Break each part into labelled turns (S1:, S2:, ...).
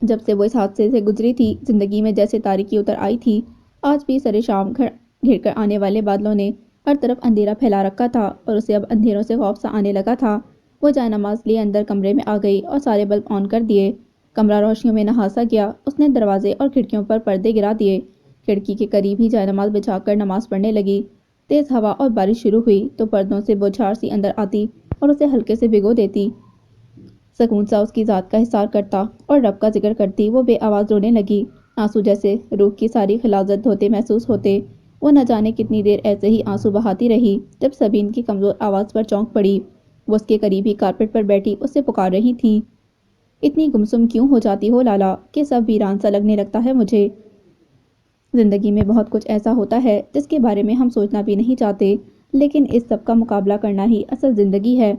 S1: جب سے وہ اس حادثے سے گزری تھی زندگی میں جیسے تاریکی اتر آئی تھی۔ آج بھی سر شام گھر کر آنے والے بادلوں نے ہر طرف اندھیرا پھیلا رکھا تھا اور اسے اب اندھیروں سے خوف سا آنے لگا تھا۔ وہ جائے نماز لیے اندر کمرے میں آ گئی اور سارے بلب آن کر دیے۔ کمرہ روشنیوں میں نہاسا گیا۔ اس نے دروازے اور کھڑکیوں پر پردے گرا دیے۔ کھڑکی کے قریب ہی جائے نماز بچھا کر نماز پڑھنے لگی۔ تیز ہوا اور بارش شروع ہوئی تو پردوں سے بوچھار سی اندر آتی اور اسے ہلکے سے بھگو دیتی۔ سکون سا اس کی ذات کا حصار کرتا اور رب کا ذکر کرتی وہ بے آواز رونے لگی۔ آنسو جیسے روح کی ساری خلاصت دھوتے محسوس ہوتے۔ وہ نہ جانے کتنی دیر ایسے ہی آنسو بہاتی رہی جب سبین کی کمزور آواز پر چونک پڑی۔ وہ اس کے قریب ہی کارپیٹ پر بیٹھی اسے پکار رہی تھی۔ اتنی گمسم کیوں ہو جاتی ہو لالا کہ سب ویران سا لگنے لگتا ہے مجھے۔ زندگی میں بہت کچھ ایسا ہوتا ہے جس کے بارے میں ہم سوچنا بھی نہیں چاہتے، لیکن اس سب کا مقابلہ کرنا ہی اصل زندگی ہے۔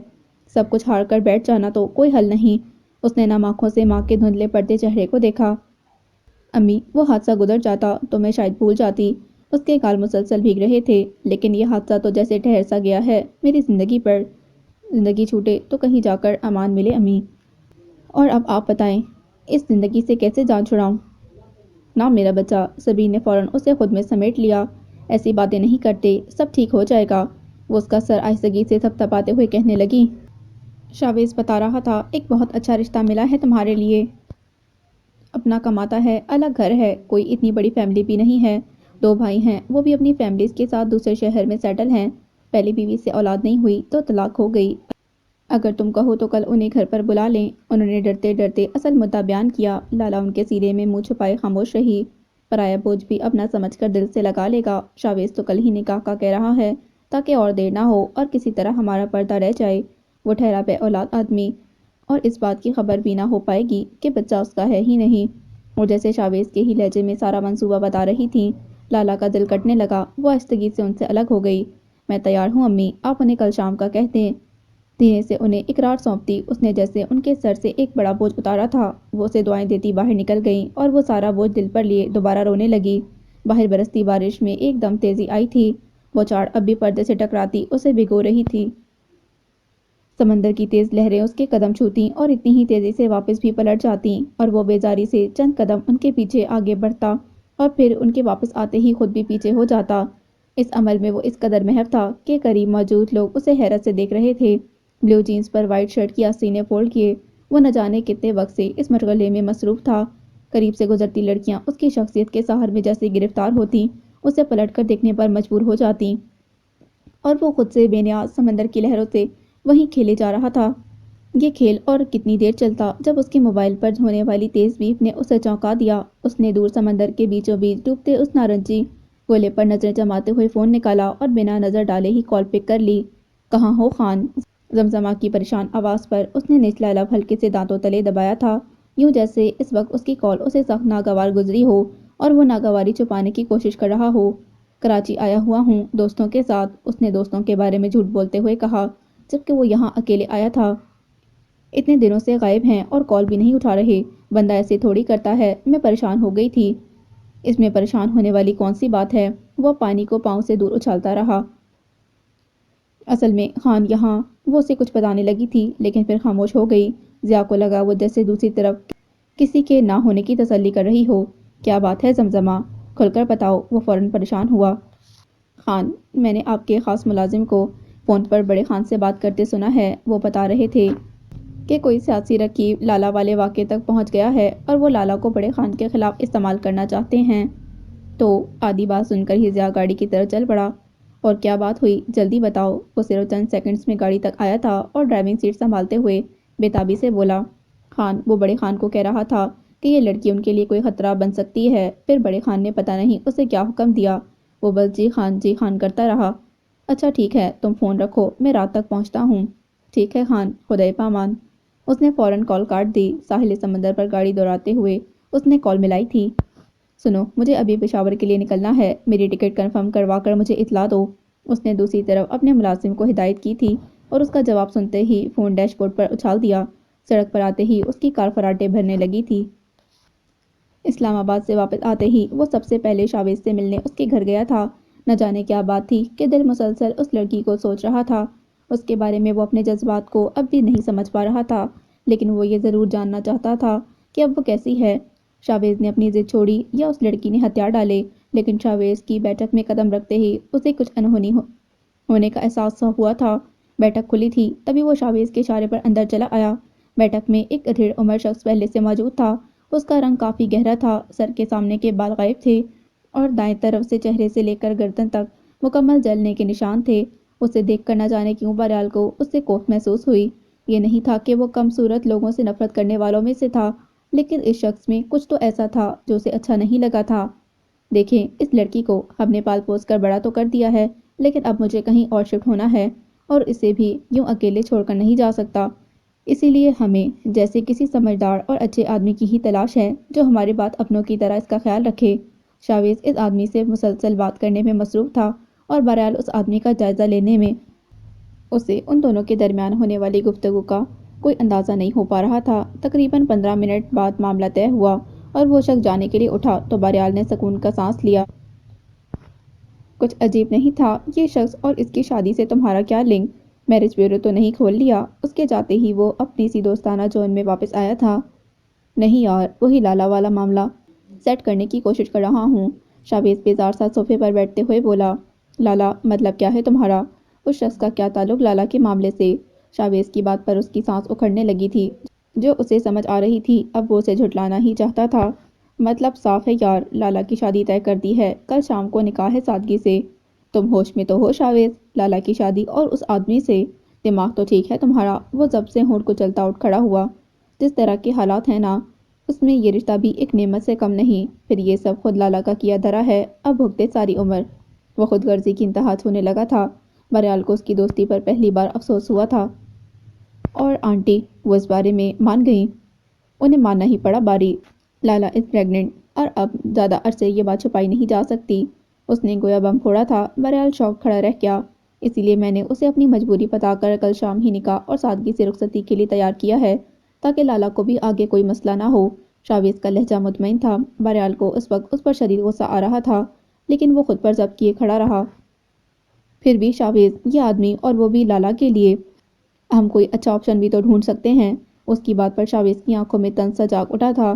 S1: سب کچھ ہار کر بیٹھ جانا تو کوئی حل نہیں۔ اس نے نم آنکھوں سے ماں کے دھندلے پڑتے چہرے کو دیکھا۔ امی، وہ حادثہ گزر جاتا تو میں شاید بھول جاتی۔ اس کے گال مسلسل بھیگ رہے تھے، لیکن یہ حادثہ تو جیسے ٹھہر سا گیا ہے میری زندگی پر۔ زندگی چھوٹے تو کہیں جا کر امان ملے امی۔ اور اب آپ بتائیں، اس زندگی سے کیسے جان چھڑاؤں؟ نہ میرا بچہ، سبین نے فوراً اسے خود میں سمیٹ لیا۔ ایسی باتیں نہیں کرتے، سب ٹھیک ہو جائے گا۔ وہ اس کا سر آہستگی سے تھپتھپاتے ہوئے کہنے لگی۔ شاویز بتا رہا تھا ایک بہت اچھا رشتہ ملا ہے تمہارے لیے۔ اپنا کماتا ہے، الگ گھر ہے، کوئی اتنی بڑی فیملی بھی نہیں ہے۔ 2 بھائی ہیں، وہ بھی اپنی فیملیز کے ساتھ دوسرے شہر میں سیٹل ہیں۔ پہلی بیوی سے اولاد نہیں ہوئی تو طلاق ہو گئی۔ اگر تم کہو تو کل انہیں گھر پر بلا لیں۔ انہوں نے ڈرتے ڈرتے اصل مدعا بیان کیا۔ لالا ان کے سینے میں منہ چھپائے خاموش رہی۔ پرایا بوجھ بھی اپنا سمجھ کر دل سے لگا لے گا۔ شاویز تو کل ہی نکاح کا کہہ رہا ہے تاکہ اور دیر نہ ہو اور کسی طرح ہمارا پردہ رہ جائے۔ وہ ٹھہرا بے اولاد آدمی، اور اس بات کی خبر بھی نہ ہو پائے گی کہ بچہ اس کا ہے ہی نہیں۔ اور جیسے شاویز کے ہی لہجے میں سارا منصوبہ بتا رہی تھیں، لالا کا دل کٹنے لگا۔ وہ آہستگی سے ان سے الگ ہو گئی۔ میں تیار ہوں امی، آپ انہیں کل شام کا کہہ دیں۔ دھیرے سے انہیں اقرار سونپتی اس نے جیسے ان کے سر سے ایک بڑا بوجھ اتارا تھا۔ وہ اسے دعائیں دیتی باہر نکل گئیں اور وہ سارا بوجھ دل پر لیے دوبارہ رونے لگی۔ باہر برستی بارش میں ایک دم تیزی آئی تھی۔ بوچھاڑ اب بھی پردے سے ٹکراتی اسے بھگو رہی تھی۔ سمندر کی تیز لہریں اس کے قدم چھوتیں اور اتنی ہی تیزی سے واپس بھی پلٹ جاتیں، اور وہ بیزاری سے چند قدم ان کے پیچھے آگے بڑھتا اور پھر ان کے واپس آتے ہی خود بھی پیچھے ہو جاتا۔ اس عمل میں وہ اس قدر محو تھا کہ قریب موجود لوگ اسے حیرت سے دیکھ رہے تھے۔ بلیو جینز پر وائٹ شرٹ کی آستینے فولڈ کیے وہ نہ جانے کتنے وقت سے اس مشغلے میں مصروف تھا۔ قریب سے گزرتی لڑکیاں اس کی شخصیت کے سحر میں جیسے گرفتار ہوتیں، اسے پلٹ کر دیکھنے پر مجبور ہو جاتیں، اور وہ خود سے بے نیاز سمندر کی لہروں سے وہیں کھیلے جا رہا تھا۔ یہ کھیل اور کتنی دیر چلتا جب اس کے موبائل پر ہونے والی تیز بیپ نے اسے چونکا دیا۔ اس نے دور سمندر کے بیچوں بیچ ڈوبتے اس نارنجی گولے پر نظریں جماتے ہوئے فون نکالا اور بنا نظر ڈالے ہی کال پک کر لی۔ کہاں ہو خان؟ زمزمہ کی پریشان آواز پر اس نے نچلا لب ہلکے سے دانتوں تلے دبایا تھا، یوں جیسے اس وقت اس کی کال اسے سخت ناگوار گزری ہو اور وہ ناگواری چھپانے کی کوشش کر رہا ہو۔ کراچی آیا ہوا ہوں دوستوں کے ساتھ، اس نے دوستوں کے بارے میں جھوٹ بولتے ہوئے کہا، جبکہ وہ یہاں اکیلے آیا تھا۔ اتنے دنوں سے غائب ہیں اور کال بھی نہیں اٹھا رہے۔ بندہ ایسے تھوڑی کرتا ہے۔ میں پریشان ہو گئی تھی۔ اس میں پریشان ہونے والی کون سی بات ہے؟ وہ پانی کو پاؤں سے دور اچھالتا رہا۔ اصل میں خان یہاں، وہ اسے کچھ بتانے لگی تھی لیکن پھر خاموش ہو گئی۔ ضیاء کو لگا وہ جیسے دوسری طرف کسی کے نہ ہونے کی تسلی کر رہی ہو۔ کیا بات ہے زمزمہ؟ کھل کر بتاؤ۔ وہ فوراً پریشان ہوا۔ خان، میں نے آپ کے خاص ملازم کو فون پر بڑے خان سے بات کرتے سنا ہے۔ وہ بتا رہے تھے کہ کوئی سیاسی رکیب لالا والے واقعے تک پہنچ گیا ہے اور وہ لالا کو بڑے خان کے خلاف استعمال کرنا چاہتے ہیں۔ تو آدھی بات سن کر ہی ضیاء گاڑی کی طرف چل پڑا۔ اور کیا بات ہوئی، جلدی بتاؤ۔ وہ صرف چند سیکنڈز میں گاڑی تک آیا تھا اور ڈرائیونگ سیٹ سنبھالتے ہوئے بے تابی سے بولا، خان، وہ بڑے خان کو کہہ رہا تھا کہ یہ لڑکی ان کے لیے کوئی خطرہ بن سکتی ہے۔ پھر بڑے خان نے پتہ نہیں اسے کیا حکم دیا، وہ بس جی خان کرتا رہا۔ اچھا ٹھیک ہے، تم فون رکھو، میں رات تک پہنچتا ہوں۔ ٹھیک ہے خان، خدائے پامان۔ اس نے فوراً کال کاٹ دی۔ ساحل سمندر پر گاڑی دوڑاتے ہوئے اس نے کال ملائی تھی۔ سنو، مجھے ابھی پشاور کے لیے نکلنا ہے، میری ٹکٹ کنفرم کروا کر مجھے اطلاع دو۔ اس نے دوسری طرف اپنے ملازم کو ہدایت کی تھی اور اس کا جواب سنتے ہی فون ڈیش بورڈ پر اچھال دیا۔ سڑک پر آتے ہی اس کی کار فراٹے بھرنے لگی تھی۔ اسلام آباد سے واپس آتے ہی وہ سب سے پہلے شاویز سے ملنے اس کے گھر گیا تھا۔ نہ جانے کیا بات تھی کہ دل مسلسل اس لڑکی کو سوچ رہا تھا۔ اس کے بارے میں وہ اپنے جذبات کو اب بھی نہیں سمجھ پا رہا تھا، لیکن وہ یہ ضرور جاننا چاہتا تھا کہ اب وہ کیسی ہے۔ شاویز نے اپنی ضد چھوڑی یا اس لڑکی نے ہتھیار ڈالے، لیکن شاویز کی بیٹھک میں قدم رکھتے ہی اسے کچھ انہونی ہونے کا احساس سا ہوا تھا۔ بیٹھک کھلی تھی، تبھی وہ شاویز کے اشارے پر اندر چلا آیا۔ بیٹھک میں ایک ادھیڑ عمر شخص پہلے سے موجود تھا۔ اس کا رنگ کافی گہرا تھا، سر کے سامنے کے بال غائب تھے اور دائیں طرف سے چہرے سے لے کر گردن تک مکمل جلنے کے نشان تھے۔ اسے دیکھ کر نہ جانے کیوں بہرحال کو اس سے کوفت محسوس ہوئی۔ یہ نہیں تھا کہ وہ کم صورت لوگوں سے نفرت کرنے والوں میں سے تھا، لیکن اس شخص میں کچھ تو ایسا تھا جو اسے اچھا نہیں لگا تھا۔ دیکھیں، اس لڑکی کو ہم نے پال پوس کر بڑا تو کر دیا ہے، لیکن اب مجھے کہیں اور شفٹ ہونا ہے اور اسے بھی یوں اکیلے چھوڑ کر نہیں جا سکتا۔ اسی لیے ہمیں جیسے کسی سمجھدار اور اچھے آدمی کی ہی تلاش ہے جو ہمارے بات اپنوں کی طرح اس کا خیال رکھے۔ شاویز اس آدمی سے مسلسل بات کرنے میں مصروف تھا اور بہرحال اس آدمی کا جائزہ لینے میں اسے ان دونوں کے درمیان ہونے والی گفتگو کا کوئی اندازہ نہیں ہو پا رہا تھا۔ تقریباً 15 منٹ بعد معاملہ طے ہوا اور وہ شخص جانے کے لیے اٹھا تو بہرحال نے سکون کا سانس لیا۔ کچھ عجیب نہیں تھا یہ شخص اور اس کی شادی سے تمہارا کیا لنک؟ میرج بیورو تو نہیں کھول لیا؟ اس کے جاتے ہی وہ اپنی سی دوستانہ جون میں واپس آیا تھا۔ نہیں یار، وہی لالا والا معاملہ سیٹ کرنے کی کوشش کر رہا ہوں۔ شاویز بیزار سا صوفے پر بیٹھتے ہوئے بولا۔ لالا مطلب کیا ہے تمہارا؟ اس شخص کا کیا تعلق لالا کے معاملے سے؟ شاویز کی بات پر اس کی سانس اکھڑنے لگی تھی جو اسے سمجھ آ رہی تھی۔ اب وہ اسے جھٹلانا ہی چاہتا تھا۔ مطلب صاف ہے یار، لالا کی شادی طے کر دی ہے، کل شام کو نکاح ہے سادگی سے۔ تم ہوش میں تو ہو شاویز؟ لالا کی شادی اور اس آدمی سے؟ دماغ تو ٹھیک ہے تمہارا؟ وہ ضبط سے ہونٹ کچلتا اٹھ کھڑا ہوا۔ جس طرح کے حالات ہیں نا، اس میں یہ رشتہ بھی ایک نعمت سے کم نہیں۔ پھر یہ سب خود لالا کا کیا دھرا ہے، اب بھگتے ساری عمر۔ وہ خود غرضی کی انتہا چھونے لگا تھا۔ بہرحال کو اس کی دوستی پر پہلی بار افسوس ہوا تھا۔ اور آنٹی وہ اس بارے میں مان گئیں؟ انہیں ماننا ہی پڑا باری۔ لالا از پریگننٹ اور اب زیادہ عرصے یہ بات چھپائی نہیں جا سکتی۔ اس نے گویا بم پھوڑا تھا۔ بہرحال شوق کھڑا رہ گیا۔ اسی لیے میں نے اسے اپنی مجبوری بتا کر کل شام ہی نکاح اور سادگی سے رخصتی کے لیے تیار کیا ہے تاکہ لالا کو بھی آگے کوئی مسئلہ نہ ہو۔ شاویز کا لہجہ مطمئن تھا۔ بہرحال کو اس وقت اس پر شدید غصہ آ رہا تھا، لیکن وہ خود پر ضبط کیے کھڑا رہا۔ پھر بھی شاویز، یہ آدمی اور وہ بھی لالا کے لیے ہم کوئی اچھا آپشن بھی تو ڈھونڈ سکتے ہیں۔ اس کی بات پر شاویز کی آنکھوں میں طنز سا جاگ اٹھا تھا۔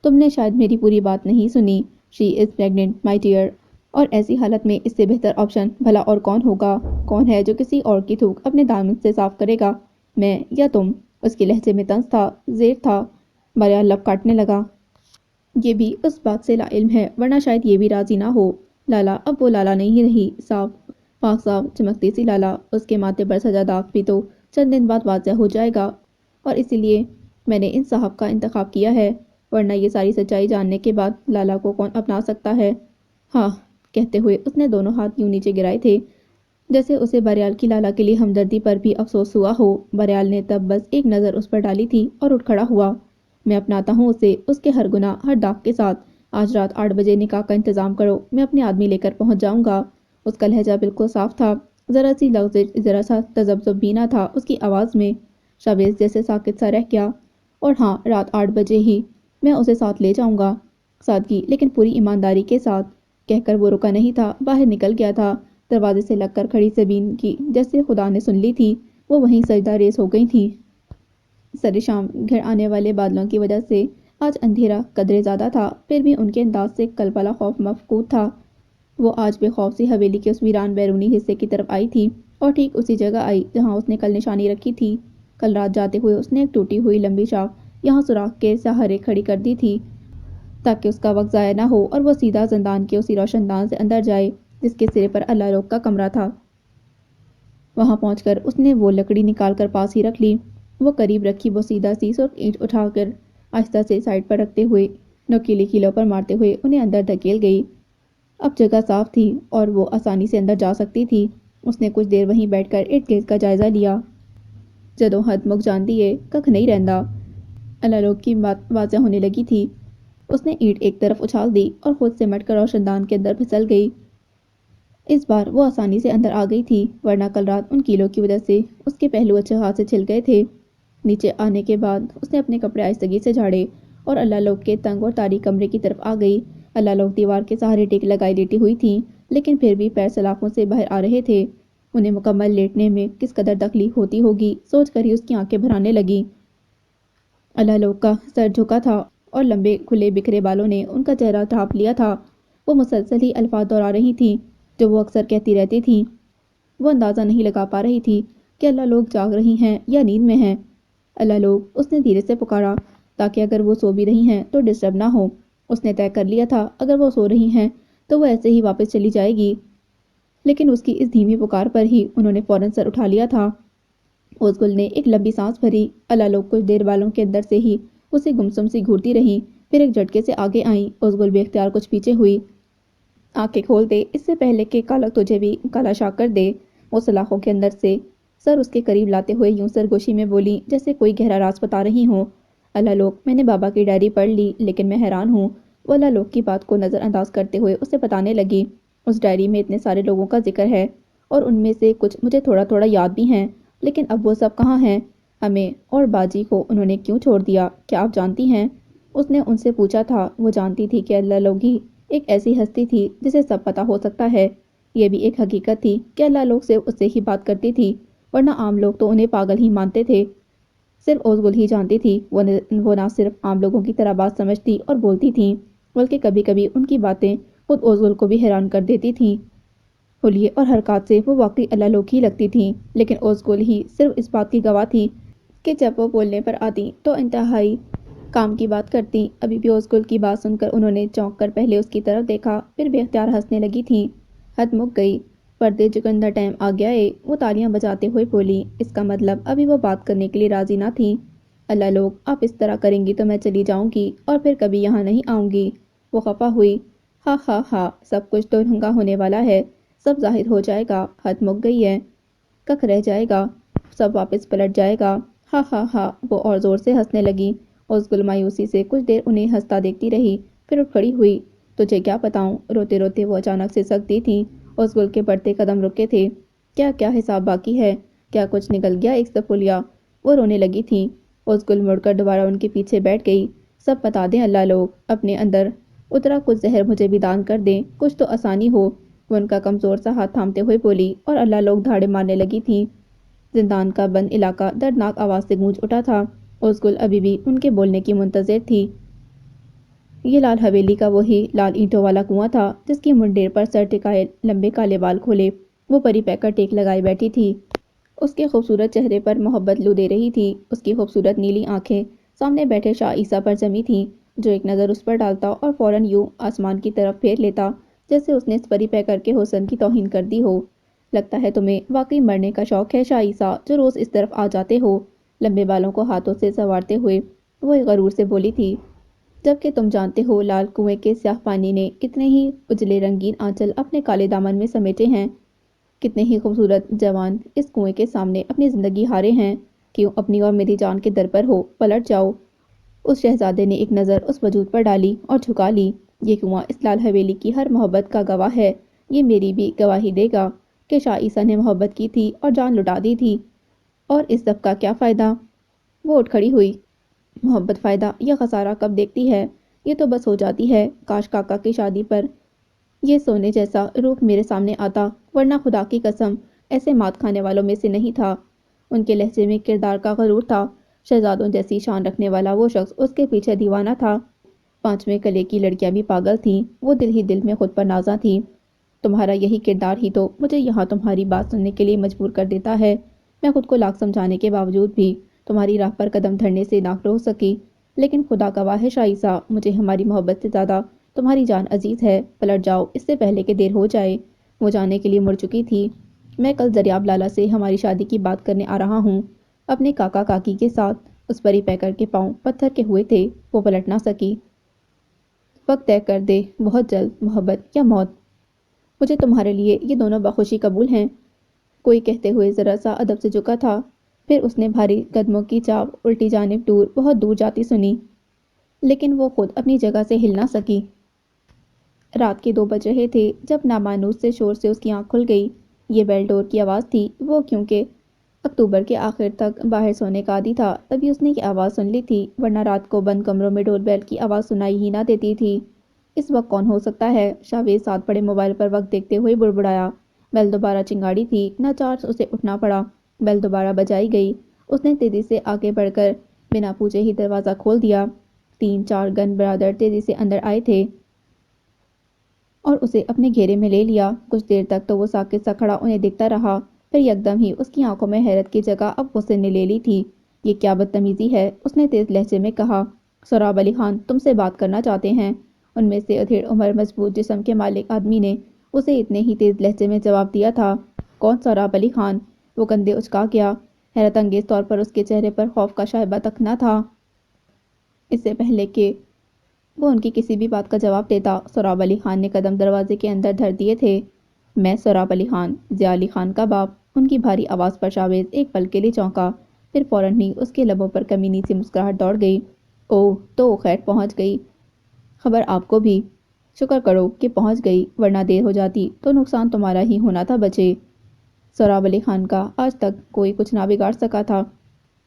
S1: تم نے شاید میری پوری بات نہیں سنی۔ شی از پریگننٹ مائی ڈیئر، اور ایسی حالت میں اس سے بہتر آپشن بھلا اور کون ہوگا؟ کون ہے جو کسی اور کی تھوک اپنے دامن سے صاف کرے گا؟ میں یا تم؟ اس کے لہجے میں طنز تھا، زیر تھا۔ بہرحال لب کاٹنے لگا۔ یہ بھی اس بات سے لا علم ہے، ورنہ شاید یہ بھی راضی نہ ہو۔ لالا اب وہ لالا نہیں رہی، صاف پاک صاف چمکتی سی لالا۔ اس کے ماتھے پر سجا داغ بھی تو چند دن بعد واضح ہو جائے گا، اور اسی لیے میں نے ان صاحب کا انتخاب کیا ہے، ورنہ یہ ساری سچائی جاننے کے بعد لالا کو کون اپنا سکتا ہے؟ ہاں کہتے ہوئے اس نے دونوں ہاتھ یوں نیچے گرائے تھے جیسے اسے بہرحال کی لالا کے لیے ہمدردی پر بھی افسوس ہوا ہو۔ بہرحال نے تب بس ایک نظر اس پر ڈالی تھی اور اٹھ کھڑا ہوا۔ میں اپناتا ہوں اسے، اس کے ہر گناہ ہر داغ کے ساتھ۔ آج رات 8 بجے نکاح کا انتظام کرو، میں اپنے آدمی لے کر پہنچ جاؤں گا۔ اس کا لہجہ بالکل صاف تھا، ذرا سی لغزش، ذرا سا تذبذب بھی نہ تھا اس کی آواز میں۔ شاویز جیسے ساکت سا رہ گیا۔ اور ہاں، رات 8 بجے ہی میں اسے ساتھ لے جاؤں گا۔ سادگی لیکن پوری ایمانداری کے ساتھ کہہ کر وہ رکا نہیں تھا، باہر نکل گیا تھا۔ دروازے سے لگ کر کھڑی سبین کی جیسے خدا نے سن لی تھی، وہ وہیں سجدہ ریز ہو گئی تھی۔ سر شام گھر آنے والے بادلوں کی وجہ سے آج اندھیرا قدرے زیادہ تھا، پھر بھی ان کے انداز سے کل والا خوف مفقود تھا۔ وہ آج بے خوف سی حویلی کے اس ویران بیرونی حصے کی طرف آئی تھی اور ٹھیک اسی جگہ آئی جہاں اس نے کل نشانی رکھی تھی۔ کل رات جاتے ہوئے اس نے ایک ٹوٹی ہوئی لمبی شاخ یہاں سوراخ کے سہارے کھڑی کر دی تھی تاکہ اس کا وقت ضائع نہ ہو اور وہ سیدھا زندان کے اسی روشن دان سے اندر جائے جس کے سرے پر اللہ لوگ کا کمرہ تھا۔ وہاں پہنچ کر اس نے وہ لکڑی نکال کر پاس ہی رکھ لی۔ وہ قریب رکھی وہ سیدھا سی سرخ اینٹ اٹھا کر آہستہ سے سائڈ پر رکھتے ہوئے نوکیلی کیلوں پر مارتے ہوئے انہیں اندر دھکیل گئی۔ اب جگہ صاف تھی اور وہ آسانی سے اندر جا سکتی تھی۔ اس نے کچھ دیر وہیں بیٹھ کر ارد گرد کا جائزہ لیا۔ جدوں حد مک جان دیے، ککھ نہیں رہندا۔ اللہ لوگ کی بات واضح ہونے لگی تھی۔ اس نے اینٹ ایک طرف اچھال دی اور خود سمٹ کر روشن دان کے اندر پھسل گئی۔ اس بار وہ آسانی سے اندر آ گئی تھی، ورنہ کل رات ان کیلوں کی وجہ سے اس کے پہلو اچھے ہاتھ سے چھل گئے تھے۔ نیچے آنے کے بعد اس نے اپنے کپڑے آہستگی سے جھاڑے اور اللہ لوگ کے تنگ اور تاریک کمرے کی طرف آ گئی۔ اللہ لوگ دیوار کے سہارے ٹیک لگائے لیٹی ہوئی تھیں، لیکن پھر بھی پیر سلاخوں سے باہر آ رہے تھے۔ انہیں مکمل لیٹنے میں کس قدر تکلیف ہوتی ہوگی سوچ کر ہی اس کی آنکھیں بھر آنے لگیں۔ اللہ لوگ کا سر جھکا تھا اور لمبے کھلے بکھرے بالوں نے ان کا چہرہ ڈھانپ لیا تھا۔ وہ مسلسل ہی الفاظ دہرا رہی تھی جو وہ اکثر کہتی رہتی تھی۔ وہ اندازہ نہیں لگا پا رہی تھی کہ اللہ لوگ جاگ رہی ہیں یا نیند میں ہیں۔ اللہ لوگ، اس نے دھیرے سے پکارا، تاکہ اگر وہ سو بھی رہی ہیں تو ڈسٹرب نہ ہو۔ اس نے طے کر لیا تھا اگر وہ سو رہی ہیں تو وہ ایسے ہی واپس چلی جائے گی، لیکن اس کی اس دھیمی پکار پر ہی انہوں نے فوراً سر اٹھا لیا تھا۔ اوزگل نے ایک لمبی سانس بھری۔ اللہ لوگ کچھ دیر بالوں کے اندر سے ہی اسے گمسم سی گھورتی رہی، پھر ایک جھٹکے سے آگے آئیں۔ اوزگل بے اختیار کچھ پیچھے ہوئی۔ آنکھیں کھول دے اس سے پہلے کہ کالک تجھے بھی کالا شاہ کر دے، وہ سلاخوں کے اندر سے سر اس کے قریب لاتے ہوئے یوں سرگوشی میں بولی جیسے کوئی گہرا راز بتا رہی ہوں۔ اللہ لوگ، میں نے بابا کی ڈائری پڑھ لی، لیکن میں حیران ہوں۔ وہ اللہ لوگ کی بات کو نظر انداز کرتے ہوئے اسے بتانے لگی۔ اس ڈائری میں اتنے سارے لوگوں کا ذکر ہے اور ان میں سے کچھ مجھے تھوڑا تھوڑا یاد بھی ہیں، لیکن اب وہ سب کہاں ہیں؟ ہمیں اور باجی کو انہوں نے کیوں چھوڑ دیا، کیا آپ جانتی ہیں؟ اس نے ان سے پوچھا تھا۔ وہ جانتی تھی کہ اللہ لوگی ایک ایسی ہستی تھی جسے سب پتہ ہو سکتا ہے۔ یہ بھی ایک حقیقت تھی کہ اللہ لوگ صرف اس سے ہی بات کرتی تھی، ورنہ عام لوگ تو انہیں پاگل ہی مانتے تھے۔ صرف اوزگل ہی جانتی تھی وہ نہ صرف عام لوگوں کی طرح بات سمجھتی اور بولتی تھیں، بلکہ کبھی کبھی ان کی باتیں خود اوزگل کو بھی حیران کر دیتی تھیں۔ حلیے اور حرکات سے وہ واقعی اللہ لوگ ہی لگتی تھیں، لیکن اوزگل ہی صرف اس بات کی گواہ تھی کہ جب وہ بولنے پر آتی تو انتہائی کام کی بات کرتی۔ ابھی بھی اوزگل کی بات سن کر انہوں نے چونک کر پہلے اس کی طرف دیکھا، پھر بے اختیار ہنسنے لگی تھیں۔ حد مک گئی، پردے جھکنے کا ٹائم آ گیا ہے، وہ تالیاں بجاتے ہوئے بولی۔ اس کا مطلب ابھی وہ بات کرنے کے لیے راضی نہ تھی۔ اللہ لوگ، آپ اس طرح کریں گی تو میں چلی جاؤں گی اور پھر کبھی یہاں نہیں آؤں گی۔ وہ خفا ہوئی۔ ہاں ہاں ہاں، سب کچھ تو رنگا ہونے والا ہے، سب ظاہر ہو جائے گا، حد مک گئی ہے، کک رہ جائے گا، سب واپس پلٹ جائے گا۔ ہاں ہاں ہاں، وہ اور زور سے ہنسنے لگی۔ اوزگل مایوسی سے کچھ دیر انہیں ہنستا دیکھتی رہی، پھر اٹھ کھڑی ہوئی۔ تجھے کیا بتاؤں؟ روتے روتے وہ اچانک سے سکتی تھی۔ اوزگل کے بڑھتے قدم رکے تھے۔ کیا کیا حساب باقی ہے؟ کیا کچھ نکل گیا ایک صفولیا؟ وہ رونے لگی تھی۔ اوزگل مڑ کر دوبارہ ان کے پیچھے بیٹھ گئی۔ سب بتا دیں اللہ لوگ، اپنے اندر اترا کچھ زہر مجھے بھی دان کر دیں، کچھ تو آسانی ہو۔ وہ ان کا کمزور سا ہاتھ تھامتے ہوئے بولی اور اللہ لوگ دھاڑے مارنے لگی تھی۔ زندان کا بند علاقہ دردناک آواز سے گونج اٹھا تھا۔ اوزگل ابھی بھی ان کے بولنے کی منتظر تھی۔ یہ لال حویلی کا وہی لال اینٹوں والا کنواں تھا جس کی منڈیر پر سر ٹکائے لمبے کالے بال کھولے وہ پری پیکر ٹیک لگائے بیٹھی تھی۔ اس کے خوبصورت چہرے پر محبت لو دے رہی تھی۔ اس کی خوبصورت نیلی آنکھیں سامنے بیٹھے شاہ عیسیٰ پر جمی تھیں، جو ایک نظر اس پر ڈالتا اور فوراً یوں آسمان کی طرف پھیر لیتا جیسے اس نے اس پری پیکر کے حسن کی توہین کر دی ہو۔ لگتا ہے تمہیں واقعی مرنے کا شوق ہے شاہ عیسیٰ، جو روز اس طرف آ جاتے ہو۔ لمبے بالوں کو ہاتھوں سے سنوارتے ہوئے وہ ایک غرور سے بولی تھی۔ جبکہ تم جانتے ہو لال کنویں کے سیاہ پانی نے کتنے ہی اجلے رنگین آنچل اپنے کالے دامن میں سمیٹے ہیں، کتنے ہی خوبصورت جوان اس کنویں کے سامنے اپنی زندگی ہارے ہیں۔ کیوں اپنی اور میری جان کے در پر ہو، پلٹ جاؤ۔ اس شہزادے نے ایک نظر اس وجود پر ڈالی اور جھکا لی۔ یہ کنواں اس لال حویلی کی ہر محبت کا گواہ ہے، یہ میری بھی گواہی دے گا کہ شاہ عیسیٰ نے محبت کی تھی اور جان لٹا دی تھی، اور اس سب کا کیا فائدہ؟ وہ اٹھ کھڑی ہوئی۔ محبت فائدہ یا خسارہ کب دیکھتی ہے، یہ تو بس ہو جاتی ہے۔ کاش کاکا کی شادی پر یہ سونے جیسا روپ میرے سامنے آتا، ورنہ خدا کی قسم ایسے مات کھانے والوں میں سے نہیں تھا۔ ان کے لہجے میں کردار کا غرور تھا۔ شہزادوں جیسی شان رکھنے والا وہ شخص اس کے پیچھے دیوانہ تھا۔ پانچویں کلے کی لڑکیاں بھی پاگل تھیں، وہ دل ہی دل میں خود پر نازاں تھیں۔ تمہارا یہی کردار ہی تو مجھے یہاں تمہاری بات سننے کے لیے مجبور کر دیتا ہے۔ میں خود کو لاکھ سمجھانے کے باوجود بھی تمہاری راہ پر قدم دھرنے سے نہ روک سکی، لیکن خدا گواہ ہے شاہ عیسیٰ، مجھے ہماری محبت سے زیادہ تمہاری جان عزیز ہے۔ پلٹ جاؤ اس سے پہلے کہ دیر ہو جائے۔ وہ جانے کے لیے مڑ چکی تھی۔ میں کل دریاب لالا سے ہماری شادی کی بات کرنے آ رہا ہوں، اپنے کاکا کاکی کے ساتھ۔ اس پری پیکر کے پاؤں پتھر کے ہوئے تھے، وہ پلٹ نہ سکی۔ وقت طے کر دے، بہت جلد، محبت یا موت۔ مجھے تمہارے لیے یہ دونوں بخوشی قبول ہیں۔ کوئی کہتے ہوئے ذرا سا ادب سے جھکا تھا، پھر اس نے بھاری قدموں کی چاپ الٹی جانب دور، بہت دور جاتی سنی، لیکن وہ خود اپنی جگہ سے ہل نہ سکی۔ رات کے 2 بج رہے تھے جب نامانوس سے شور سے اس کی آنکھ کھل گئی۔ یہ بیل ڈور کی آواز تھی۔ وہ کیونکہ اکتوبر کے آخر تک باہر سونے کا عادی تھا، تبھی اس نے یہ آواز سن لی تھی، ورنہ رات کو بند کمروں میں ڈور بیل کی آواز سنائی ہی نہ دیتی تھی۔ اس وقت کون ہو سکتا ہے؟ شاویز ساتھ پڑے موبائل پر وقت دیکھتے ہوئے بڑبڑایا۔ بیل دوبارہ چنگاڑی تھی، ناچار اسے اٹھنا پڑا۔ بیل دوبارہ بجائی گئی۔ اس نے تیزی سے آگے بڑھ کر بنا پوچھے ہی دروازہ کھول دیا۔ 3-4 گن برادر تیزی سے اندر آئے تھے اور اسے اپنے گھیرے میں لے لیا۔ کچھ دیر تک تو وہ ساکت سا کھڑا انہیں دیکھتا رہا، پھر یکدم ہی اس کی آنکھوں میں حیرت کی جگہ اب غصے نے لے لی تھی۔ یہ کیا بدتمیزی ہے، اس نے تیز لہجے میں کہا۔ سوراب علی خان تم سے بات کرنا چاہتے ہیں، ان میں سے ادھیڑ عمر مضبوط جسم کے مالک آدمی نے اسے اتنے ہی تیز لہجے میں جواب دیا تھا۔ کون سوراب علی خان؟ وہ کندھے اچکا گیا۔ حیرت انگیز طور پر اس کے چہرے پر خوف کا شائبہ تک نہ تھا۔ اس سے پہلے کہ وہ ان کی کسی بھی بات کا جواب دیتا، سوراب علی خان نے قدم دروازے کے اندر دھر دیے تھے۔ میں سوراب علی خان، ضیاء علی خان کا باپ۔ ان کی بھاری آواز پر شاویز ایک پل کے لیے چونکا، پھر فوراً ہی اس کے لبوں پر کمینی سی مسکراہٹ دوڑ گئی۔ اوہ، تو خیر پہنچ گئی خبر آپ کو بھی۔ شکر کرو کہ پہنچ گئی، ورنہ دیر ہو جاتی تو نقصان تمہارا ہی ہونا تھا بچے۔ سوراب علی خان کا آج تک کوئی کچھ نہ بگاڑ سکا تھا،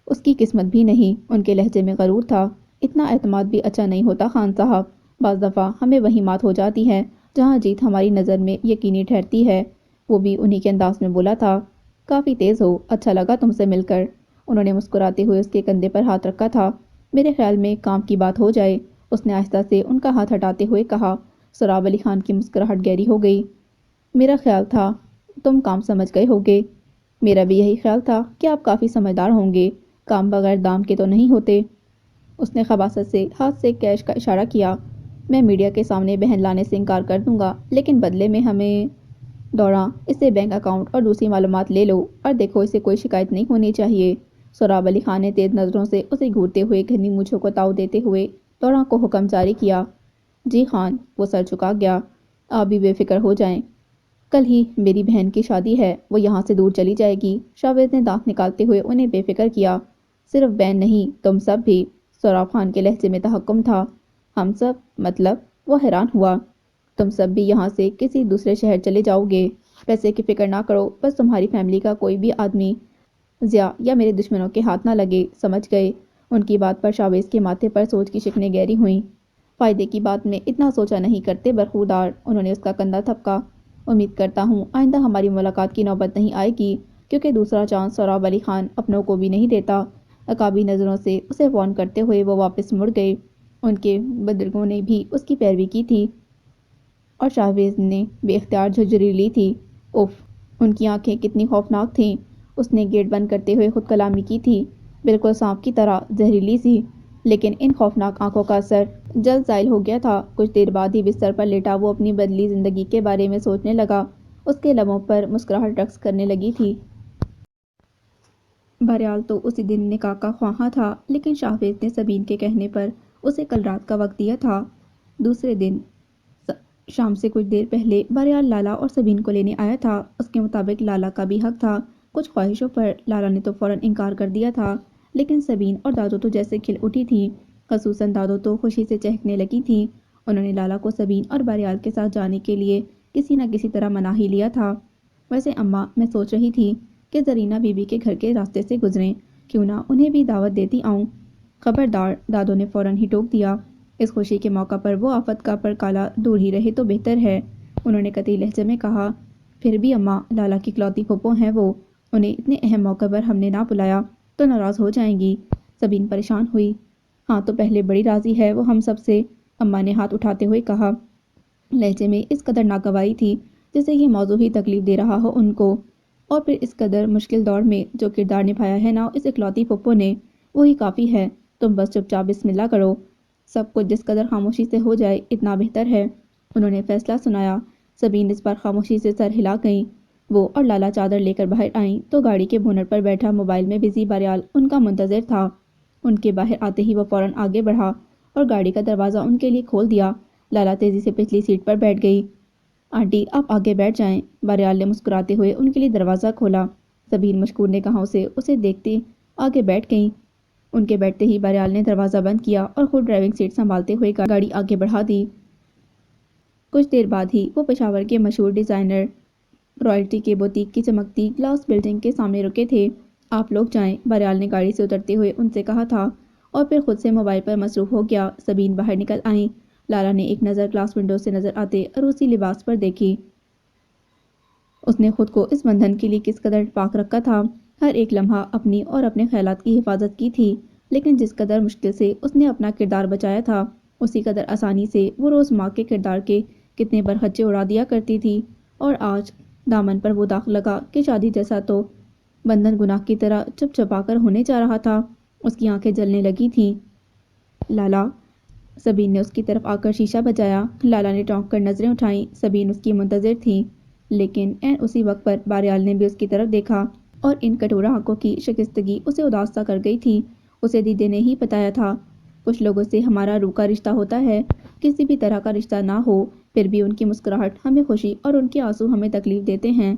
S1: اس کی قسمت بھی نہیں۔ ان کے لہجے میں غرور تھا۔ اتنا اعتماد بھی اچھا نہیں ہوتا خان صاحب، بعض دفعہ ہمیں وہی مات ہو جاتی ہے جہاں جیت ہماری نظر میں یقینی ٹھہرتی ہے۔ وہ بھی انہی کے انداز میں بولا تھا۔ کافی تیز ہو، اچھا لگا تم سے مل کر۔ انہوں نے مسکراتے ہوئے اس کے کندھے پر ہاتھ رکھا تھا۔ میرے خیال میں کام کی بات ہو جائے، اس نے آہستہ سے ان کا ہاتھ ہٹاتے ہوئے کہا۔ سوراب علی خان کی مسکراہٹ گہری ہو گئی۔ میرا خیال تھا تم کام سمجھ گئے ہوگے۔ میرا بھی یہی خیال تھا کہ آپ کافی سمجھدار ہوں گے، کام بغیر دام کے تو نہیں ہوتے۔ اس نے خباثت سے ہاتھ سے کیش کا اشارہ کیا۔ میں میڈیا کے سامنے بہن لانے سے انکار کر دوں گا، لیکن بدلے میں ہمیں دوڑاں اس سے بینک اکاؤنٹ اور دوسری معلومات لے لو، اور دیکھو اسے کوئی شکایت نہیں ہونی چاہیے۔ سوراب علی خان نے تیز نظروں سے اسے گھورتے ہوئے گھنی مونچھوں کو تاؤ دیتے ہوئے دوڑاں کو حکم جاری کیا۔ جی خان، وہ سر جھکا گیا۔ آپ بھی بے فکر ہو جائیں، کل ہی میری بہن کی شادی ہے، وہ یہاں سے دور چلی جائے گی۔ شاویز نے دانت نکالتے ہوئے انہیں بے فکر کیا۔ صرف بہن نہیں، تم سب بھی۔ سوراب خان کے لہجے میں تحکم تھا۔ ہم سب مطلب؟ وہ حیران ہوا۔ تم سب بھی یہاں سے کسی دوسرے شہر چلے جاؤ گے۔ پیسے کی فکر نہ کرو، بس تمہاری فیملی کا کوئی بھی آدمی ضیاء یا میرے دشمنوں کے ہاتھ نہ لگے، سمجھ گئے؟ ان کی بات پر شاویز کے ماتھے پر سوچ کی شکنیں گہری ہوئیں۔ فائدے کی بات میں اتنا سوچا نہیں کرتے برخوردار۔ انہوں نے اس کا کندھا تھپکا۔ امید کرتا ہوں آئندہ ہماری ملاقات کی نوبت نہیں آئے گی، کیونکہ دوسرا چانس سوراب علی خان اپنوں کو بھی نہیں دیتا۔ عقابی نظروں سے اسے وارن کرتے ہوئے وہ واپس مڑ گئے۔ ان کے بزرگوں نے بھی اس کی پیروی کی تھی اور شاویز نے بے اختیار جھرجھری لی تھی۔ اف، ان کی آنکھیں کتنی خوفناک تھیں۔ اس نے گیٹ بند کرتے ہوئے خود کلامی کی تھی، بالکل سانپ کی طرح زہریلی سی، لیکن ان خوفناک آنکھوں کا اثر جلد زائل ہو گیا تھا۔ کچھ دیر بعد ہی بستر پر لیٹا وہ اپنی بدلی زندگی کے بارے میں سوچنے لگا۔ اس کے لبوں پر مسکراہٹ رقص کرنے لگی تھی۔ بہرحال تو اسی دن نکاح کا خواہاں تھا، لیکن شاویز نے سبین کے کہنے پر اسے کل رات کا وقت دیا تھا۔ دوسرے دن شام سے کچھ دیر پہلے بہرحال لالا اور سبین کو لینے آیا تھا۔ اس کے مطابق لالا کا بھی حق تھا کچھ خواہشوں پر۔ لالا نے تو فوراً انکار کر دیا تھا، لیکن سبین اور دادو تو جیسے کھل اٹھی تھی، خصوصاً دادو تو خوشی سے چہکنے لگی تھی۔ انہوں نے لالا کو سبین اور بہرحال کے ساتھ جانے کے لیے کسی نہ کسی طرح منا ہی لیا تھا۔ ویسے اماں، میں سوچ رہی تھی کہ زرینہ بی بی کے گھر کے راستے سے گزریں، کیوں نہ انہیں بھی دعوت دیتی آؤں؟ خبردار، دادو نے فوراً ہی ٹوک دیا۔ اس خوشی کے موقع پر وہ آفت کا پرکالا دور ہی رہے تو بہتر ہے، انہوں نے قطعی لہجے میں کہا۔ پھر بھی اماں، لالا کی اکلوتی پھوپھو ہیں وہ، انہیں اتنے اہم موقع پر ہم نے نہ بلایا تو ناراض ہو جائیں گی۔ سبین پریشان ہوئی۔ ہاں تو پہلے بڑی راضی ہے وہ ہم سب سے، اماں نے ہاتھ اٹھاتے ہوئے کہا۔ لہجے میں اس قدر ناگواری تھی جیسے یہ موضوع ہی تکلیف دے رہا ہو ان کو، اور پھر اس قدر مشکل دور میں جو کردار نبھایا ہے نا اس اکلوتی پھوپھو نے، وہی کافی ہے۔ تم بس چپ چاپ بسم اللہ کرو، سب کچھ جس قدر خاموشی سے ہو جائے اتنا بہتر ہے، انہوں نے فیصلہ سنایا۔ سبین اس بار خاموشی سے سر ہلا گئیں۔ وہ اور لالا چادر لے کر باہر آئیں تو گاڑی کے بونٹ پر بیٹھا موبائل میں بزی بہرحال ان کا منتظر تھا۔ ان کے باہر آتے ہی وہ فوراً آگے بڑھا اور گاڑی کا دروازہ ان کے لیے کھول دیا۔ لالا تیزی سے پچھلی سیٹ پر بیٹھ گئی۔ آنٹی آپ آگے بیٹھ جائیں، بہرحال نے مسکراتے ہوئے ان کے لیے دروازہ کھولا۔ سبین مشکور نگاہوں سے اسے دیکھتے آگے بیٹھ گئیں۔ ان کے بیٹھتے ہی بہرحال نے دروازہ بند کیا اور خود ڈرائیونگ سیٹ سنبھالتے ہوئے گاڑی آگے بڑھا دی۔ کچھ دیر بعد ہی وہ پشاور کے مشہور ڈیزائنر رائلٹی کے بوتیک کی چمکتی گلاس بلڈنگ کے سامنے رکے تھے۔ آپ لوگ جائیں، بہرحال نے گاڑی سے اترتے ہوئے ان سے کہا تھا، اور پھر خود سے موبائل پر مصروف ہو گیا۔ سبین باہر نکل آئیں۔ لالا نے ایک نظر گلاس ونڈو سے نظر آتے عروسی لباس پر دیکھی۔ اس نے خود کو اس بندھن کے لیے کس قدر پاک رکھا تھا، ہر ایک لمحہ اپنی اور اپنے خیالات کی حفاظت کی تھی۔ لیکن جس قدر مشکل سے اس نے اپنا کردار بچایا تھا اسی قدر آسانی سے وہ روز ماں کے کردار کے کتنے برخچے اڑا دیا کرتی تھی۔ اور آج دامن پر وہ داغ لگا کہ شادی جیسا تو بندھن گناہ کی طرح چپ چپا کر ہونے جا رہا تھا۔ اس کی آنکھیں جلنے لگی تھیں۔ لالا، سبین نے اس کی طرف آ کر شیشہ بجایا۔ لالا نے ٹونک کر نظریں اٹھائیں۔ سبین اس کی منتظر تھی، لیکن عین اسی وقت پر باریال نے بھی اس کی طرف دیکھا اور ان کٹورا آنکھوں کی شکستگی اسے اداس سا کر گئی تھی۔ اسے دیدے نے ہی بتایا تھا، کچھ لوگوں سے ہمارا روح کا رشتہ ہوتا ہے، کسی بھی طرح کا رشتہ نہ ہو، پھر بھی ان کی مسکراہٹ ہمیں خوشی اور ان کے آنسو ہمیں تکلیف دیتے ہیں،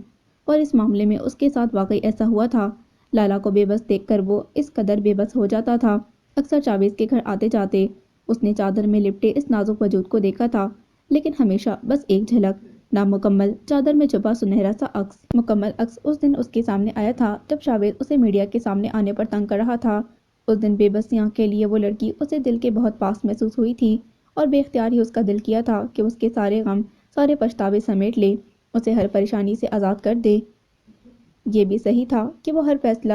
S1: اور اس معاملے میں اس کے ساتھ واقعی ایسا ہوا تھا۔ لالا کو بے بس دیکھ کر وہ اس قدر بے بس ہو جاتا تھا۔ اکثر چاویز کے گھر آتے جاتے اس نے چادر میں لپٹے اس نازک وجود کو دیکھا تھا، لیکن ہمیشہ بس ایک جھلک، نامکمل چادر میں چھپا سنہرا سا عکس۔ مکمل عکس اس دن اس کے سامنے آیا تھا جب چاویز اسے میڈیا کے سامنے آنے پر تنگ کر رہا تھا۔ اس دن بے بس آنکھ کے لیے وہ لڑکی اسے دل کے بہت پاس محسوس ہوئی تھی، اور بے اختیار ہی اس کا دل کیا تھا کہ اس کے سارے غم، سارے پچھتاوے سمیٹ لے، اسے ہر پریشانی سے آزاد کر دے۔ یہ بھی صحیح تھا کہ وہ ہر فیصلہ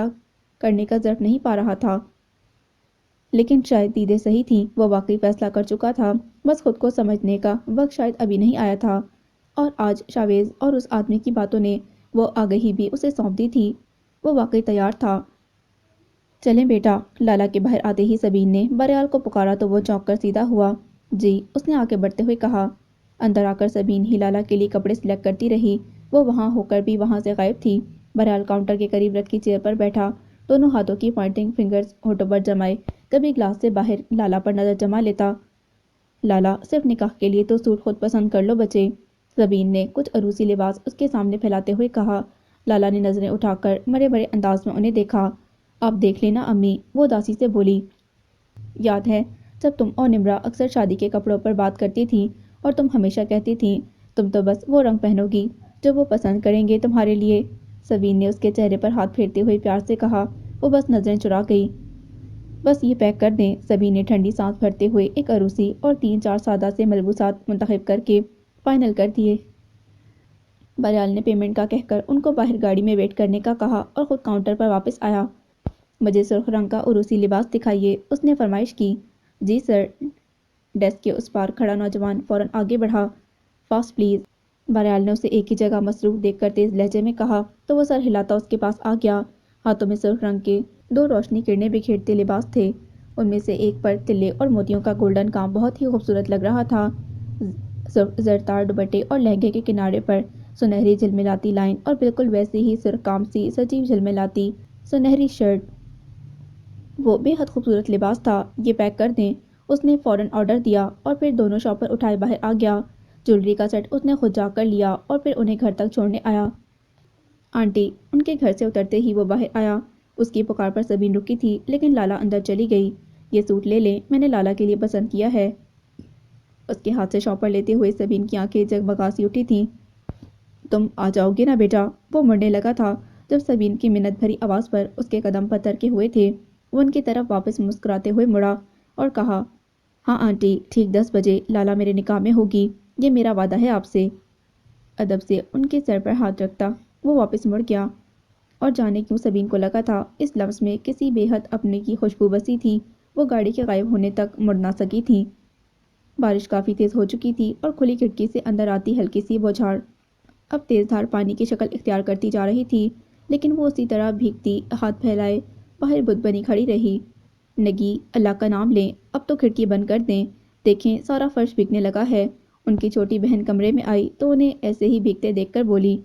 S1: کرنے کا ظرف نہیں پا رہا تھا، لیکن شاید دیدے صحیح تھیں، وہ واقعی فیصلہ کر چکا تھا، بس خود کو سمجھنے کا وقت شاید ابھی نہیں آیا تھا۔ اور آج چاویز اور اس آدمی کی باتوں نے وہ آگہی بھی اسے سونپ دی تھی۔ وہ واقعی تیار تھا۔ چلیں بیٹا، لالا کے باہر آتے ہی سبین نے باریال کو پکارا تو وہ چونک کر سیدھا ہوا۔ جی، اس نے آگے بڑھتے ہوئے کہا۔ اندر آ کر سبین ہی لالا کے لیے کپڑے سلیکٹ کرتی رہی۔ وہ وہاں ہو کر بھی وہاں سے غائب تھی۔ باریال کاؤنٹر کے قریب رکھی چیئر پر بیٹھا، دونوں ہاتھوں کی پوائنٹنگ فنگرز ہونٹوں پر جمائے، کبھی گلاس سے باہر لالا پر نظر جما لیتا۔ لالا، صرف نکاح کے لیے تو سوٹ خود پسند کر لو بچے، سبین نے کچھ عروسی لباس اس کے سامنے پھیلاتے ہوئے کہا۔ لالا نے نظریں اٹھا کر مرے بڑے انداز میں انہیں دیکھا۔ آپ دیکھ لینا امی، وہ اداسی سے بولی۔ یاد ہے جب تم اور نمرا اکثر شادی کے کپڑوں پر بات کرتی تھیں اور تم ہمیشہ کہتی تھیں تم تو بس وہ رنگ پہنو گی جو وہ پسند کریں گے تمہارے لیے، سبین نے اس کے چہرے پر ہاتھ پھیرتے ہوئے پیار سے کہا۔ وہ بس نظریں چرا گئی۔ بس یہ پیک کر دیں، سبین نے ٹھنڈی سانس بھرتے ہوئے ایک عروسی اور 3-4 سادہ سے ملبوسات منتخب کر کے فائنل کر دیے۔ باریال نے پیمنٹ کا کہہ کر ان کو باہر گاڑی میں ویٹ کرنے کا کہا اور خود کاؤنٹر پر واپس آیا۔ مجھے سرخ رنگ کا عروسی لباس دکھائیے، اس نے فرمائش کی۔ جی سر۔ ڈیسک کے اس پار کھڑا نوجوان فوراً آگے بڑھا۔ فاسٹ پلیز، باریال نے اسے ایک ہی جگہ مصروف دیکھ کر تیز لہجے میں کہا تو وہ سر ہلاتا اس کے پاس آ گیا۔ ہاتھوں میں سرخ رنگ کے 2 روشنی کرنیں بکھیرتے لباس تھے، ان میں سے ایک پر تلے اور موتیوں کا گولڈن کام بہت ہی خوبصورت لگ رہا تھا۔ زرتار دوپٹے اور لہنگے کے کنارے پر سنہری جھلملاتی لائن اور بالکل ویسی ہی سرخ کام سی سجیو جھلملاتی سنہری شرٹ، وہ بے حد خوبصورت لباس تھا۔ یہ پیک کر دیں، اس نے فوراً آرڈر دیا اور پھر دونوں شاپر اٹھائے باہر آ گیا۔ جویلری کا سیٹ اس نے خود جا کر لیا اور پھر انہیں گھر تک چھوڑنے آیا۔ آنٹی، ان کے گھر سے اترتے ہی وہ باہر آیا۔ اس کی پکار پر سبین رکی تھی، لیکن لالا اندر چلی گئی۔ یہ سوٹ لے لیں، میں نے لالا کے لیے پسند کیا ہے۔ اس کے ہاتھ سے شاپر لیتے ہوئے سبین کی آنکھیں جگمگا سی اٹھی تھیں۔ تم آ جاؤ گے نا بیٹا؟ وہ مڑنے لگا تھا جب سبین کی منت بھری آواز پر اس کے قدم پتھر کے ہوئے تھے۔ وہ ان کی طرف واپس مسکراتے ہوئے مڑا اور کہا، ہاں آنٹی، ٹھیک 10 بجے لالا میرے نکاح میں ہوگی، یہ میرا وعدہ ہے آپ سے۔ ادب سے ان کے سر پر ہاتھ رکھتا وہ واپس مڑ گیا، اور جانے کیوں سبین کو لگا تھا اس لفظ میں کسی بے حد اپنے کی خوشبو بسی تھی۔ وہ گاڑی کے غائب ہونے تک مڑ نہ سکی تھی۔ بارش کافی تیز ہو چکی تھی اور کھلی کھڑکی سے اندر آتی ہلکی سی بوچھاڑ اب تیز دھار پانی کی شکل اختیار کرتی جا رہی تھی، لیکن وہ اسی طرح بھیگتی ہاتھ پھیلائے باہر بت بنی کھڑی رہی۔ نگی، اللہ کا نام لیں، اب تو کھڑکی بند کر دیں، دیکھیں سارا فرش بھیگنے لگا ہے۔ ان کی چھوٹی بہن کمرے میں آئی تو انہیں ایسے ہی بھیگتے دیکھ کر بولی،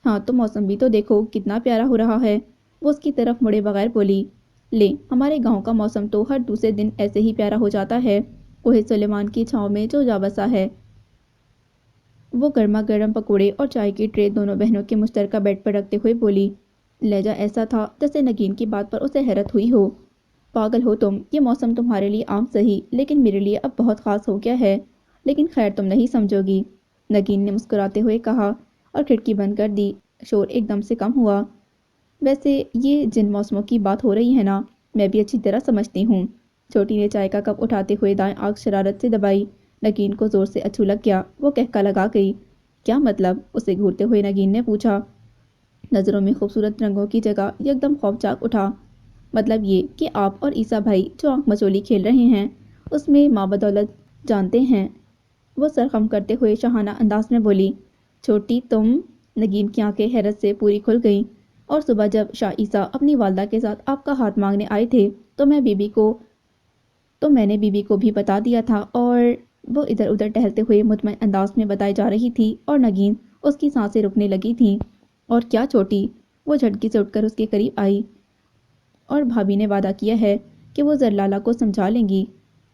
S1: ہاں تو موسم بھی تو دیکھو کتنا پیارا ہو رہا ہے۔ وہ اس کی طرف مڑے بغیر بولی، لیں، ہمارے گاؤں کا موسم تو ہر دوسرے دن ایسے ہی پیارا ہو جاتا ہے، کوہ سلیمان کی چھاؤں میں جو جا بسا ہے۔ وہ گرما گرم پکوڑے اور چائے کی ٹرے دونوں بہنوں کے مشترکہ بیڈ پر رکھتے ہوئے بولی۔ لہجہ ایسا تھا جیسے نگین کی بات پر اسے حیرت ہوئی ہو۔ پاگل ہو تم، یہ موسم تمہارے لیے عام سہی، لیکن میرے لیے اب بہت خاص ہو گیا ہے، لیکن خیر تم نہیں سمجھو گی، نگین نے مسکراتے ہوئے کہا اور کھڑکی بند کر دی۔ شور ایک دم سے کم ہوا۔ ویسے یہ جن موسموں کی بات ہو رہی ہے نا، میں بھی اچھی طرح سمجھتی ہوں۔ چھوٹی نے چائے کا کپ اٹھاتے ہوئے دائیں آنکھ شرارت سے دبائی۔ نگین کو زور سے اچھو لگ گیا، وہ کہکا لگا گئی۔ کیا مطلب؟ اسے گھورتے ہوئے نگین نے پوچھا۔ نظروں میں خوبصورت رنگوں کی جگہ یکدم خوف جاگ اٹھا۔ مطلب یہ کہ آپ اور عیسیٰ بھائی جو آنکھ مچولی کھیل رہے ہیں اس میں ماں بدولت جانتے ہیں۔ وہ سر خم کرتے ہوئے شاہانہ انداز میں بولی۔ چھوٹی تم؟ نگین کی آنکھیں حیرت سے پوری کھل گئیں۔ اور صبح جب شاہ عیسیٰ اپنی والدہ کے ساتھ آپ کا ہاتھ مانگنے آئے تھے تو میں نے بی بی کو بھی بتا دیا تھا، اور وہ ادھر ادھر ٹہلتے ہوئے مطمئن انداز میں بتائی جا رہی تھی اور نگین اس کی سانسیں رکنے لگی تھیں۔ اور کیا چھوٹی؟ وہ جھٹکی سے اٹھ کر اس کے قریب آئی۔ اور بھابھی نے وعدہ کیا ہے کہ وہ زرلالہ کو سمجھا لیں گی،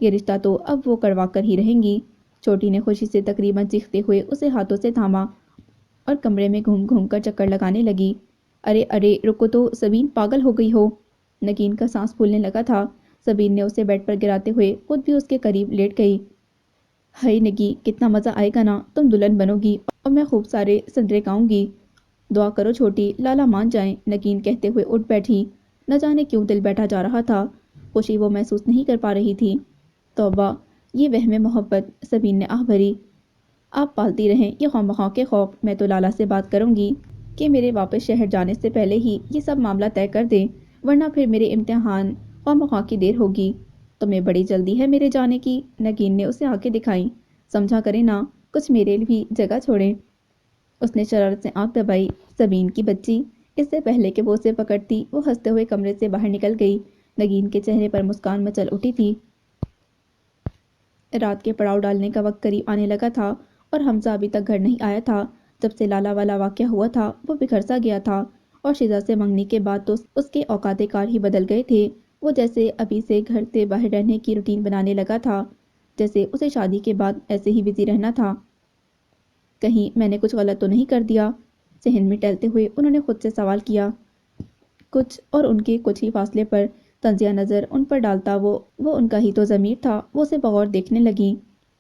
S1: یہ رشتہ تو اب وہ کروا کر ہی رہیں گی۔ چھوٹی نے خوشی سے تقریباً چیختے ہوئے اسے ہاتھوں سے تھاما اور کمرے میں گھوم گھوم کر چکر لگانے لگی۔ ارے ارے رکو تو سبین، پاگل ہو گئی ہو؟ نگین کا سانس پھولنے لگا تھا۔ سبین نے اسے بیڈ پر گراتے ہوئے خود بھی اس کے قریب لیٹ گئی۔ ہائے نگی، کتنا مزہ آئے گا نا، تم دلہن بنو گی اور میں خوب سارے سنرے گاؤں گی۔ دعا کرو چھوٹی، لالا مان جائیں، نگین کہتے ہوئے اٹھ بیٹھی۔ نہ جانے کیوں دل بیٹھا جا رہا تھا، خوشی وہ محسوس نہیں کر پا رہی تھی۔ توبہ، یہ وہم محبت، سبین نے آہ بھری۔ آپ پالتی رہیں یہ خواہ کے خوف، میں تو لالا سے بات کروں گی کہ میرے واپس شہر جانے سے پہلے ہی یہ سب معاملہ طے کر دیں، ورنہ پھر میرے امتحان خواہ کی دیر ہوگی۔ تمہیں بڑی جلدی ہے میرے جانے کی؟ نگین نے اسے آنکھیں دکھائیں۔ سمجھا کریں نا، کچھ میرے بھی جگہ چھوڑیں۔ اس نے شرارت سے آنکھ دبائی۔ سبین کی بچی! اس سے پہلے کہ وہ اسے پکڑتی وہ ہنستے ہوئے کمرے سے باہر نکل گئی۔ نگین کے چہرے پر مسکان مچل اٹھی تھی۔ رات کے پڑاؤ ڈالنے کا وقت قریب آنے لگا تھا اور حمزہ ابھی تک گھر نہیں آیا تھا۔ جب سے لالا والا واقعہ ہوا تھا وہ بکھر سا گیا تھا، اور شیزا سے منگنی کے بعد تو اس کے اوقات کار ہی بدل گئے تھے۔ وہ جیسے ابھی سے گھر سے باہر رہنے کی روٹین بنانے لگا تھا، جیسے اسے شادی کے بعد ایسے ہی بزی رہنا تھا۔ کہیں میں نے کچھ غلط تو نہیں کر دیا؟ صحن میں ٹہلتے ہوئے انہوں نے خود سے سوال کیا۔ کچھ، اور ان کے کچھ ہی فاصلے پر طنزیہ نظر ان پر ڈالتا وہ ان کا ہی تو ضمیر تھا۔ وہ اسے بغور دیکھنے لگیں،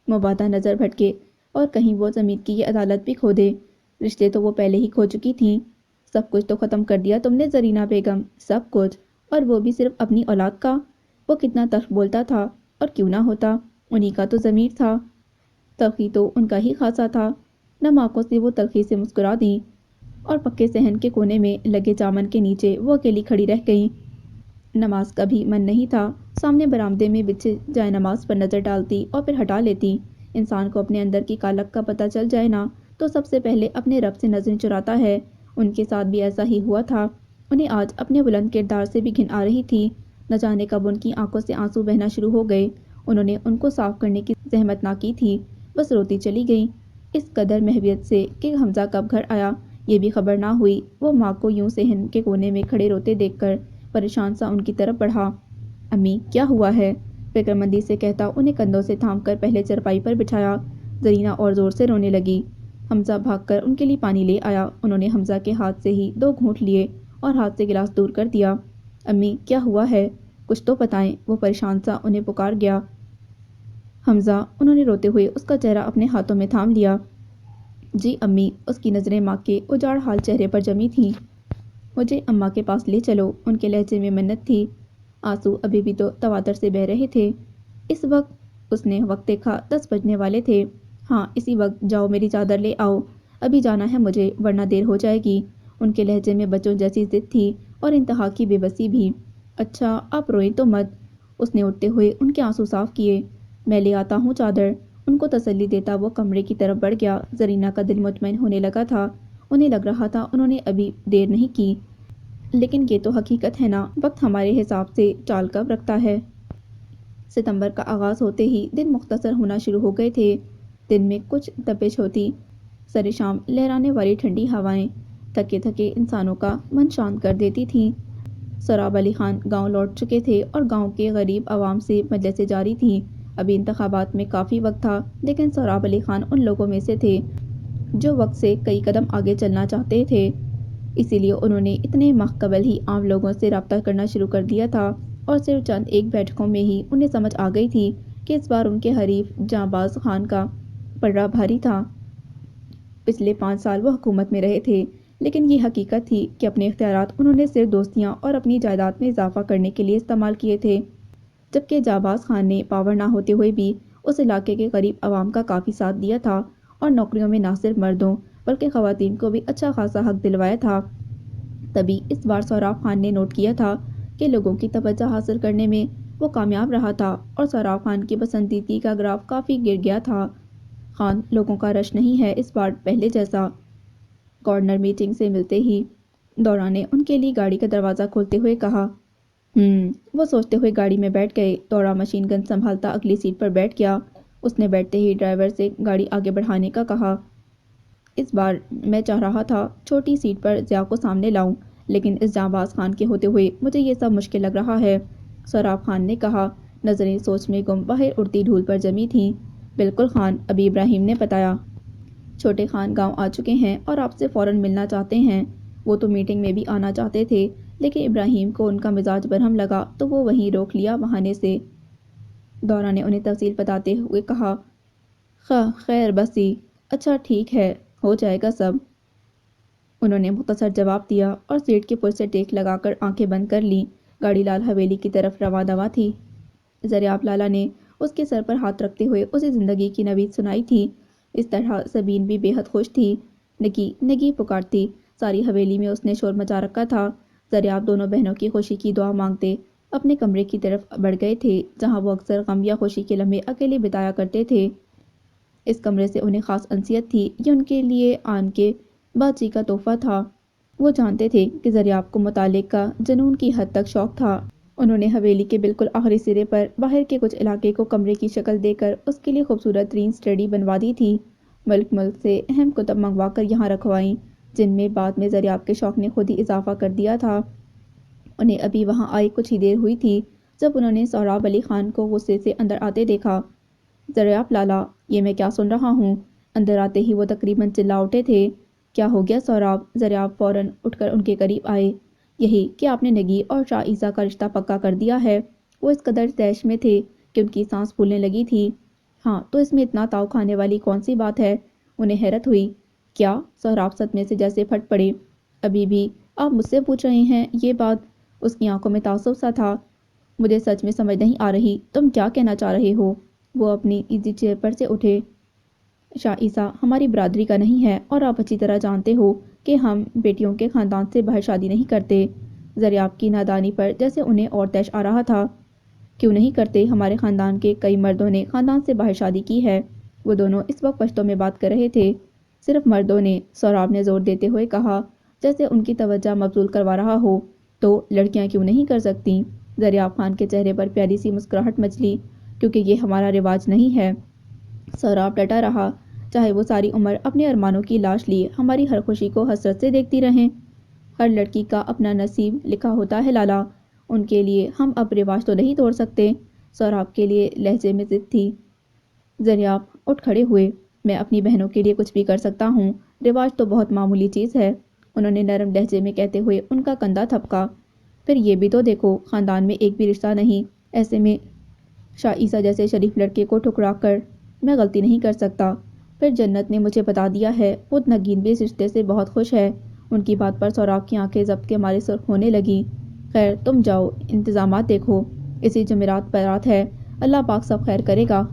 S1: مبادا نظر بھٹکے، اور کہیں وہ ضمیر کی یہ عدالت بھی کھو دے۔ رشتے تو وہ پہلے ہی کھو چکی تھیں۔ سب کچھ تو ختم کر دیا تم نے زرینہ بیگم، سب کچھ، اور وہ بھی صرف اپنی اولاد کا۔ وہ کتنا تلخ بولتا تھا، اور کیوں نہ ہوتا، انہی کا تو ضمیر تھا، تلخی تو ان کا ہی خاصا تھا۔ نم آنکھوں سے وہ تلخی سے مسکرا دیں، اور پکے صحن کے کونے میں لگے چامن کے نیچے وہ اکیلی کھڑی رہ گئیں۔ نماز کا بھی من نہیں تھا۔ سامنے برآمدے میں بچھے جائے نماز پر نظر ڈالتی اور پھر ہٹا لیتی۔ انسان کو اپنے اندر کی کالک کا پتہ چل جائے نا تو سب سے پہلے اپنے رب سے نظریں چراتا ہے۔ ان کے ساتھ بھی ایسا ہی ہوا تھا۔ انہیں آج اپنے بلند کردار سے بھی گھن آ رہی تھی۔ نہ جانے کب ان کی آنکھوں سے آنسو بہنا شروع ہو گئے۔ انہوں نے ان کو صاف کرنے کی زحمت نہ کی تھی، بس روتی چلی گئیں، اس قدر محویت سے کہ حمزہ کب گھر آیا یہ بھی خبر نہ ہوئی۔ وہ ماں کو یوں صحن کے کونے میں کھڑے روتے دیکھ کر پریشان سا ان کی طرف بڑھا۔ امی، کیا ہوا ہے؟ فکر مندی سے کہتا انہیں کندھوں سے تھام کر پہلے چرپائی پر بٹھایا۔ زرینہ اور زور سے رونے لگی۔ حمزہ بھاگ کر ان کے لیے پانی لے آیا۔ انہوں نے حمزہ کے ہاتھ سے ہی 2 گھونٹ لیے اور ہاتھ سے گلاس دور کر دیا۔ امی، کیا ہوا ہے؟ کچھ تو بتائیں، وہ پریشان سا انہیں پکار گیا۔ حمزہ، انہوں نے روتے ہوئے اس کا چہرہ اپنے ہاتھوں میں تھام لیا۔ جی امی، اس کی نظریں ماں کے اجاڑ حال چہرے پر جمی تھیں۔ مجھے اماں کے پاس لے چلو، ان کے لہجے میں منت تھی۔ آنسو ابھی بھی تو تواتر سے بہہ رہے تھے۔ اس وقت؟ اس نے وقت دیکھا، 10 بجنے والے تھے۔ ہاں اسی وقت، جاؤ میری چادر لے آؤ، ابھی جانا ہے مجھے ورنہ دیر ہو جائے گی۔ ان کے لہجے میں بچوں جیسی ضد تھی اور انتہا کی بے بسی بھی۔ اچھا آپ روئیں تو مت، اس نے اٹھتے ہوئے ان کے آنسو صاف کیے۔ میں لے آتا ہوں چادر، ان کو تسلی دیتا وہ کمرے کی طرف بڑھ گیا۔ زرینہ کا دل مطمئن ہونے لگا تھا۔ انہیں لگ رہا تھا انہوں نے ابھی دیر نہیں کی، لیکن یہ تو حقیقت ہے نا، وقت ہمارے حساب سے چال کب رکھتا ہے۔ ستمبر کا آغاز ہوتے ہی دن مختصر ہونا شروع ہو گئے تھے۔ دن میں کچھ تپش ہوتی، سر شام لہرانے والی ٹھنڈی ہوائیں تھکے تھکے انسانوں کا من شانت کر دیتی تھیں۔ سوراب علی خان گاؤں لوٹ چکے تھے اور گاؤں کے غریب عوام سے مجلسیں جاری تھیں۔ ابھی انتخابات میں کافی وقت تھا، لیکن سوراب علی خان ان لوگوں میں سے تھے جو وقت سے کئی قدم آگے چلنا چاہتے تھے۔ اسی لیے انہوں نے اتنے ماہ قبل ہی عام لوگوں سے رابطہ کرنا شروع کر دیا تھا، اور صرف چند ایک بیٹھکوں میں ہی انہیں سمجھ آ گئی تھی کہ اس بار ان کے حریف جاں باز خان کا پلڑا بھاری تھا۔ پچھلے 5 سال وہ حکومت میں رہے تھے، لیکن یہ حقیقت تھی کہ اپنے اختیارات انہوں نے صرف دوستیاں اور اپنی جائیداد میں اضافہ کرنے کے لیے استعمال کیے تھے، جبکہ جاں باز خان نے پاور نہ ہوتے ہوئے بھی اس علاقے کے غریب عوام کا کافی ساتھ دیا تھا، اور نوکریوں میں نہ صرف مردوں بلکہ خواتین کو بھی اچھا خاصا حق دلوایا تھا۔ تبھی اس بار سوراب خان نے نوٹ کیا تھا کہ لوگوں کی توجہ حاصل کرنے میں وہ کامیاب رہا تھا اور سہراب خان کی پسندیدگی کا گراف کافی گر گیا تھا۔ خان لوگوں کا رش نہیں ہے اس بار پہلے جیسا۔ گورنر میٹنگ سے ملتے ہی دورہ نے ان کے لیے گاڑی کا دروازہ کھولتے ہوئے کہا۔ وہ سوچتے ہوئے گاڑی میں بیٹھ گئے۔ دورہ مشین گن سنبھالتا اگلی سیٹ پر بیٹھ گیا۔ اس نے بیٹھتے ہی ڈرائیور سے گاڑی آگے بڑھانے کا کہا۔ اس بار میں چاہ رہا تھا چھوٹی سیٹ پر ضیاء کو سامنے لاؤں، لیکن اس جانباز خان کے ہوتے ہوئے مجھے یہ سب مشکل لگ رہا ہے، سہراب خان نے کہا۔ نظریں سوچ میں گم باہر اڑتی دھول پر جمی تھیں۔ بالکل خان، ابھی ابراہیم نے بتایا۔ چھوٹے خان گاؤں آ چکے ہیں اور آپ سے فوراً ملنا چاہتے ہیں۔ وہ تو میٹنگ میں بھی آنا چاہتے تھے، لیکن ابراہیم کو ان کا مزاج برہم لگا تو وہ وہیں روک لیا بہانے سے۔ دورہ نے انہیں تفصیل بتاتے ہوئے کہا۔ خیر بسی، اچھا ٹھیک ہے، ہو جائے گا سب۔ انہوں نے مختصر جواب دیا اور سیٹ کے پل سے ٹیک لگا کر آنکھیں بند کر لیں۔ گاڑی لال حویلی کی طرف رواں دواں تھی۔ ذریعہ لالا نے اس کے سر پر ہاتھ رکھتے ہوئے اسے زندگی کی نوید سنائی تھی۔ اس طرح سبین بھی بے حد خوش تھی۔ نگی نگی پکارتی، ساری حویلی میں اس نے شور مچا رکھا تھا۔ ذریعہ دونوں بہنوں کی خوشی کی دعا مانگتے اپنے کمرے کی طرف بڑھ گئے تھے، جہاں وہ اکثر غم یا خوشی کے لمحے اکیلے بتایا کرتے تھے۔ اس کمرے سے انہیں خاص انسیت تھی، یہ ان کے لیے آن کے باچی کا تحفہ تھا۔ وہ جانتے تھے کہ ذریعہ کو مطالعے کا جنون کی حد تک شوق تھا۔ انہوں نے حویلی کے بالکل آخری سرے پر باہر کے کچھ علاقے کو کمرے کی شکل دے کر اس کے لیے خوبصورت ترین اسٹڈی بنوا دی تھی۔ ملک سے اہم کتب منگوا کر یہاں رکھوائیں، جن میں بعد میں ذریعہ کے شوق نے خود ہی اضافہ کر دیا تھا۔ انہیں ابھی وہاں آئے کچھ ہی دیر ہوئی تھی جب انہوں نے سہراب علی خان کو غصے سے اندر آتے دیکھا۔ ذریعہ لالا، یہ میں کیا سن رہا ہوں؟ اندر آتے ہی وہ تقریباً چلا اٹھے تھے۔ کیا ہو گیا سہراب؟ ذریعہ فوراً اٹھ کر ان کے قریب آئے۔ یہی کہ آپ نے نگی اور شاہ عیسیٰ کا رشتہ پکا کر دیا ہے۔ وہ اس قدر طیش میں تھے کہ ان کی سانس پھولنے لگی تھی۔ ہاں، تو اس میں اتنا تاؤ کھانے والی کون سی بات ہے؟ انہیں حیرت ہوئی۔ کیا؟ سہراب صدمے سے جیسے پھٹ پڑے۔ ابھی بھی آپ مجھ سے پوچھ رہے ہیں یہ بات؟ اس کی آنکھوں میں تعصب سا تھا۔ مجھے سچ میں سمجھ نہیں آ رہی تم کیا کہنا چاہ رہے ہو؟ وہ اپنی ایزی چیئر پر سے اٹھے۔ شاہ عیسیٰ ہماری برادری کا نہیں ہے اور آپ اچھی طرح جانتے ہو کہ ہم بیٹیوں کے خاندان سے باہر شادی نہیں کرتے۔ ذریعہ کی نادانی پر جیسے انہیں اور طیش آ رہا تھا۔ کیوں نہیں کرتے؟ ہمارے خاندان کے کئی مردوں نے خاندان سے باہر شادی کی ہے۔ وہ دونوں اس وقت پشتو میں بات کر رہے تھے۔ صرف مردوں نے؟ سہراب نے زور دیتے ہوئے کہا، جیسے ان کی توجہ مبذول کروا رہا ہو۔ تو لڑکیاں کیوں نہیں کر سکتیں؟ ذریعہ خان کے چہرے پر پیاری سی مسکراہٹ مچلی۔ کیونکہ یہ ہمارا رواج نہیں ہے۔ سہراب ڈٹا رہا۔ چاہے وہ ساری عمر اپنے ارمانوں کی لاش لیے ہماری ہر خوشی کو حسرت سے دیکھتی رہیں۔ ہر لڑکی کا اپنا نصیب لکھا ہوتا ہے لالا، ان کے لیے ہم اب رواج تو نہیں توڑ سکتے۔ سہراب کے لیے لہجے میں ضد تھی۔ ذریعہ اٹھ کھڑے ہوئے۔ میں اپنی بہنوں کے لیے کچھ بھی کر سکتا ہوں، رواج تو بہت معمولی چیز ہے، انہوں نے نرم لہجے میں کہتے ہوئے ان کا کندھا تھپکا۔ پھر یہ بھی تو دیکھو، خاندان میں ایک بھی رشتہ نہیں، ایسے میں شاہ عیسیٰ جیسے شریف لڑکے کو ٹھکرا کر میں غلطی نہیں کر سکتا۔ پھر جنت نے مجھے بتا دیا ہے، خود نگین بھی اس رشتے سے بہت خوش ہے۔ ان کی بات پر سہراب کی آنکھیں ضبط کے مارے سرخ ہونے لگیں۔ خیر تم جاؤ، انتظامات دیکھو، اسی جمعرات بارات ہے، اللہ پاک سب خیر کرے گا۔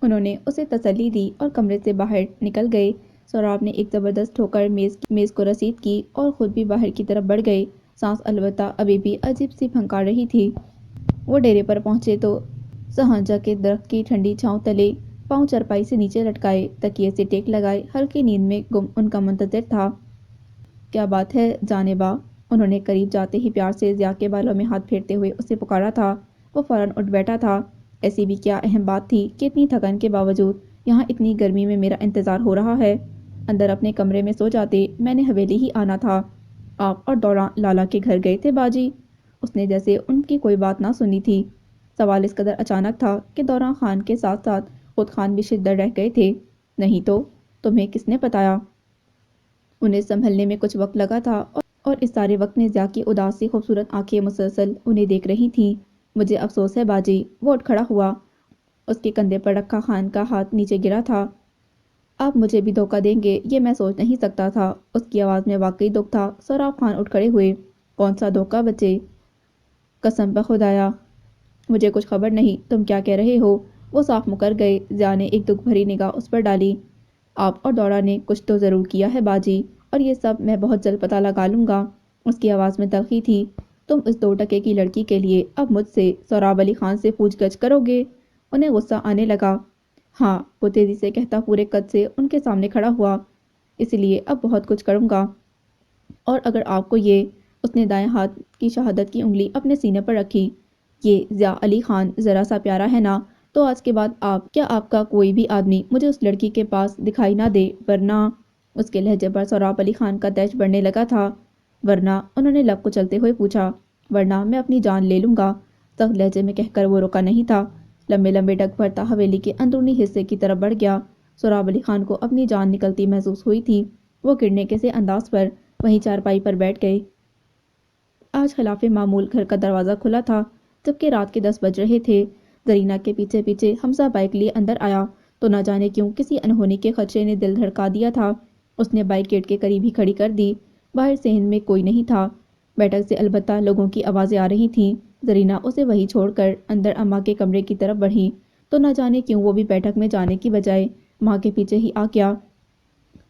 S1: انہوں نے اسے تسلی دی اور کمرے سے باہر نکل گئے۔ سہراب نے ایک زبردست ٹھوکر میز کو رسید کی اور خود بھی باہر کی طرف بڑھ گئے۔ سانس البتہ ابھی بھی عجیب سی پھنکار رہی تھی۔ وہ ڈیرے پر پہنچے تو سہانجہ کے درخت کی ٹھنڈی چھاؤں تلے پاؤں چرپائی سے نیچے لٹکائے، تکیے سے ٹیک لگائے ہلکی نیند میں گم ان کا منتظر تھا۔ کیا بات ہے جانبا؟ انہوں نے قریب جاتے ہی پیار سے ضیاء کے بالوں میں ہاتھ پھیرتے ہوئے اسے پکارا تھا۔ وہ فوراً اٹھ بیٹھا تھا۔ ایسی بھی کیا اہم بات تھی کہ اتنی تھکن کے باوجود یہاں اتنی گرمی میں میرا انتظار ہو رہا ہے؟ اندر اپنے کمرے میں سو جاتے، میں نے حویلی ہی آنا تھا۔ آپ اور دورہ لالا کے گھر گئے تھے باجی؟ اس نے جیسے ان کی کوئی بات نہ سنی تھی۔ سوال اس قدر اچانک تھا کہ دورہ خان کے ساتھ ساتھ خود خان بھی شدہ رہ گئے تھے۔ نہیں تو تمہیں کس نے بتایا؟ انہیں سنبھلنے میں کچھ وقت لگا تھا اور اس سارے وقت میں ضیاء کی اداس سی خوبصورت آنکھیں مسلسل انہیں دیکھ رہی تھیں۔ مجھے افسوس ہے باجی۔ وہ اٹھ کھڑا ہوا۔ اس کے کندھے پر رکھا خان کا ہاتھ نیچے گرا تھا۔ آپ مجھے بھی دھوکہ دیں گے یہ میں سوچ نہیں سکتا تھا۔ اس کی آواز میں واقعی دکھ تھا۔ سہراب خان اٹھ کھڑے ہوئے۔ کون سا دھوکہ بچے؟ قسم بخدایا مجھے کچھ خبر نہیں، تم کیا کہہ رہے ہو؟ وہ صاف مکر گئے۔ ضیاء نے ایک دکھ بھری نگاہ اس پر ڈالی۔ آپ اور دورہ نے کچھ تو ضرور کیا ہے باجی، اور یہ سب میں بہت جلد پتہ لگا لوں گا۔ اس کی آواز میں تلخی تھی۔ تم اس 2 ٹکے کی لڑکی کے لیے اب مجھ سے سہراب علی خان سے پوچھ گچھ کرو گے؟ انہیں غصہ آنے لگا۔ ہاں، وہ تیزی سے کہتا پورے قد سے ان کے سامنے کھڑا ہوا۔ اس لیے اب بہت کچھ کروں گا، اور اگر آپ کو یہ، اس نے دائیں ہاتھ کی شہادت کی انگلی اپنے سینے پر رکھی، یہ ضیاء علی خان ذرا سا پیارا ہے نا، تو آج کے بعد آپ کا کوئی بھی آدمی مجھے اس لڑکی کے پاس دکھائی نہ دے، ورنہ۔ اس کے لہجے پر سہراب علی خان کا طیش بڑھنے لگا تھا۔ ورنہ؟ انہوں نے لب کچلتے ہوئے پوچھا۔ ورنہ میں اپنی جان لے لوں گا، سخت لہجے میں کہہ کر وہ رکا نہیں تھا، لمبے لمبے ڈگ بھرتا حویلی کے اندرونی حصے کی طرف بڑھ گیا۔ سہراب علی خان کو اپنی جان نکلتی محسوس ہوئی تھی۔ وہ گرنے کے سے انداز پر وہیں چارپائی پر بیٹھ گئے۔ آج خلاف معمول گھر کا دروازہ کھلا تھا، جبکہ رات کے 10 بج رہے تھے۔ زرینہ کے پیچھے پیچھے حمزہ بائک لیے اندر آیا تو نہ جانے کیوں کسی انہونی کے خدشے نے دل دھڑکا دیا تھا۔ اس نے بائک گیٹ کے قریب ہی کھڑی کر دی۔ باہر صحن میں کوئی نہیں تھا، بیٹھک سے البتہ لوگوں کی آوازیں آ رہی تھیں۔ زرینہ اسے وہیں چھوڑ کر اندر اماں کے کمرے کی طرف بڑھی تو نہ جانے کیوں وہ بھی بیٹھک میں جانے کی بجائے ماں کے پیچھے ہی آ گیا،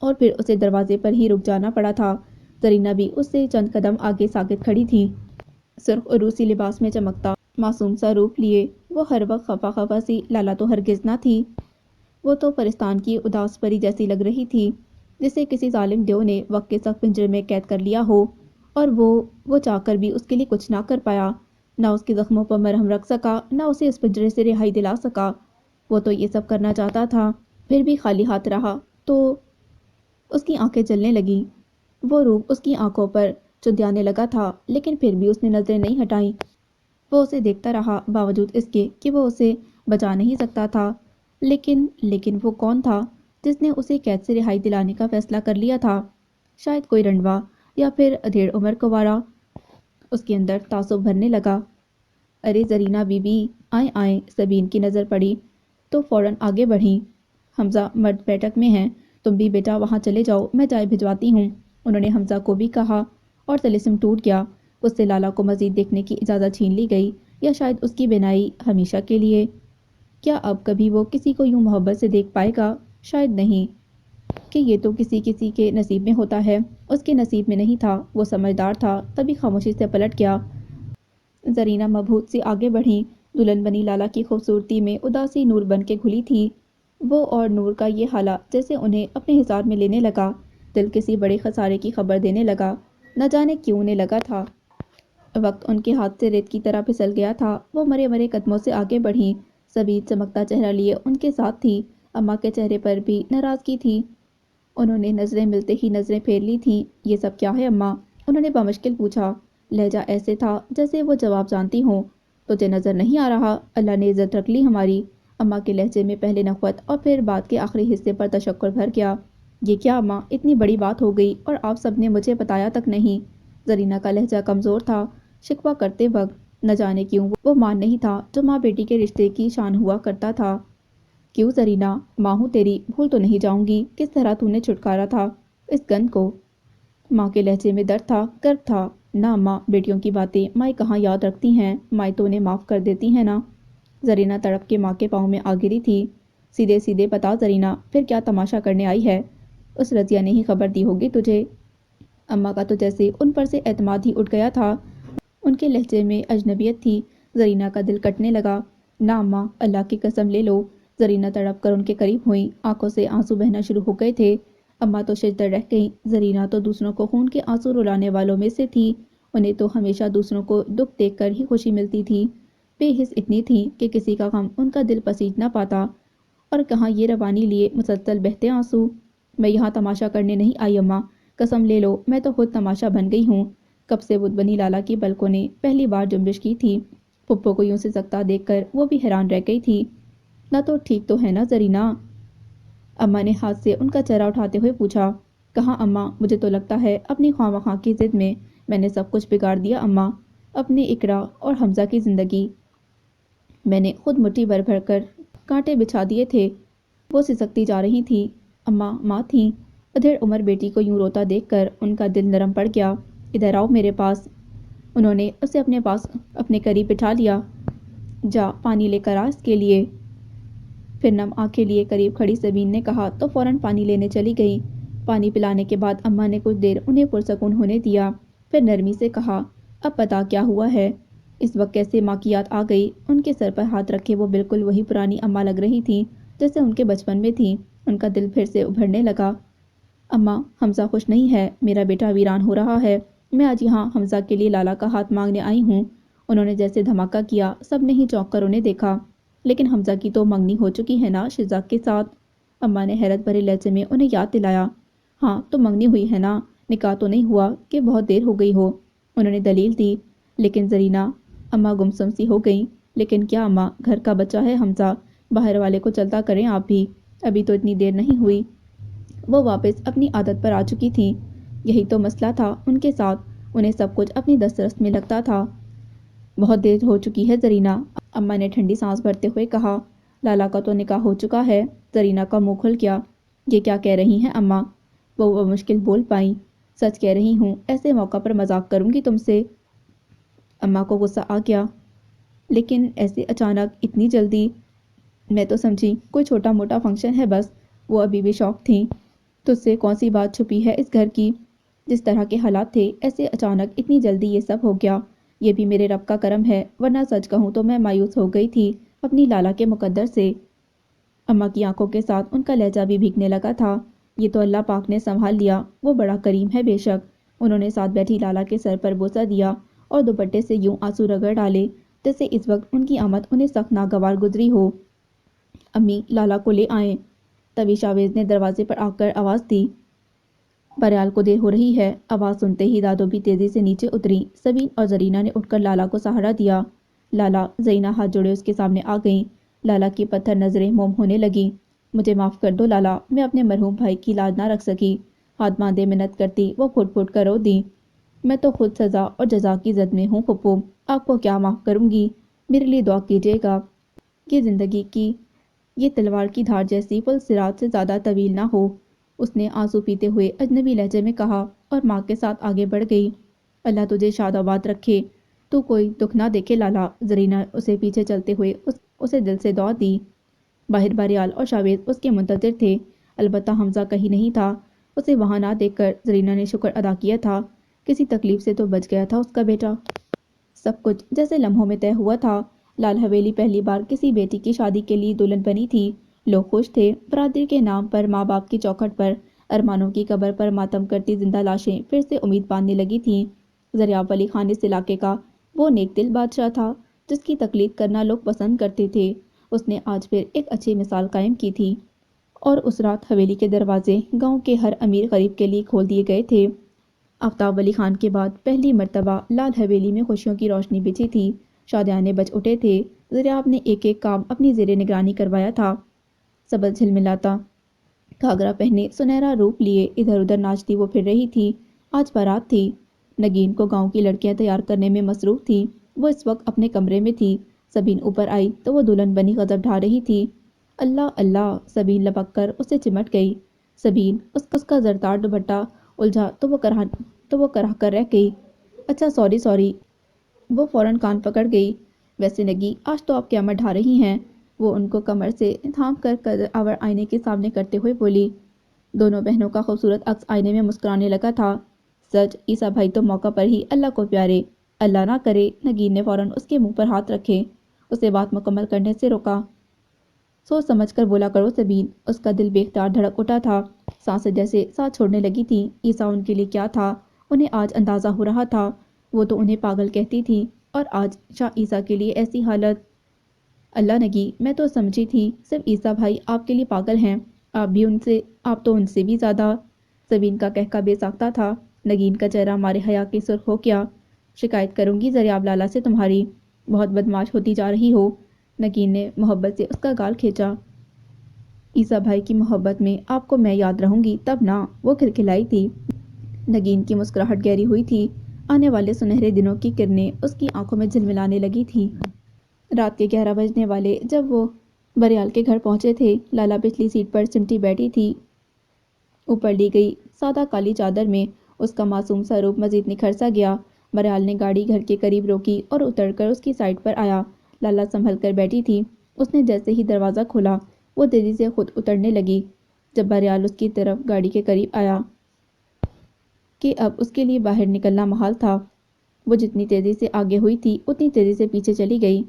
S1: اور پھر اسے دروازے پر ہی رک جانا پڑا تھا۔ زرینہ بھی اس سے چند قدم آگے ساکت کھڑی تھی، سرخ عروسی لباس میں چمکتا معصوم سا روپ لیے۔ وہ ہر وقت خفا خفا سی لالا تو ہرگز نہ تھی، وہ تو پرستان کی اداس پری جیسی لگ رہی تھی، جسے کسی ظالم دیو نے وقت کے سخت پنجرے میں قید کر لیا ہو، اور وہ چاہ کر بھی اس کے لیے کچھ نہ کر پایا، نہ اس کے زخموں پر مرہم رکھ سکا، نہ اسے اس پنجرے سے رہائی دلا سکا۔ وہ تو یہ سب کرنا چاہتا تھا، پھر بھی خالی ہاتھ رہا تو اس کی آنکھیں جلنے لگیں۔ وہ روپ اس کی آنکھوں پر چندیانے لگا تھا، لیکن پھر بھی اس نے نظریں نہیں ہٹائیں۔ وہ اسے دیکھتا رہا، باوجود اس کے کہ وہ اسے بچا نہیں سکتا تھا۔ لیکن وہ کون تھا جس نے اسے قید سے رہائی دلانے کا فیصلہ کر لیا تھا؟ شاید کوئی رنڈوا، یا پھر ادھیڑ عمر کنوارا۔ اس کے اندر تعصب بھرنے لگا۔ ارے زرینہ بی بی، آئیں آئیں۔ سبین کی نظر پڑی تو فوراً آگے بڑھیں۔ حمزہ مرد بیٹھک میں ہیں، تم بھی بیٹا وہاں چلے جاؤ، میں چائے بھجواتی ہوں۔ انہوں نے حمزہ کو بھی کہا، اور طلسم ٹوٹ گیا۔ اس سے لالا کو مزید دیکھنے کی اجازت چھین لی گئی، یا شاید اس کی بینائی ہمیشہ کے لیے۔ کیا اب کبھی وہ کسی کو یوں محبت سے دیکھ پائے گا؟ شاید نہیں، کہ یہ تو کسی کسی کے نصیب میں ہوتا ہے۔ اس کے نصیب میں نہیں تھا۔ وہ سمجھدار تھا، تبھی خاموشی سے پلٹ گیا۔ زرینہ مبہوت سی آگے بڑھیں۔ دلہن بنی لالا کی خوبصورتی میں اداسی نور بن کے گھلی تھی۔ وہ اور نور کا یہ حالہ جیسے انہیں اپنے حصار میں لینے لگا، دل کسی بڑے خسارے کی خبر دینے لگا، نہ جانے کیوں انہیں لگا تھا وقت ان کے ہاتھ سے ریت کی طرح پھسل گیا تھا۔ وہ مرے مرے قدموں سے آگے بڑھیں۔ سبین چمکتا چہرہ لیے ان کے ساتھ تھی، اماں کے چہرے پر بھی ناراضگی تھی۔ انہوں نے نظریں ملتے ہی نظریں پھیر لی تھیں۔ یہ سب کیا ہے اماں؟ انہوں نے بمشکل پوچھا۔ لہجہ ایسے تھا جیسے وہ جواب جانتی ہوں۔ تجھے نظر نہیں آ رہا؟ اللہ نے عزت رکھ لی ہماری۔ اماں کے لہجے میں پہلے نخوت اور پھر بات کے آخری حصے پر تشکر بھر گیا۔ یہ کیا اماں، اتنی بڑی بات ہو گئی اور آپ سب نے مجھے بتایا تک نہیں؟ زرینہ کا لہجہ کمزور تھا، شکوہ کرتے وقت نہ جانے کیوں وہ ماں نہیں تھا جو ماں بیٹی کے رشتے کی شان ہوا کرتا تھا۔ کیوں زرینہ، ماں ہوں تیری، بھول تو نہیں جاؤں گی کس طرح تو نے چھٹکارا تھا اس گند کو۔ ماں کے لہجے میں درد تھا، کرب تھا۔ نہ اماں، بیٹیوں کی باتیں مائیں کہاں یاد رکھتی ہیں، مائیں تو انہیں معاف کر دیتی ہیں نا۔ زرینہ تڑپ کے ماں کے پاؤں میں آ گری تھی۔ سیدھے سیدھے بتا زرینہ، پھر کیا تماشا کرنے آئی ہے؟ اس رضیہ نے ہی خبر دی ہوگی تجھے۔ اماں کا تو جیسے ان پر سے اعتماد ہی اٹھ گیا تھا، ان کے لہجے میں اجنبیت تھی۔ زرینہ کا دل کٹنے لگا۔ نہ اماں، اللہ کی قسم لے لو۔ زرینہ تڑپ کر ان کے قریب ہوئی، آنکھوں سے آنسو بہنا شروع ہو گئے تھے۔ اماں تو ششدر رہ گئیں۔ زرینہ تو دوسروں کو خون کے آنسو رلانے والوں میں سے تھی، انہیں تو ہمیشہ دوسروں کو دکھ دیکھ کر ہی خوشی ملتی تھی۔ بے حس اتنی تھی کہ کسی کا غم ان کا دل پسیج نہ پاتا، اور کہاں یہ روانی لیے مسلسل بہتے آنسو۔ میں یہاں تماشا کرنے نہیں آئی اماں، قسم لے لو میں تو خود تماشا بن گئی ہوں۔ کب سے بت بنی لالا کی پلکوں نے پہلی بار جنبش کی تھی۔ پھپھو کو یوں سے سکتا دیکھ کر وہ بھی حیران رہ گئی تھی۔ نہ تو ٹھیک تو ہے نا زرینہ؟ اماں نے ہاتھ سے ان کا چہرہ اٹھاتے ہوئے پوچھا۔ کہاں اماں، مجھے تو لگتا ہے اپنی خواہ مخواہ کی ضد میں نے سب کچھ بگاڑ دیا اماں، اپنے اقرا اور حمزہ کی زندگی میں نے خود مٹھی بھر بھر کر کانٹے بچھا دیے تھے۔ وہ سسکتی جا رہی تھی۔ اماں ماں تھیں۔ ادھیڑ عمر بیٹی کو یوں روتا دیکھ کر ان کا دل نرم پڑ گیا۔ ادھر آؤ میرے پاس۔ انہوں نے اسے اپنے پاس اپنے قریب بٹھا لیا۔ جا پانی لے کر آ اس کے لیے۔ پھر نم آنکھیں لیے قریب کھڑی سبین نے کہا تو فوراً پانی لینے چلی گئی۔ پانی پلانے کے بعد اماں نے کچھ دیر انہیں پرسکون ہونے دیا، پھر نرمی سے کہا، اب پتا کیا ہوا ہے؟ اس وقت کیسے ماں کی یاد آ گئی۔ ان کے سر پر ہاتھ رکھے وہ بالکل وہی پرانی اماں لگ رہی تھی جیسے ان کے بچپن میں تھی۔ ان کا دل پھر سے ابھرنے لگا۔ اماں، حمزہ خوش نہیں ہے، میرا بیٹا ویران ہو رہا ہے۔ میں آج یہاں حمزہ کے لیے لالا کا ہاتھ مانگنے آئی ہوں۔ انہوں نے جیسے دھماکہ کیا، سب نے ہی چونک کر انہیں دیکھا۔ لیکن حمزہ کی تو منگنی ہو چکی ہے نا شہزاد کے ساتھ؟ اماں نے حیرت بھرے لہجے میں انہیں یاد دلایا۔ ہاں تو منگنی ہوئی ہے نا، نکاح تو نہیں ہوا کہ بہت دیر ہو گئی ہو، انہوں نے دلیل دی۔ لیکن زرینہ، اماں گمسم سی ہو گئیں۔ لیکن کیا اماں، گھر کا بچہ ہے حمزہ، باہر والے کو چلتا کریں آپ بھی، ابھی تو اتنی دیر نہیں ہوئی۔ وہ واپس اپنی عادت پر آ چکی تھیں۔ یہی تو مسئلہ تھا ان کے ساتھ، انہیں سب کچھ اپنی دسترس میں لگتا تھا۔ بہت دیر ہو چکی ہے زرینہ، اماں نے ٹھنڈی سانس بھرتے ہوئے کہا۔ لالا کا تو نکاح ہو چکا ہے۔ زرینہ کا منہ کھل گیا۔ یہ کیا کہہ رہی ہیں اماں؟ وہ مشکل بول پائیں۔ سچ کہہ رہی ہوں، ایسے موقع پر مذاق کروں گی تم سے؟ اماں کو غصہ آ گیا۔ لیکن ایسے اچانک، اتنی جلدی؟ میں تو سمجھی کوئی چھوٹا موٹا فنکشن ہے بس۔ وہ ابھی بھی شوق تھیں۔ تجھ سے کون سی بات چھپی ہے اس گھر کی؟ جس طرح کے حالات تھے، ایسے اچانک اتنی جلدی یہ سب ہو گیا، یہ بھی میرے رب کا کرم ہے، ورنہ سچ کہوں تو میں مایوس ہو گئی تھی اپنی لالا کے مقدر سے۔ اماں کی آنکھوں کے ساتھ ان کا لہجہ بھی بھیگنے لگا تھا۔ یہ تو اللہ پاک نے سنبھال لیا، وہ بڑا کریم ہے بے شک۔ انہوں نے ساتھ بیٹھی لالا کے سر پر بوسہ دیا اور دوپٹے سے یوں آنسو رگڑ ڈالے جیسے اس وقت ان کی آمد انہیں سخت ناگوار گزری ہو۔ امی، لالا کو لے آئیں۔ تبھی شاویز نے دروازے پر آ کر آواز دی۔ بریال کو دیر ہو رہی ہے۔ آواز سنتے ہی دادو بھی تیزی سے نیچے اتری۔ سبین اور زرینہ نے اٹھ کر لالا کو سہارا دیا۔ لالا، زرینہ ہاتھ جوڑے اس کے سامنے آ گئیں۔ لالا کی پتھر نظریں موم ہونے لگیں۔ مجھے معاف کر دو لالا، میں اپنے مرحوم بھائی کی لاج نہ رکھ سکی۔ ہاتھ باندھے منت کرتی وہ پھٹ پھٹ کر رو دیں۔ میں تو خود سزا اور جزا کی زد میں ہوں پھپھو، آپ کو کیا معاف کروں گی؟ میرے لیے دعا کیجیے گا کہ زندگی کی یہ تلوار کی دھار جیسی پل صراط سے زیادہ طویل نہ ہو، اس نے آنسو پیتے ہوئے اجنبی لہجے میں کہا اور ماں کے ساتھ آگے بڑھ گئی۔ اللہ تجھے شاد آباد رکھے، تو کوئی دکھ نہ دیکھے لالا۔ زرینہ اسے پیچھے چلتے ہوئے اسے دل سے دعا دی۔ باہر بریال اور شاویز اس کے منتظر تھے، البتہ حمزہ کہیں نہیں تھا۔ اسے وہاں نہ دیکھ کر زرینہ نے شکر ادا کیا تھا، کسی تکلیف سے تو بچ گیا تھا اس کا بیٹا۔ سب کچھ جیسے لمحوں میں طے ہوا تھا۔ لال حویلی پہلی بار کسی بیٹی کی شادی کے لیے دلہن بنی تھی۔ لوگ خوش تھے۔ برادری کے نام پر ماں باپ کی چوکھٹ پر ارمانوں کی قبر پر ماتم کرتی زندہ لاشیں پھر سے امید باندھنے لگی تھیں۔ زریاب ولی خان اس علاقے کا وہ نیک دل بادشاہ تھا جس کی تقلید کرنا لوگ پسند کرتے تھے۔ اس نے آج پھر ایک اچھی مثال قائم کی تھی۔ اور اس رات حویلی کے دروازے گاؤں کے ہر امیر غریب کے لیے کھول دیے گئے تھے۔ آفتاب ولی خان کے بعد پہلی مرتبہ لال حویلی میں خوشیوں کی روشنی بچھی تھی۔ شادیانے بج اٹھے تھے۔ زریاب نے ایک ایک کام اپنی زیر نگرانی کروایا تھا۔ سبز جھلملاتا گھاگرا پہنے، سنہرا روپ لیے ادھر ادھر ناچتی وہ پھر رہی تھی۔ آج بارات تھی۔ نگین کو گاؤں کی لڑکیاں تیار کرنے میں مصروف تھی۔ وہ اس وقت اپنے کمرے میں تھی۔ سبین اوپر آئی تو وہ دلہن بنی غضب ڈھا رہی تھی۔ اللہ اللہ، سبین لپک کر اسے چمٹ گئی۔ سبین، اس کا زرتار دوپٹہ الجھا تو وہ کرا کر رہ گئی۔ اچھا سوری سوری، وہ فوراً کان پکڑ گئی۔ ویسے نگی، آج تو آپ قیامت ڈھا رہی ہیں، وہ ان کو کمر سے تھام کر قد آور آئینے کے سامنے کرتے ہوئے بولی۔ دونوں بہنوں کا خوبصورت عکس آئینے میں مسکرانے لگا تھا۔ سچ، عیسیٰ بھائی تو موقع پر ہی اللہ کو پیارے۔ اللہ نہ کرے، نگین نے فوراً اس کے منہ پر ہاتھ رکھے، اسے بات مکمل کرنے سے روکا۔ سوچ سمجھ کر بولا کرو سبین، اس کا دل بے اختیار دھڑک اٹھا تھا۔ سانسیں جیسے ساتھ چھوڑنے لگی تھیں۔ عیسیٰ ان کے لیے کیا تھا، انہیں آج اندازہ ہو رہا تھا۔ وہ تو انہیں پاگل کہتی تھی اور آج شاہ عیسیٰ کے لیے ایسی حالت۔ اللہ نگی، میں تو سمجھی تھی صرف عیسیٰ بھائی آپ کے لیے پاگل ہیں، آپ تو ان سے بھی زیادہ۔ سبین کا کہکا بے ساختہ تھا۔ نگین کا چہرہ مارے حیا کے سرخ ہو گیا۔ شکایت کروں گی زریاب لالا سے تمہاری، بہت بدمعاش ہوتی جا رہی ہو۔ نگین نے محبت سے اس کا گال کھینچا۔ عیسیٰ بھائی کی محبت میں آپ کو میں یاد رہوں گی تب نہ، وہ کھلکھلائی تھی۔ نگین کی مسکراہٹ گہری ہوئی تھی۔ آنے والے سنہرے دنوں کی کرنیں اس کی آنکھوں میں جھلملانے لگی تھیں۔ رات کے 11 بجنے والے جب وہ بریال کے گھر پہنچے تھے، لالا پچھلی سیٹ پر سمٹی بیٹھی تھی۔ اوپر لی گئی سادہ کالی چادر میں اس کا معصوم سا روپ مزید نکھر سا گیا۔ بریال نے گاڑی گھر کے قریب روکی اور اتر کر اس کی سائٹ پر آیا۔ لالا سنبھل کر بیٹھی تھی۔ اس نے جیسے ہی دروازہ کھولا، وہ تیزی سے خود اترنے لگی۔ جب بریال اس کی طرف گاڑی کے قریب آیا کہ اب اس کے لیے باہر نکلنا محال تھا، وہ جتنی تیزی سے آگے ہوئی تھی اتنی تیزی سے پیچھے چلی گئی۔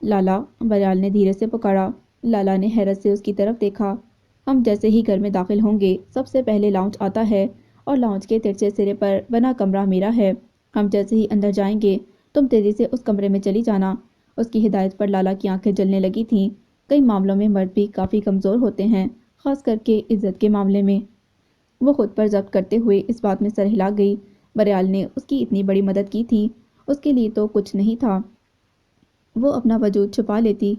S1: لالا، بریال نے دھیرے سے پکارا۔ لالا نے حیرت سے اس کی طرف دیکھا۔ ہم جیسے ہی گھر میں داخل ہوں گے سب سے پہلے لاؤنج آتا ہے اور لاؤنج کے ترچھے سرے پر بنا کمرہ میرا ہے۔ ہم جیسے ہی اندر جائیں گے تم تیزی سے اس کمرے میں چلی جانا۔ اس کی ہدایت پر لالا کی آنکھیں جلنے لگی تھیں۔ کئی معاملوں میں مرد بھی کافی کمزور ہوتے ہیں، خاص کر کے عزت کے معاملے میں۔ وہ خود پر ضبط کرتے ہوئے اس بات میں سر ہلا گئی۔ بریال نے اس کی اتنی بڑی مدد کی تھی، اس کے لیے تو کچھ نہیں تھا۔ وہ اپنا وجود چھپا لیتی۔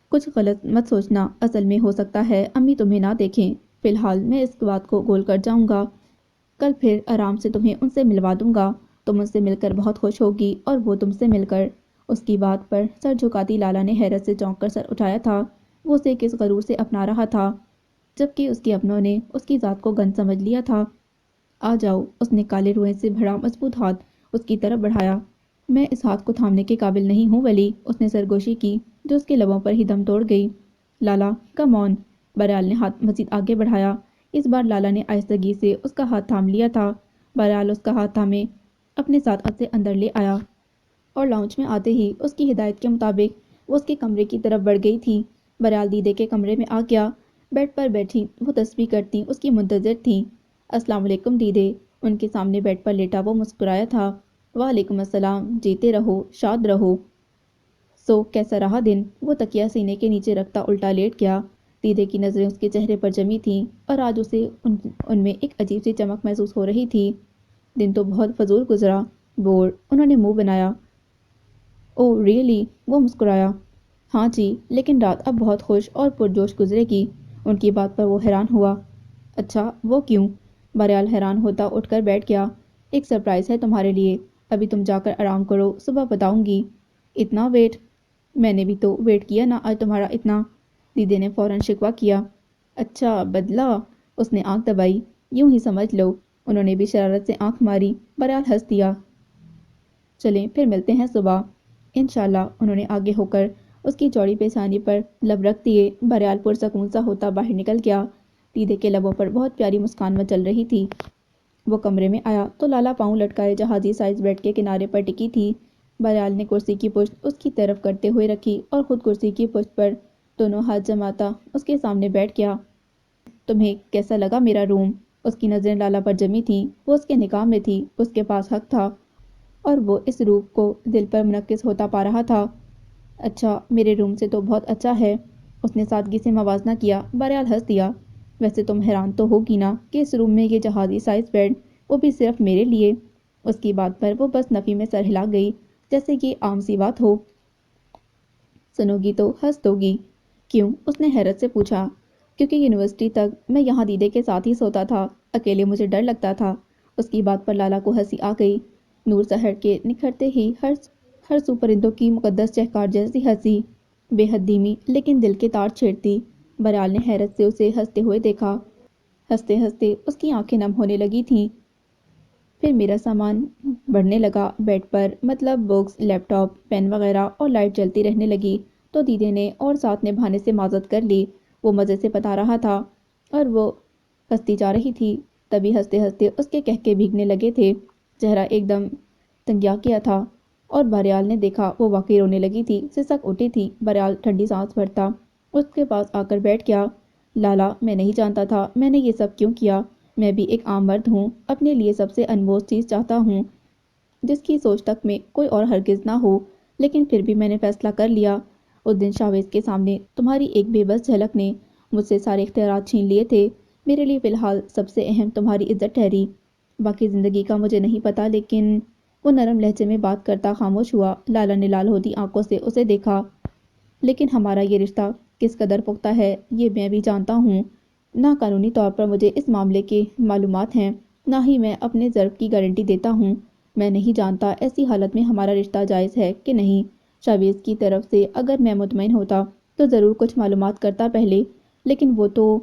S1: کچھ غلط مت سوچنا، اصل میں ہو سکتا ہے امی تمہیں نہ دیکھیں۔ فی الحال میں اس بات کو گول کر جاؤں گا، کل پھر آرام سے تمہیں ان سے ملوا دوں گا۔ تم ان سے مل کر بہت خوش ہوگی اور وہ تم سے مل کر۔ اس کی بات پر سر جھکاتی لالا نے حیرت سے چونک کر سر اٹھایا تھا۔ وہ اسے کس غرور سے اپنا رہا تھا، جبکہ اس کے اپنوں نے اس کی ذات کو گند سمجھ لیا تھا۔ آ جاؤ، اس نے کالے روئے سے بھرا مضبوط ہاتھ اس کی طرف بڑھایا۔ میں اس ہاتھ کو تھامنے کے قابل نہیں ہوں ولی، اس نے سرگوشی کی جو اس کے لبوں پر ہی دم توڑ گئی۔ لالا، کم آن۔ بریال نے ہاتھ مزید آگے بڑھایا۔ اس بار لالا نے آہستگی سے اس کا ہاتھ تھام لیا تھا۔ بریال اس کا ہاتھ تھامے اپنے ساتھ اسے اندر لے آیا اور لاؤنج میں آتے ہی اس کی ہدایت کے مطابق وہ اس کے کمرے کی طرف بڑھ گئی تھی۔ بریال دیدے کے کمرے میں آ گیا۔ بیڈ پر بیٹھی وہ تسبیح کرتی اس کی منتظر تھیں۔ السلام علیکم دیدے۔ ان کے سامنے بیڈ پر لیٹا وہ مسکرایا تھا۔ وعلیکم السلام، جیتے رہو، شاد رہو۔ سو کیسا رہا دن؟ وہ تکیہ سینے کے نیچے رکھتا الٹا لیٹ گیا۔ دیدے کی نظریں اس کے چہرے پر جمی تھیں اور آج اسے ان میں ایک عجیب سی چمک محسوس ہو رہی تھی۔ دن تو بہت فضول گزرا، بور۔ انہوں نے منہ بنایا۔ اوہ ریئلی؟ وہ مسکرایا۔ ہاں جی، لیکن رات اب بہت خوش اور پرجوش گزرے گی۔ ان کی بات پر وہ حیران ہوا۔ اچھا، وہ کیوں؟ بریال حیران ہوتا اٹھ کر بیٹھ گیا۔ ایک سرپرائز ہے تمہارے لیے، ابھی تم جا کر آرام کرو، صبح بتاؤں گی۔ اتنا ویٹ؟ میں نے بھی تو ویٹ کیا نا آج تمہارا اتنا، دیدے نے فوراً شکوہ کیا۔ اچھا، بدلہ؟ اس نے آنکھ دبائی۔ یوں ہی سمجھ لو۔ انہوں نے بھی شرارت سے آنکھ ماری۔ بریال ہنس دیا۔ چلیں پھر ملتے ہیں صبح، انشاءاللہ۔ انہوں نے آگے ہو کر اس کی چوڑی پیشانی پر لب رکھ دیے۔ بریال پرسکون سا ہوتا باہر نکل گیا۔ دیدے کے لبوں پر بہت پیاری مسکان مچل رہی تھی۔ وہ کمرے میں آیا تو لالا پاؤں لٹکائے جہازی سائز بیڈ کے کنارے پر ٹکی تھی۔ بریال نے کرسی کی پشت اس کی طرف کرتے ہوئے رکھی اور خود کرسی کی پشت پر دونوں ہاتھ جماتا اس کے سامنے بیٹھ گیا۔ تمہیں کیسا لگا میرا روم؟ اس کی نظریں لالا پر جمی تھیں۔ وہ اس کے نکاح میں تھی، اس کے پاس حق تھا اور وہ اس روح کو دل پر منعکس ہوتا پا رہا تھا۔ اچھا، میرے روم سے تو بہت اچھا ہے، اس نے سادگی سے موازنہ کیا۔ بریال ہنس دیا۔ ویسے تم حیران تو ہوگی نا کہ اس روم میں یہ جہازی سائز بیڈ، وہ بھی صرف میرے لیے۔ اس کی بات پر وہ بس نفی میں سر ہلا گئی، جیسے کہ عام سی بات ہو۔ سنو گی تو ہنس دو گی۔ کیوں؟ اس نے حیرت سے پوچھا۔ کیونکہ یونیورسٹی تک میں یہاں دیدے کے ساتھ ہی سوتا تھا، اکیلے مجھے ڈر لگتا تھا۔ اس کی بات پر لالا کو ہنسی آ گئی۔ نور سحر کے نکھرتے ہی ہر سو پرندوں کی مقدس چہکار جیسی ہنسی، بے حد دھیمی لیکن دل کے تار چھیڑتی۔ بریال نے حیرت سے اسے ہنستے ہوئے دیکھا۔ ہنستے ہنستے اس کی آنکھیں نم ہونے لگی تھیں۔ پھر میرا سامان بڑھنے لگا بیڈ پر، مطلب بکس، لیپ ٹاپ، پین وغیرہ، اور لائٹ جلتی رہنے لگی تو دیدے نے اور ساتھ نے بہانے سے معذرت کر لی۔ وہ مزے سے بتا رہا تھا اور وہ ہنستی جا رہی تھی، تبھی ہنستے ہنستے اس کے کہکے بھیگنے لگے تھے، چہرہ ایک دم تنگیا کیا تھا اور بریال نے دیکھا وہ واقعی رونے لگی تھی، سسک اٹھی تھی۔ بریال ٹھنڈی سانس بھرتا اس کے پاس آ کر بیٹھ گیا۔ لالا، میں نہیں جانتا تھا میں نے یہ سب کیوں کیا۔ میں بھی ایک عام مرد ہوں، اپنے لیے سب سے انمول چیز چاہتا ہوں جس کی سوچ تک میں کوئی اور ہرگز نہ ہو، لیکن پھر بھی میں نے فیصلہ کر لیا۔ اس دن شاویز کے سامنے تمہاری ایک بے بس جھلک نے مجھ سے سارے اختیارات چھین لیے تھے۔ میرے لیے فی الحال سب سے اہم تمہاری عزت ٹھہری، باقی زندگی کا مجھے نہیں پتا۔ لیکن وہ نرم لہجے میں بات کرتا خاموش ہوا۔ لالا نے لال ہوتی آنکھوں سے اسے دیکھا۔ لیکن ہمارا یہ رشتہ کس قدر پختہ ہے یہ میں بھی جانتا ہوں۔ نہ قانونی طور پر مجھے اس معاملے کی معلومات ہیں، نہ ہی میں اپنے ضرب کی گارنٹی دیتا ہوں۔ میں نہیں جانتا ایسی حالت میں ہمارا رشتہ جائز ہے کہ نہیں۔ شاویز کی طرف سے اگر میں مطمئن ہوتا تو ضرور کچھ معلومات کرتا پہلے، لیکن وہ تو…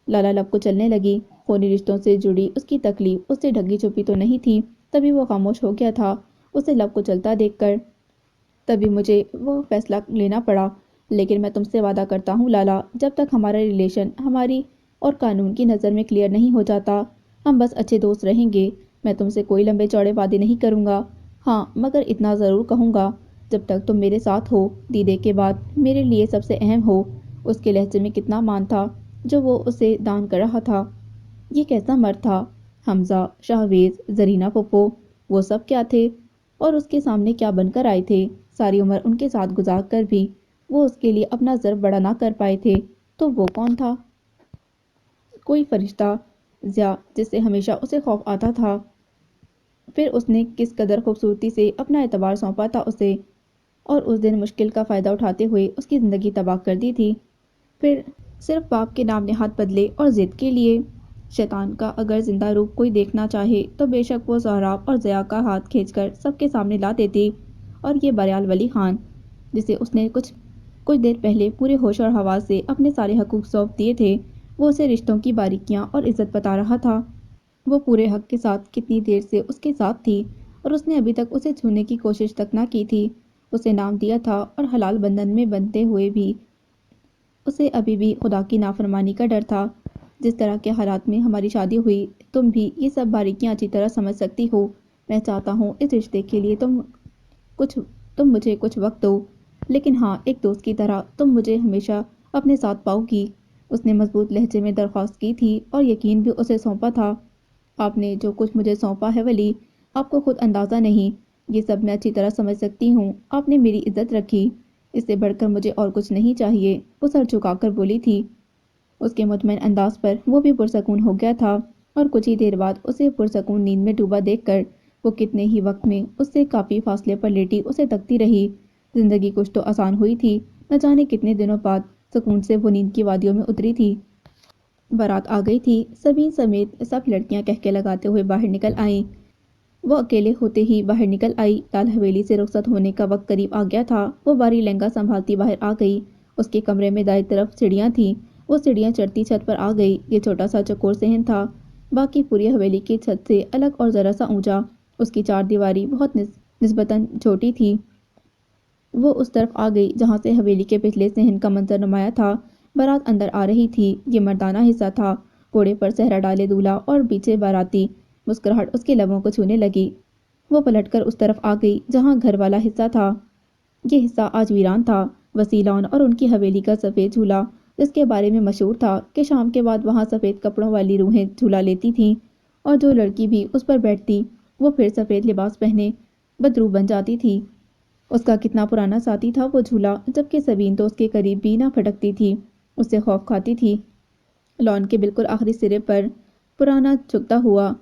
S1: لالا لب کو چلنے لگی۔ خونی رشتوں سے جڑی اس کی تکلیف اس سے ڈھکی چھپی تو نہیں تھی، تبھی وہ خاموش ہو گیا تھا اسے لب کو چلتا دیکھ کر۔ تبھی مجھے وہ فیصلہ لینا پڑا۔ لیکن میں تم سے وعدہ کرتا ہوں لالا، جب تک ہمارا ریلیشن ہماری اور قانون کی نظر میں کلیئر نہیں ہو جاتا، ہم بس اچھے دوست رہیں گے۔ میں تم سے کوئی لمبے چوڑے وعدے نہیں کروں گا۔ ہاں مگر اتنا ضرور کہوں گا، جب تک تم میرے ساتھ ہو، دیدے کے بعد میرے لیے سب سے اہم ہو۔ اس کے لہجے میں کتنا مان تھا جو وہ اسے دان کر رہا تھا۔ یہ کیسا مرد تھا؟ حمزہ، شاہویز، زرینہ پھپھو، وہ سب کیا تھے؟ اور اس کے سامنے کیا بن کر آئے تھے؟ ساری عمر ان کے ساتھ گزار کر بھی وہ اس کے لیے اپنا ضرف بڑا نہ کر پائے تھے، تو وہ کون تھا؟ کوئی فرشتہ، ضیا، جس سے ہمیشہ اسے خوف آتا تھا۔ پھر اس نے کس قدر خوبصورتی سے اپنا اعتبار سونپا تھا اسے، اور اس دن مشکل کا فائدہ اٹھاتے ہوئے اس کی زندگی تباہ کر دی تھی۔ پھر صرف باپ کے نام نہاد بدلے اور ضد کے لیے۔ شیطان کا اگر زندہ روپ کوئی دیکھنا چاہے تو بے شک وہ سہراب اور ضیا کا ہاتھ کھینچ کر سب کے سامنے لا دیتی، اور یہ بریال ولی خان، جسے اس نے کچھ دیر پہلے پورے ہوش اور حواس سے اپنے سارے حقوق سونپ دیے تھے، وہ اسے رشتوں کی باریکیاں اور عزت بتا رہا تھا۔ وہ پورے حق کے ساتھ کتنی دیر سے اس کے ساتھ تھی، اور اس نے ابھی تک اسے چھونے کی کوشش تک نہ کی تھی۔ اسے نام دیا تھا اور حلال بندھن میں بندھتے ہوئے بھی اسے ابھی بھی خدا کی نافرمانی کا ڈر تھا۔ جس طرح کے حالات میں ہماری شادی ہوئی، تم بھی یہ سب باریکیاں اچھی طرح سمجھ سکتی ہو۔ میں چاہتا ہوں اس رشتے کے لیے تم مجھے کچھ وقت دو، لیکن ہاں، ایک دوست کی طرح تم مجھے ہمیشہ اپنے ساتھ پاؤ گی۔ اس نے مضبوط لہجے میں درخواست کی تھی، اور یقین بھی اسے سونپا تھا۔ آپ نے جو کچھ مجھے سونپا ہے ولی، آپ کو خود اندازہ نہیں۔ یہ سب میں اچھی طرح سمجھ سکتی ہوں۔ آپ نے میری عزت رکھی، اس سے بڑھ کر مجھے اور کچھ نہیں چاہیے، وہ سر جھکا کر بولی تھی۔ اس کے مطمئن انداز پر وہ بھی پرسکون ہو گیا تھا، اور کچھ ہی دیر بعد اسے پرسکون نیند میں ڈوبا دیکھ کر وہ کتنے ہی وقت میں اس سے کافی فاصلے پر لیٹی اسے تکتی رہی۔ زندگی کچھ تو آسان ہوئی تھی، نہ جانے کتنے دنوں بعد سکون سے وہ نیند کی وادیوں میں اتری تھی۔ بارات آ گئی تھی، سبین سمیت سب لڑکیاں کہکے لگاتے ہوئے باہر نکل آئیں۔ وہ اکیلے ہوتے ہی باہر نکل آئی۔ لال حویلی سے رخصت ہونے کا وقت قریب آ گیا تھا۔ وہ بھاری لہنگا سنبھالتی باہر آ گئی۔ اس کے کمرے میں دائیں طرف سیڑھیاں تھیں، وہ سیڑھیاں چڑھتی چھت پر آ گئی۔ یہ چھوٹا سا چوکور صحن تھا، باقی پوری حویلی کی چھت سے الگ اور ذرا سا اونچا۔ اس کی چار دیواری بہت نسبتاً چھوٹی تھی۔ وہ اس طرف آ گئی جہاں سے حویلی کے پچھلے صحن کا منظر نمایاں تھا۔ بارات اندر آ رہی تھی، یہ مردانہ حصہ تھا۔ گھوڑے پر صحرا ڈالے دولہا اور پیچھے باراتی، مسکراہٹ اس کے لبوں کو چھونے لگی۔ وہ پلٹ کر اس طرف آ گئی جہاں گھر والا حصہ تھا۔ یہ حصہ آج ویران تھا۔ وسیع لان اور ان کی حویلی کا سفید جھولا، جس کے بارے میں مشہور تھا کہ شام کے بعد وہاں سفید کپڑوں والی روحیں جھولا لیتی تھیں، اور جو لڑکی بھی اس پر بیٹھتی وہ پھر سفید لباس پہنے بدرو بن جاتی تھی۔ اس کا کتنا پرانا ساتھی تھا وہ جھولا، جبکہ سبین تو اس کے قریب بھی نہ پھٹکتی تھی، اس سے خوف کھاتی تھی۔ لان کے بالکل آخری سرے پر پرانا جھکتا ہوا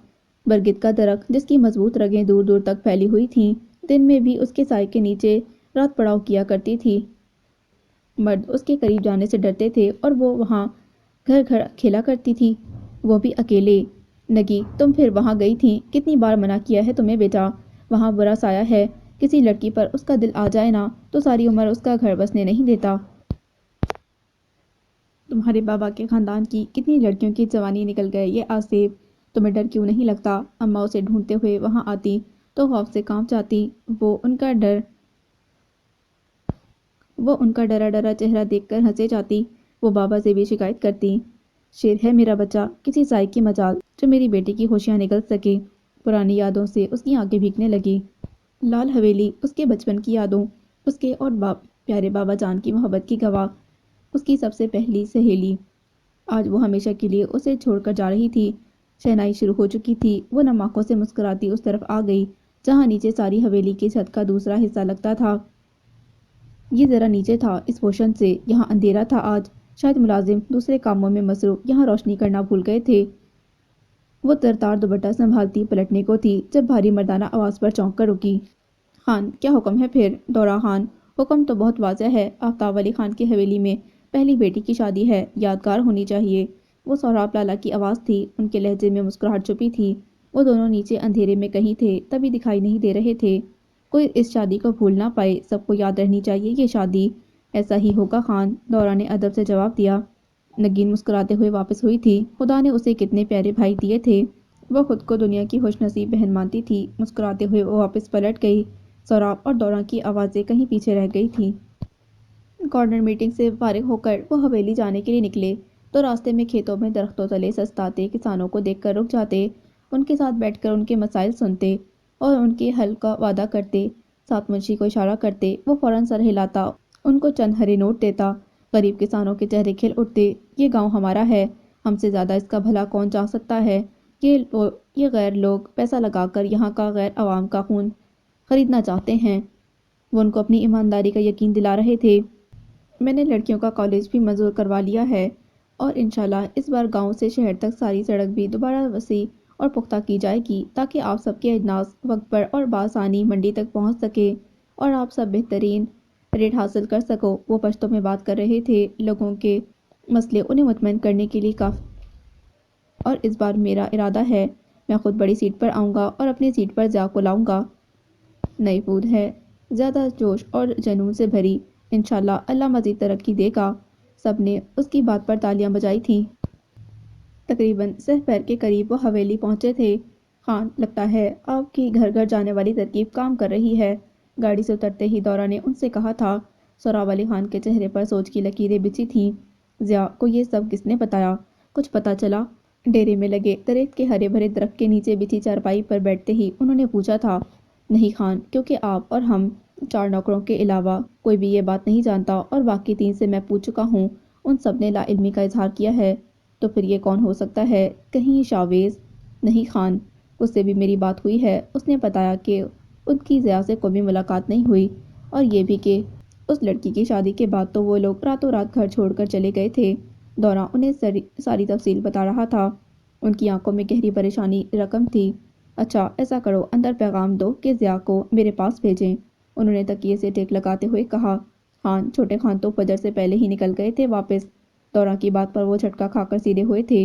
S1: برگد کا درخت، جس کی مضبوط رگیں دور دور تک پھیلی ہوئی تھیں، دن میں بھی اس کے سائے کے نیچے رات پڑاؤ کیا کرتی تھی۔ مرد اس کے قریب جانے سے ڈرتے تھے، اور وہ وہاں گھر گھر کھیلا کرتی تھی، وہ بھی اکیلے۔ نگی، تم پھر وہاں گئی تھی؟ کتنی بار منع کیا ہے تمہیں بیٹا، وہاں برا سایہ ہے، کسی لڑکی پر اس کا دل آ جائے نا تو ساری عمر اس کا گھر بسنے نہیں دیتا۔ تمہارے بابا کے خاندان کی کتنی لڑکیوں کی جوانی نکل گئے یہ آصف، تمہیں ڈر کیوں نہیں لگتا؟ اماں اسے ڈھونڈتے ہوئے وہاں آتی تو خوف سے کانپ جاتی۔ وہ ان کا ڈرا ڈرا چہرہ دیکھ کر ہنسے جاتی۔ وہ بابا سے بھی شکایت کرتی، شیر ہے میرا بچہ، کسی سائے کی مجال جو میری بیٹی کی خوشیاں نگل سکے۔ پرانی یادوں سے اس کی آنکھیں بھیگنے لگی۔ لال حویلی اس کے بچپن کی یادوں، اس کے اور پیارے بابا جان کی محبت کی گواہ، اس کی سب سے پہلی سہیلی۔ آج وہ ہمیشہ کے لیے اسے چھوڑ کر جا رہی تھی۔ شہنائی شروع ہو چکی تھی۔ وہ نم آنکھوں سے مسکراتی اس طرف آ گئی جہاں نیچے ساری حویلی کی چھت کا دوسرا حصہ لگتا تھا۔ یہ ذرا نیچے تھا اس پوشن سے، یہاں اندھیرا تھا آج، شاید ملازم دوسرے کاموں میں مصروف یہاں روشنی کرنا بھول گئے تھے۔ وہ ترتار دوپٹہ سنبھالتی پلٹنے کو تھی جب بھاری مردانہ آواز پر چونک کر رکی۔ خان، کیا حکم ہے پھر؟ دورہ خان، حکم تو بہت واضح ہے، آفتاب علی خان کی حویلی میں پہلی بیٹی کی شادی ہے، یادگار ہونی چاہیے۔ وہ سہراب لالا کی آواز تھی، ان کے لہجے میں مسکراہٹ چھپی تھی۔ وہ دونوں نیچے اندھیرے میں کہیں تھے، تبھی دکھائی نہیں دے رہے تھے۔ کوئی اس شادی کو بھول نہ پائے، سب کو یاد رہنی چاہیے یہ شادی۔ ایسا ہی ہوگا خان، دورہ نے ادب سے جواب دیا۔ نگین مسکراتے ہوئے واپس ہوئی تھی، خدا نے اسے کتنے پیارے بھائی دیے تھے، وہ خود کو دنیا کی خوش نصیب بہن مانتی تھی۔ مسکراتے ہوئے وہ واپس پلٹ گئی، سہراب اور دورہ کی آوازیں کہیں پیچھے رہ گئی تھیں۔ کارنر میٹنگ سے فارغ ہو کر وہ حویلی جانے کے لیے نکلے تو راستے میں کھیتوں میں درختوں تلے سستاتے کسانوں کو دیکھ کر رک جاتے، ان کے ساتھ بیٹھ کر ان کے مسائل سنتے۔ اور ان کے حل کا وعدہ کرتے۔ ساتھ منشی کو اشارہ کرتے، وہ فوراً سر ہلاتا، ان کو چند ہرے نوٹ دیتا۔ غریب کسانوں کے چہرے کھل اٹھتے، یہ گاؤں ہمارا ہے، ہم سے زیادہ اس کا بھلا کون چاہ سکتا ہے؟ یہ غیر لوگ پیسہ لگا کر یہاں کا غیر عوام کا خون خریدنا چاہتے ہیں۔ وہ ان کو اپنی ایمانداری کا یقین دلا رہے تھے۔ میں نے لڑکیوں کا کالج بھی منظور کروا لیا ہے اور انشاءاللہ اس بار گاؤں سے شہر تک ساری سڑک بھی دوبارہ وسیع اور پختہ کی جائے گی تاکہ آپ سب کے اجناس وقت پر اور بآسانی منڈی تک پہنچ سکے اور آپ سب بہترین ریٹ حاصل کر سکو۔ وہ پشتو میں بات کر رہے تھے۔ لوگوں کے مسئلے انہیں مطمئن کرنے کے لیے کافی، اور اس بار میرا ارادہ ہے میں خود بڑی سیٹ پر آؤں گا اور اپنی سیٹ پر ضیاء کو لاؤں گا۔ نئی بود ہے، زیادہ جوش اور جنون سے بھری۔ انشاءاللہ اللہ مزید ترقی دے گا۔ سب نے اس کی بات پر تالیاں بجائی تھیں۔ تقریباً سہ پیر کے قریب وہ حویلی پہنچے تھے۔ خان، لگتا ہے آپ کی گھر گھر جانے والی ترکیب کام کر رہی ہے، گاڑی سے اترتے ہی دورہ نے ان سے کہا تھا۔ سہراب علی خان کے چہرے پر سوچ کی لکیریں بچھی تھیں۔ ضیاء کو یہ سب کس نے بتایا؟ کچھ پتہ چلا؟ ڈیرے میں لگے درخت کے ہرے بھرے درخت کے نیچے بچھی چارپائی پر بیٹھتے ہی انہوں نے پوچھا تھا۔ نہیں خان، کیونکہ آپ اور ہم 4 نوکروں کے علاوہ کوئی بھی یہ بات نہیں جانتا اور باقی 3 سے میں پوچھ چکا ہوں، ان سب نے لا علمی کا اظہار کیا ہے۔ تو پھر یہ کون ہو سکتا ہے؟ کہیں شاویز؟ نہیں خان، اس سے بھی میری بات ہوئی ہے، اس نے بتایا کہ ان کی ضیاء سے کوئی بھی ملاقات نہیں ہوئی اور یہ بھی کہ اس لڑکی کی شادی کے بعد تو وہ لوگ راتوں رات گھر چھوڑ کر چلے گئے تھے۔ دورہ انہیں ساری تفصیل بتا رہا تھا۔ ان کی آنکھوں میں گہری پریشانی رقم تھی۔ اچھا ایسا کرو، اندر پیغام دو کہ ضیاء کو میرے پاس بھیجیں، انہوں نے تکیے سے ٹیک لگاتے ہوئے کہا۔ خان، چھوٹے خان تو فجر سے پہلے ہی نکل گئے تھے واپس۔ دورہ کی بات پر وہ جھٹکا کھا کر سیدھے ہوئے تھے۔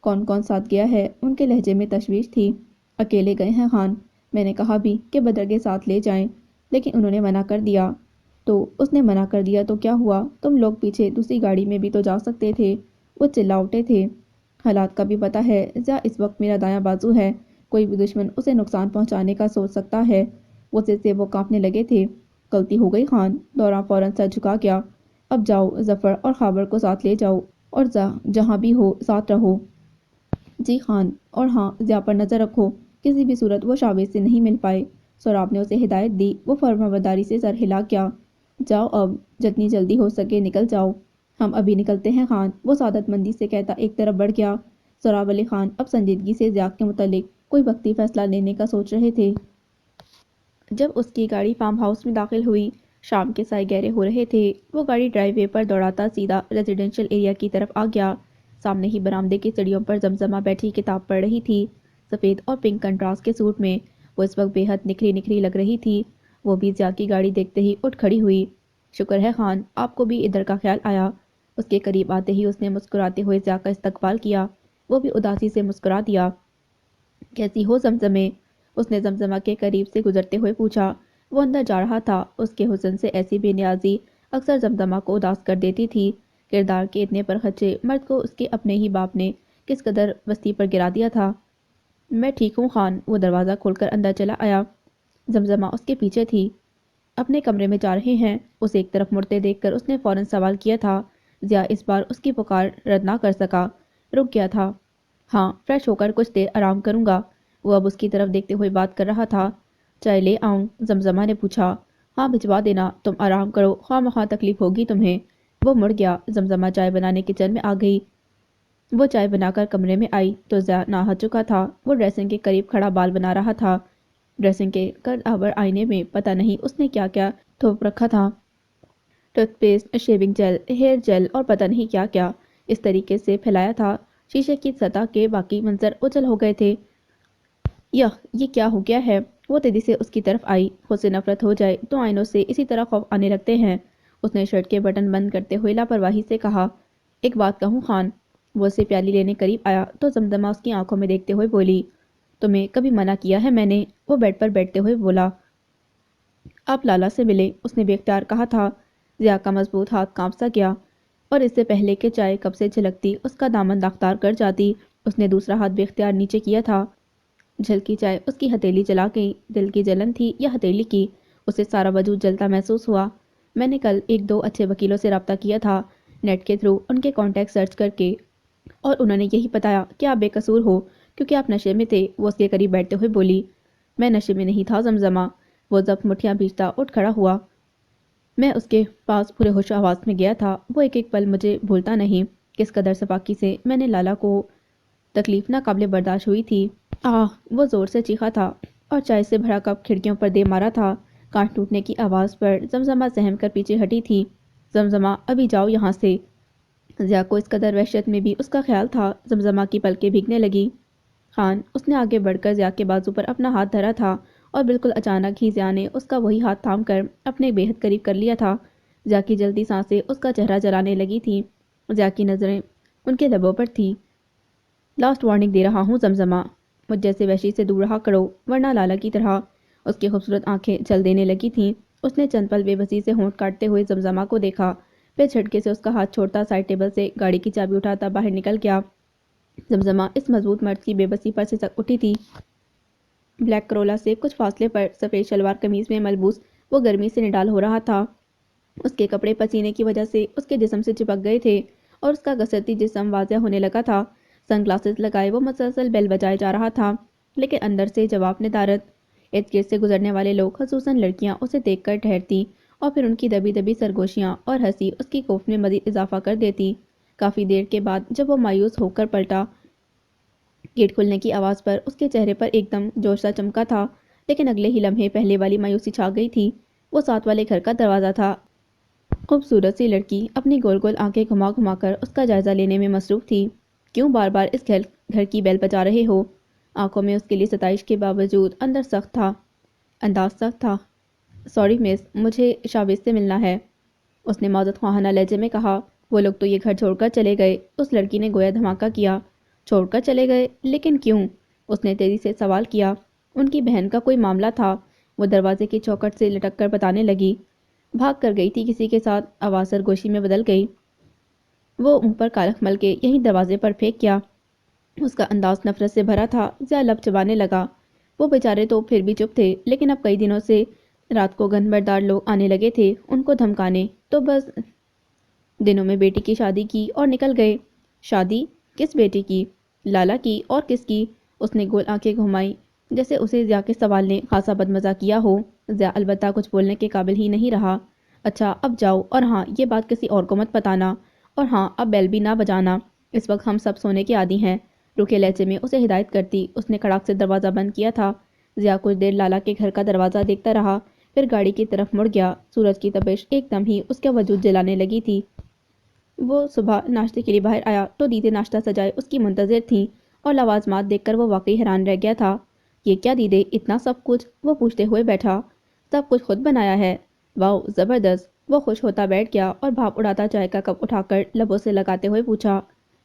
S1: کون کون ساتھ گیا ہے؟ ان کے لہجے میں تشویش تھی۔ اکیلے گئے ہیں خان، میں نے کہا بھی کہ بدر کے ساتھ لے جائیں، لیکن انہوں نے منع کر دیا۔ تو اس نے منع کر دیا تو کیا ہوا؟ تم لوگ پیچھے دوسری گاڑی میں بھی تو جا سکتے تھے، وہ چلا اٹھے تھے۔ حالات کا بھی پتہ ہے، ضیاء اس وقت میرا دایاں بازو ہے، کوئی بھی دشمن اسے نقصان پہنچانے کا سوچ سکتا ہے۔ غصے سے وہ کانپنے لگے تھے۔ غلطی ہو گئی خان، دورہ فوراً سر جھکا گیا۔ اب جاؤ، ظفر اور خابر کو ساتھ لے جاؤ اور جہاں بھی ہو ساتھ رہو۔ جی خان، اور ہاں ضیاء پر نظر رکھو، کسی بھی صورت وہ شاویز سے نہیں مل پائے۔ سہراب نے اسے ہدایت دی۔ وہ فرمانبرداری سے سر ہلا گیا۔ جاؤ اب، جتنی جلدی ہو سکے نکل جاؤ۔ ہم ابھی نکلتے ہیں خان، وہ سعادت مندی سے کہتا ایک طرف بڑھ گیا۔ سہراب علی خان اب سنجیدگی سے ضیاء کے متعلق کوئی وقتی فیصلہ لینے کا سوچ رہے تھے۔ جب اس کی گاڑی فارم ہاؤس میں داخل ہوئی، شام کے سائے گہرے ہو رہے تھے۔ وہ گاڑی ڈرائیو وے پر دوڑاتا سیدھا ریزیڈنشل ایریا کی طرف آ گیا۔ سامنے ہی برآمدے کی سیڑھیوں پر زمزمہ بیٹھی کتاب پڑھ رہی تھی۔ سفید اور پنک کنٹراسٹ کے سوٹ میں وہ اس وقت بے حد نکھری نکھری لگ رہی تھی۔ وہ بھی ضیاء کی گاڑی دیکھتے ہی اٹھ کھڑی ہوئی۔ شکر ہے خان، آپ کو بھی ادھر کا خیال آیا۔ اس کے قریب آتے ہی اس نے مسکراتے ہوئے ضیاء کا استقبال کیا۔ وہ بھی اداسی سے مسکرا دیا۔ کیسی ہو زمزمے؟ اس نے زمزمہ کے قریب سے گزرتے ہوئے پوچھا۔ وہ اندر جا رہا تھا۔ اس کے حسن سے ایسی بے نیازی اکثر زمزمہ کو اداس کر دیتی تھی۔ کردار کے اتنے پرخچے مرد کو اس کے اپنے ہی باپ نے کس قدر بستی پر گرا دیا تھا۔ میں ٹھیک ہوں خان، وہ دروازہ کھول کر اندر چلا آیا۔ زمزمہ اس کے پیچھے تھی۔ اپنے کمرے میں جا رہے ہیں؟ اسے ایک طرف مڑتے دیکھ کر اس نے فوراً سوال کیا تھا۔ ضیاء اس بار اس کی پکار رد نہ کر سکا، رک گیا تھا۔ ہاں، فریش ہو کر کچھ دیر آرام کروں گا۔ وہ اب اس کی طرف دیکھتے ہوئے بات کر رہا تھا۔ چائے لے آؤں؟ زمزمہ نے پوچھا۔ ہاں بھجوا دینا، تم آرام کرو، خواہ مخواہ تکلیف ہوگی تمہیں۔ وہ مڑ گیا۔ زمزمہ چائے بنانے کچن میں آ گئی۔ وہ چائے بنا کر کمرے میں آئی تو ضیاء نہا چکا تھا۔ وہ ڈریسنگ کے قریب کھڑا بال بنا رہا تھا۔ ڈریسنگ کے کردآور آئینے میں پتہ نہیں اس نے کیا کیا تھوپ رکھا تھا۔ Toothpaste, shaving gel, hair gel اور پتہ نہیں کیا کیا اس طریقے سے پھیلایا تھا شیشے کی سطح کے باقی منظر اجل ہو گئے تھے۔ یہ کیا ہو گیا ہے؟ وہ تیزی سے اس کی طرف آئی۔ خود سے نفرت ہو جائے تو آئینوں سے اسی طرح خوف آنے لگتے ہیں۔ اس نے شرٹ کے بٹن بند کرتے ہوئے لاپرواہی سے کہا۔ ایک بات کہوں خان؟ وہ اسے پیالی لینے قریب آیا تو زمزمہ اس کی آنکھوں میں دیکھتے ہوئے بولی۔ تمہیں کبھی منع کیا ہے میں نے؟ وہ بیڈ پر بیٹھتے ہوئے بولا۔ آپ لالا سے ملے، اس نے بے اختیار کہا تھا۔ ضیاء کا مضبوط ہاتھ کانپ سا گیا اور اس سے پہلے کہ چائے کپ سے چھلکتی اس کا دامن داغدار کر جاتی، اس نے دوسرا ہاتھ بے اختیار نیچے کیا تھا۔ جھلکی چائے اس کی ہتھیلی جلا گئی۔ دل کی جلن تھی یا ہتھیلی کی؟ اسے سارا وجود جلتا محسوس ہوا۔ میں نے کل 1-2 اچھے وکیلوں سے رابطہ کیا تھا، نیٹ کے تھرو ان کے کانٹیکٹ سرچ کر کے، اور انہوں نے یہی بتایا کہ آپ بے قصور ہو کیونکہ آپ نشے میں تھے۔ وہ اس کے قریب بیٹھتے ہوئے بولی۔ میں نشے میں نہیں تھا زمزمہ، وہ ضبط مٹھیاں بھیجتا اٹھ کھڑا ہوا۔ میں اس کے پاس پورے ہوش و حواس میں گیا تھا، وہ ایک ایک پل مجھے بھولتا نہیں، کس قدر سپاکی سے میں نے لالا کو تکلیف ناقابل برداشت ہوئی تھی۔ وہ زور سے چیخا تھا اور چائے سے بھرا کپ کھڑکیوں پر دے مارا تھا۔ کانٹ ٹوٹنے کی آواز پر زمزمہ سہم کر پیچھے ہٹی تھی۔ زمزمہ ابھی جاؤ یہاں سے۔ ضیا کو اس قدر وحشت میں بھی اس کا خیال تھا۔ زمزمہ کی پلکیں بھیگنے لگی۔ خان، اس نے آگے بڑھ کر ضیا کے بازو پر اپنا ہاتھ دھرا تھا اور بالکل اچانک ہی ضیا نے اس کا وہی ہاتھ تھام کر اپنے بے حد قریب کر لیا تھا۔ ضیا کی جلدی سانسیں اس کا چہرہ جلانے لگی تھیں۔ ضیا کی نظریں ان کے لبوں پر تھی۔ لاسٹ وارننگ دے رہا ہوں زمزمہ، مجھ جیسے وحشی سے دور رہا کرو، ورنہ لالا کی طرح۔ اس کی خوبصورت آنکھیں جل دینے لگی تھیں۔ اس نے چند پل بے بسی سے ہونٹ کاٹتے ہوئے زمزمہ کو دیکھا، پھر جھٹکے سے اس کا ہاتھ چھوڑتا سائڈ ٹیبل سے گاڑی کی چابی اٹھاتا باہر نکل گیا۔ زمزمہ اس مضبوط مرد کی بے بسی پر سسک اٹھی تھی۔ بلیک کرولا سے کچھ فاصلے پر سفید شلوار قمیض میں ملبوس وہ گرمی سے نڈال ہو رہا تھا۔ اس کے کپڑے پسینے کی وجہ سے اس کے جسم سے چپک گئے تھے اور اس کا گھسرتی جسم واضح ہونے لگا تھا۔ سن گلاسز لگائے وہ مسلسل بیل بجائے جا رہا تھا، لیکن اندر سے جواب ندارت۔ ارد گرد سے گزرنے والے لوگ خصوصاً لڑکیاں اسے دیکھ کر ٹھہرتی اور پھر ان کی دبی دبی سرگوشیاں اور ہنسی اس کی خوف میں مزید اضافہ کر دیتی۔ کافی دیر کے بعد جب وہ مایوس ہو کر پلٹا، گیٹ کھلنے کی آواز پر اس کے چہرے پر ایک دم جوش سا چمکا تھا، لیکن اگلے ہی لمحے پہلے والی مایوسی چھا گئی تھی۔ وہ ساتھ والے گھر کا دروازہ تھا۔ خوبصورت سی لڑکی اپنی گول گول آنکھیں گھما گھما کر اس کا جائزہ لینے میں مصروف تھی۔ کیوں بار بار اس گھر کی بیل بجا رہے ہو؟ آنکھوں میں اس کے لیے ستائش کے باوجود اندر سخت تھا، انداز سخت تھا۔ سوری مس، مجھے شابیز سے ملنا ہے، اس نے معذرت خواہانہ لہجے میں کہا۔ وہ لوگ تو یہ گھر چھوڑ کر چلے گئے، اس لڑکی نے گویا دھماکہ کیا۔ چھوڑ کر چلے گئے؟ لیکن کیوں؟ اس نے تیزی سے سوال کیا۔ ان کی بہن کا کوئی معاملہ تھا، وہ دروازے کی چوکھٹ سے لٹک کر بتانے لگی۔ بھاگ کر گئی تھی کسی کے ساتھ، آواز سرگوشی میں بدل گئی۔ وہ منہ پر کالخ مل کے یہیں دروازے پر پھینک کیا۔ اس کا انداز نفرت سے بھرا تھا۔ ضیا لب چبانے لگا۔ وہ بیچارے تو پھر بھی چپ تھے، لیکن اب کئی دنوں سے رات کو گن بردار لوگ آنے لگے تھے ان کو دھمکانے، تو بس دنوں میں بیٹی کی شادی کی اور نکل گئے۔ شادی؟ کس بیٹی کی؟ لالا کی، اور کس کی؟ اس نے گول آنکھیں گھمائی جیسے اسے ضیا کے سوال نے خاصا بدمزہ کیا ہو۔ ضیا البتہ کچھ بولنے کے قابل ہی نہیں رہا۔ اچھا اب جاؤ، اور ہاں یہ بات کسی اور کو مت بتانا، اور ہاں اب بیل بھی نہ بجانا، اس وقت ہم سب سونے کے عادی ہیں، روکھے لہجے میں اسے ہدایت کرتی اس نے کھڑاک سے دروازہ بند کیا تھا۔ ضیا کچھ دیر لالا کے گھر کا دروازہ دیکھتا رہا، پھر گاڑی کی طرف مڑ گیا۔ سورج کی تپش ایک دم ہی اس کا وجود جلانے لگی تھی۔ وہ صبح ناشتے کے لیے باہر آیا تو دیدے ناشتہ سجائے اس کی منتظر تھیں، اور لوازمات دیکھ کر وہ واقعی حیران رہ گیا تھا۔ یہ کیا دیدے، اتنا سب کچھ؟ وہ پوچھتے ہوئے بیٹھا۔ سب کچھ خود بنایا ہے؟ واو زبردست، وہ خوش ہوتا بیٹھ گیا اور بھاپ اڑاتا چائے کا کپ اٹھا کر لبوں سے لگاتے ہوئے پوچھا،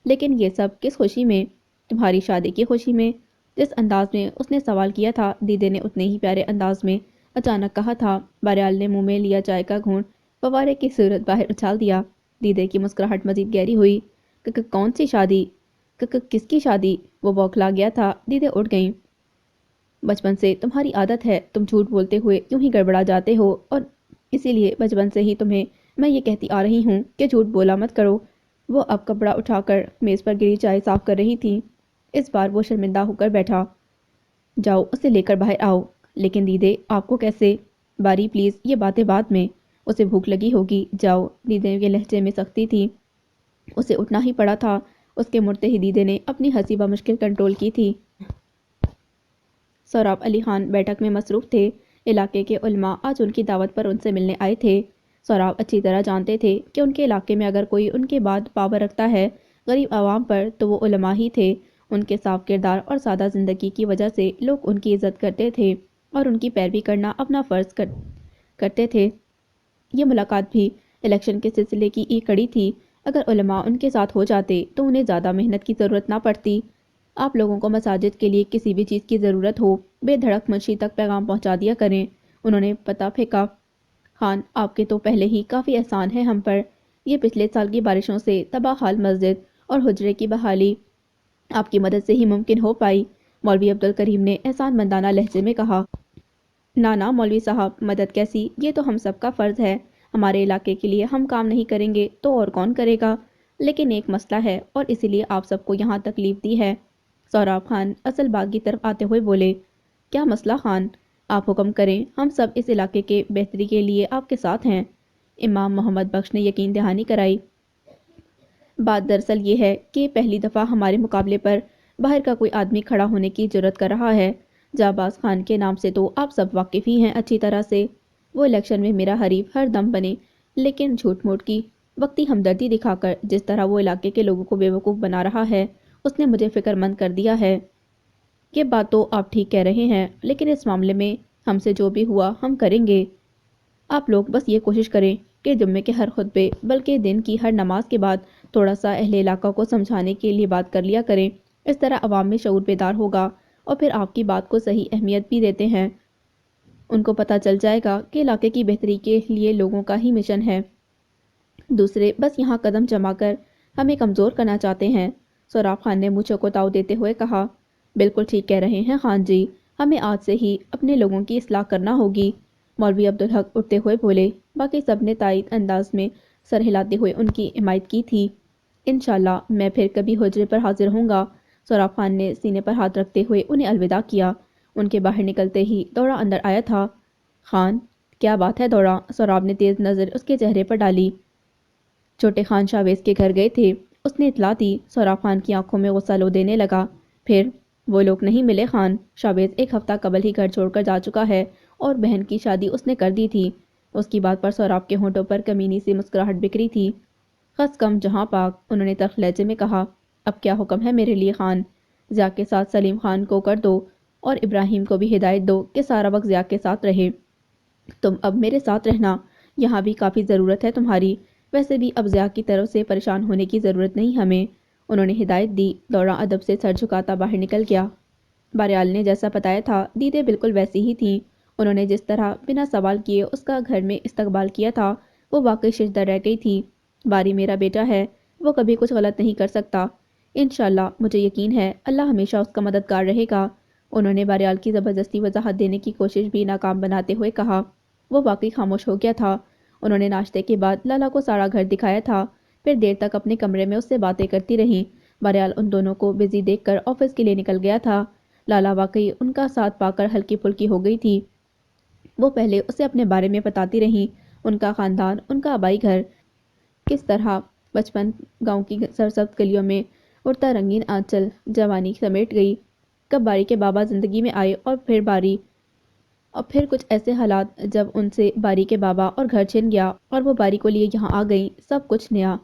S1: لیکن یہ سب کس خوشی میں؟ تمہاری شادی کی خوشی میں؟ جس انداز میں اس نے سوال کیا تھا، دیدے نے اتنے ہی پیارے انداز میں اچانک کہا تھا۔ بہرحال نے منہ میں لیا چائے کا گھونٹ فوارے کی صورت باہر اچھال دیا۔ دیدے کی مسکراہٹ مزید گہری ہوئی۔ کون سی شادی؟ کس کی شادی؟ وہ بوکھلا گیا تھا۔ دیدے اٹھ گئیں۔ بچپن سے تمہاری عادت ہے، تم جھوٹ بولتے ہوئے یوں ہی گڑبڑا جاتے ہو، اور اسی لیے بچپن سے ہی تمہیں میں یہ کہتی آ رہی ہوں کہ جھوٹ بولا مت کرو۔ وہ اب کپڑا اٹھا کر میز پر گری چائے صاف کر رہی تھی۔ اس بار وہ شرمندہ ہو کر بیٹھا۔ جاؤ اسے لے کر باہر آؤ۔ لیکن دیدے آپ کو کیسے؟ باری پلیز، یہ باتیں بعد میں، اسے بھوک لگی ہوگی، جاؤ۔ دیدے کے لہجے میں سختی تھی۔ اسے اٹھنا ہی پڑا تھا۔ اس کے مڑتے ہی دیدے نے اپنی ہنسی بمشکل کنٹرول کی تھی۔ سوراب علی خان بیٹھک میں مصروف تھے۔ علاقے کے علماء آج ان کی دعوت پر ان سے ملنے آئے تھے۔ سوراب اچھی طرح جانتے تھے کہ ان کے علاقے میں اگر کوئی ان کے بعد پاور رکھتا ہے غریب عوام پر تو وہ علماء ہی تھے۔ ان کے صاف کردار اور سادہ زندگی کی وجہ سے لوگ ان کی عزت کرتے تھے اور ان کی پیروی کرنا اپنا فرض کرتے تھے۔ یہ ملاقات بھی الیکشن کے سلسلے کی ایک کڑی تھی۔ اگر علماء ان کے ساتھ ہو جاتے تو انہیں زیادہ محنت کی ضرورت نہ پڑتی۔ آپ لوگوں کو مساجد کے لیے کسی بھی چیز کی ضرورت ہو، بے دھڑک منشی تک پیغام پہنچا دیا کریں۔ انہوں نے پتہ پھینکا۔ خان، آپ کے تو پہلے ہی کافی احسان ہے ہم پر۔ یہ پچھلے سال کی بارشوں سے تباہ حال مسجد اور حجرے کی بحالی آپ کی مدد سے ہی ممکن ہو پائی، مولوی عبدالکریم نے احسان مندانہ لہجے میں کہا۔ نانا مولوی صاحب، مدد کیسی؟ یہ تو ہم سب کا فرض ہے۔ ہمارے علاقے کے لیے ہم کام نہیں کریں گے تو اور کون کرے گا؟ لیکن ایک مسئلہ ہے اور اسی لیے آپ سب کو یہاں تکلیف دی ہے۔ سوراب خان اصل بات کی طرف آتے ہوئے بولے۔ کیا مسئلہ خان؟ آپ حکم کریں، ہم سب اس علاقے کے بہتری کے لیے آپ کے ساتھ ہیں۔ امام محمد بخش نے یقین دہانی کرائی۔ بات دراصل یہ ہے کہ پہلی دفعہ ہمارے مقابلے پر باہر کا کوئی آدمی کھڑا ہونے کی جرات کر رہا ہے۔ جہباز خان کے نام سے تو آپ سب واقف ہی ہیں اچھی طرح سے۔ وہ الیکشن میں میرا حریف ہر دم بنے، لیکن جھوٹ موٹ کی وقتی ہمدردی دکھا کر جس طرح وہ علاقے کے لوگوں کو بیوقوف بنا رہا ہے، اس نے مجھے فکر مند کر دیا ہے۔ یہ بات تو آپ ٹھیک کہہ رہے ہیں، لیکن اس معاملے میں ہم سے جو بھی ہوا ہم کریں گے۔ آپ لوگ بس یہ کوشش کریں کہ جمعے کے ہر خطبے بلکہ دن کی ہر نماز کے بعد تھوڑا سا اہل علاقہ کو سمجھانے کے لیے بات کر لیا کریں۔ اس طرح عوام میں شعور بیدار ہوگا اور پھر آپ کی بات کو صحیح اہمیت بھی دیتے ہیں۔ ان کو پتہ چل جائے گا کہ علاقے کی بہتری کے لیے لوگوں کا ہی مشن ہے۔ دوسرے بس یہاں قدم جما کر ہمیں کمزور کرنا چاہتے ہیں۔ سوراخ خان نے مجھے کو تاؤ دیتے ہوئے کہا، بالکل ٹھیک کہہ رہے ہیں خان جی، ہمیں آج سے ہی اپنے لوگوں کی اصلاح کرنا ہوگی۔ مولوی عبدالحق اٹھتے ہوئے بولے۔ باقی سب نے تائید انداز میں سر ہلاتے ہوئے ان کی حمایت کی تھی۔ انشاءاللہ میں پھر کبھی حجرے پر حاضر ہوں گا۔ سوراخ خان نے سینے پر ہاتھ رکھتے ہوئے انہیں الوداع کیا۔ ان کے باہر نکلتے ہی دوڑا اندر آیا تھا۔ خان، کیا بات ہے دوڑا؟ سوراب نے تیز نظر اس کے چہرے پر ڈالی۔ چھوٹے خان شاویز کے گھر گئے تھے، اس نے اطلاع دی۔ سوراخ خان کی آنکھوں میں غصہ لو دینے لگا۔ پھر وہ لوگ نہیں ملے خان، شاویز ایک ہفتہ قبل ہی گھر چھوڑ کر جا چکا ہے اور بہن کی شادی اس نے کر دی تھی۔ اس کی بات پر سوراب کے ہونٹوں پر کمینی سی مسکراہٹ بکھری تھی۔ خس کم جہاں پاک، انہوں نے تلخ لہجے میں کہا، اب کیا حکم ہے میرے لیے خان؟ ضیاء کے ساتھ سلیم خان کو کر دو اور ابراہیم کو بھی ہدایت دو کہ سارا وقت ضیاء کے ساتھ رہے۔ تم اب میرے ساتھ رہنا، یہاں بھی کافی ضرورت ہے تمہاری۔ ویسے بھی اب ضیاء کی طرف سے پریشان ہونے کی ضرورت نہیں ہمیں۔ انہوں نے ہدایت دی۔ دوڑا ادب سے سر جھکاتا باہر نکل گیا۔ باریال نے جیسا بتایا تھا دیدے بالکل ویسی ہی تھیں۔ انہوں نے جس طرح بنا سوال کیے اس کا گھر میں استقبال کیا تھا وہ واقعی ششدر رہ گئی تھی۔ باری میرا بیٹا ہے، وہ کبھی کچھ غلط نہیں کر سکتا۔ انشاءاللہ مجھے یقین ہے اللہ ہمیشہ اس کا مددگار رہے گا۔ انہوں نے باریال کی زبردستی وضاحت دینے کی کوشش بھی ناکام بناتے ہوئے کہا۔ وہ واقعی خاموش ہو گیا تھا۔ انہوں نے ناشتے کے بعد لالا کو سارا گھر دکھایا تھا، پھر دیر تک اپنے کمرے میں اس سے باتیں کرتی رہیں۔ باریال ان دونوں کو بزی دیکھ کر آفس کے لیے نکل گیا تھا۔ لالا واقعی ان کا ساتھ پا کر ہلکی پھلکی ہو گئی تھی۔ وہ پہلے اسے اپنے بارے میں بتاتی رہیں، ان کا خاندان، ان کا آبائی گھر، کس طرح بچپن گاؤں کی سرسبز گلیوں میں اڑتا رنگین آنچل جوانی سمیٹ گئی، کب باری کے بابا زندگی میں آئے اور پھر کچھ ایسے حالات جب ان سے باری کے بابا اور گھر چھن گیا اور وہ باری کو لیے یہاں آ گئیں، سب کچھ نیا۔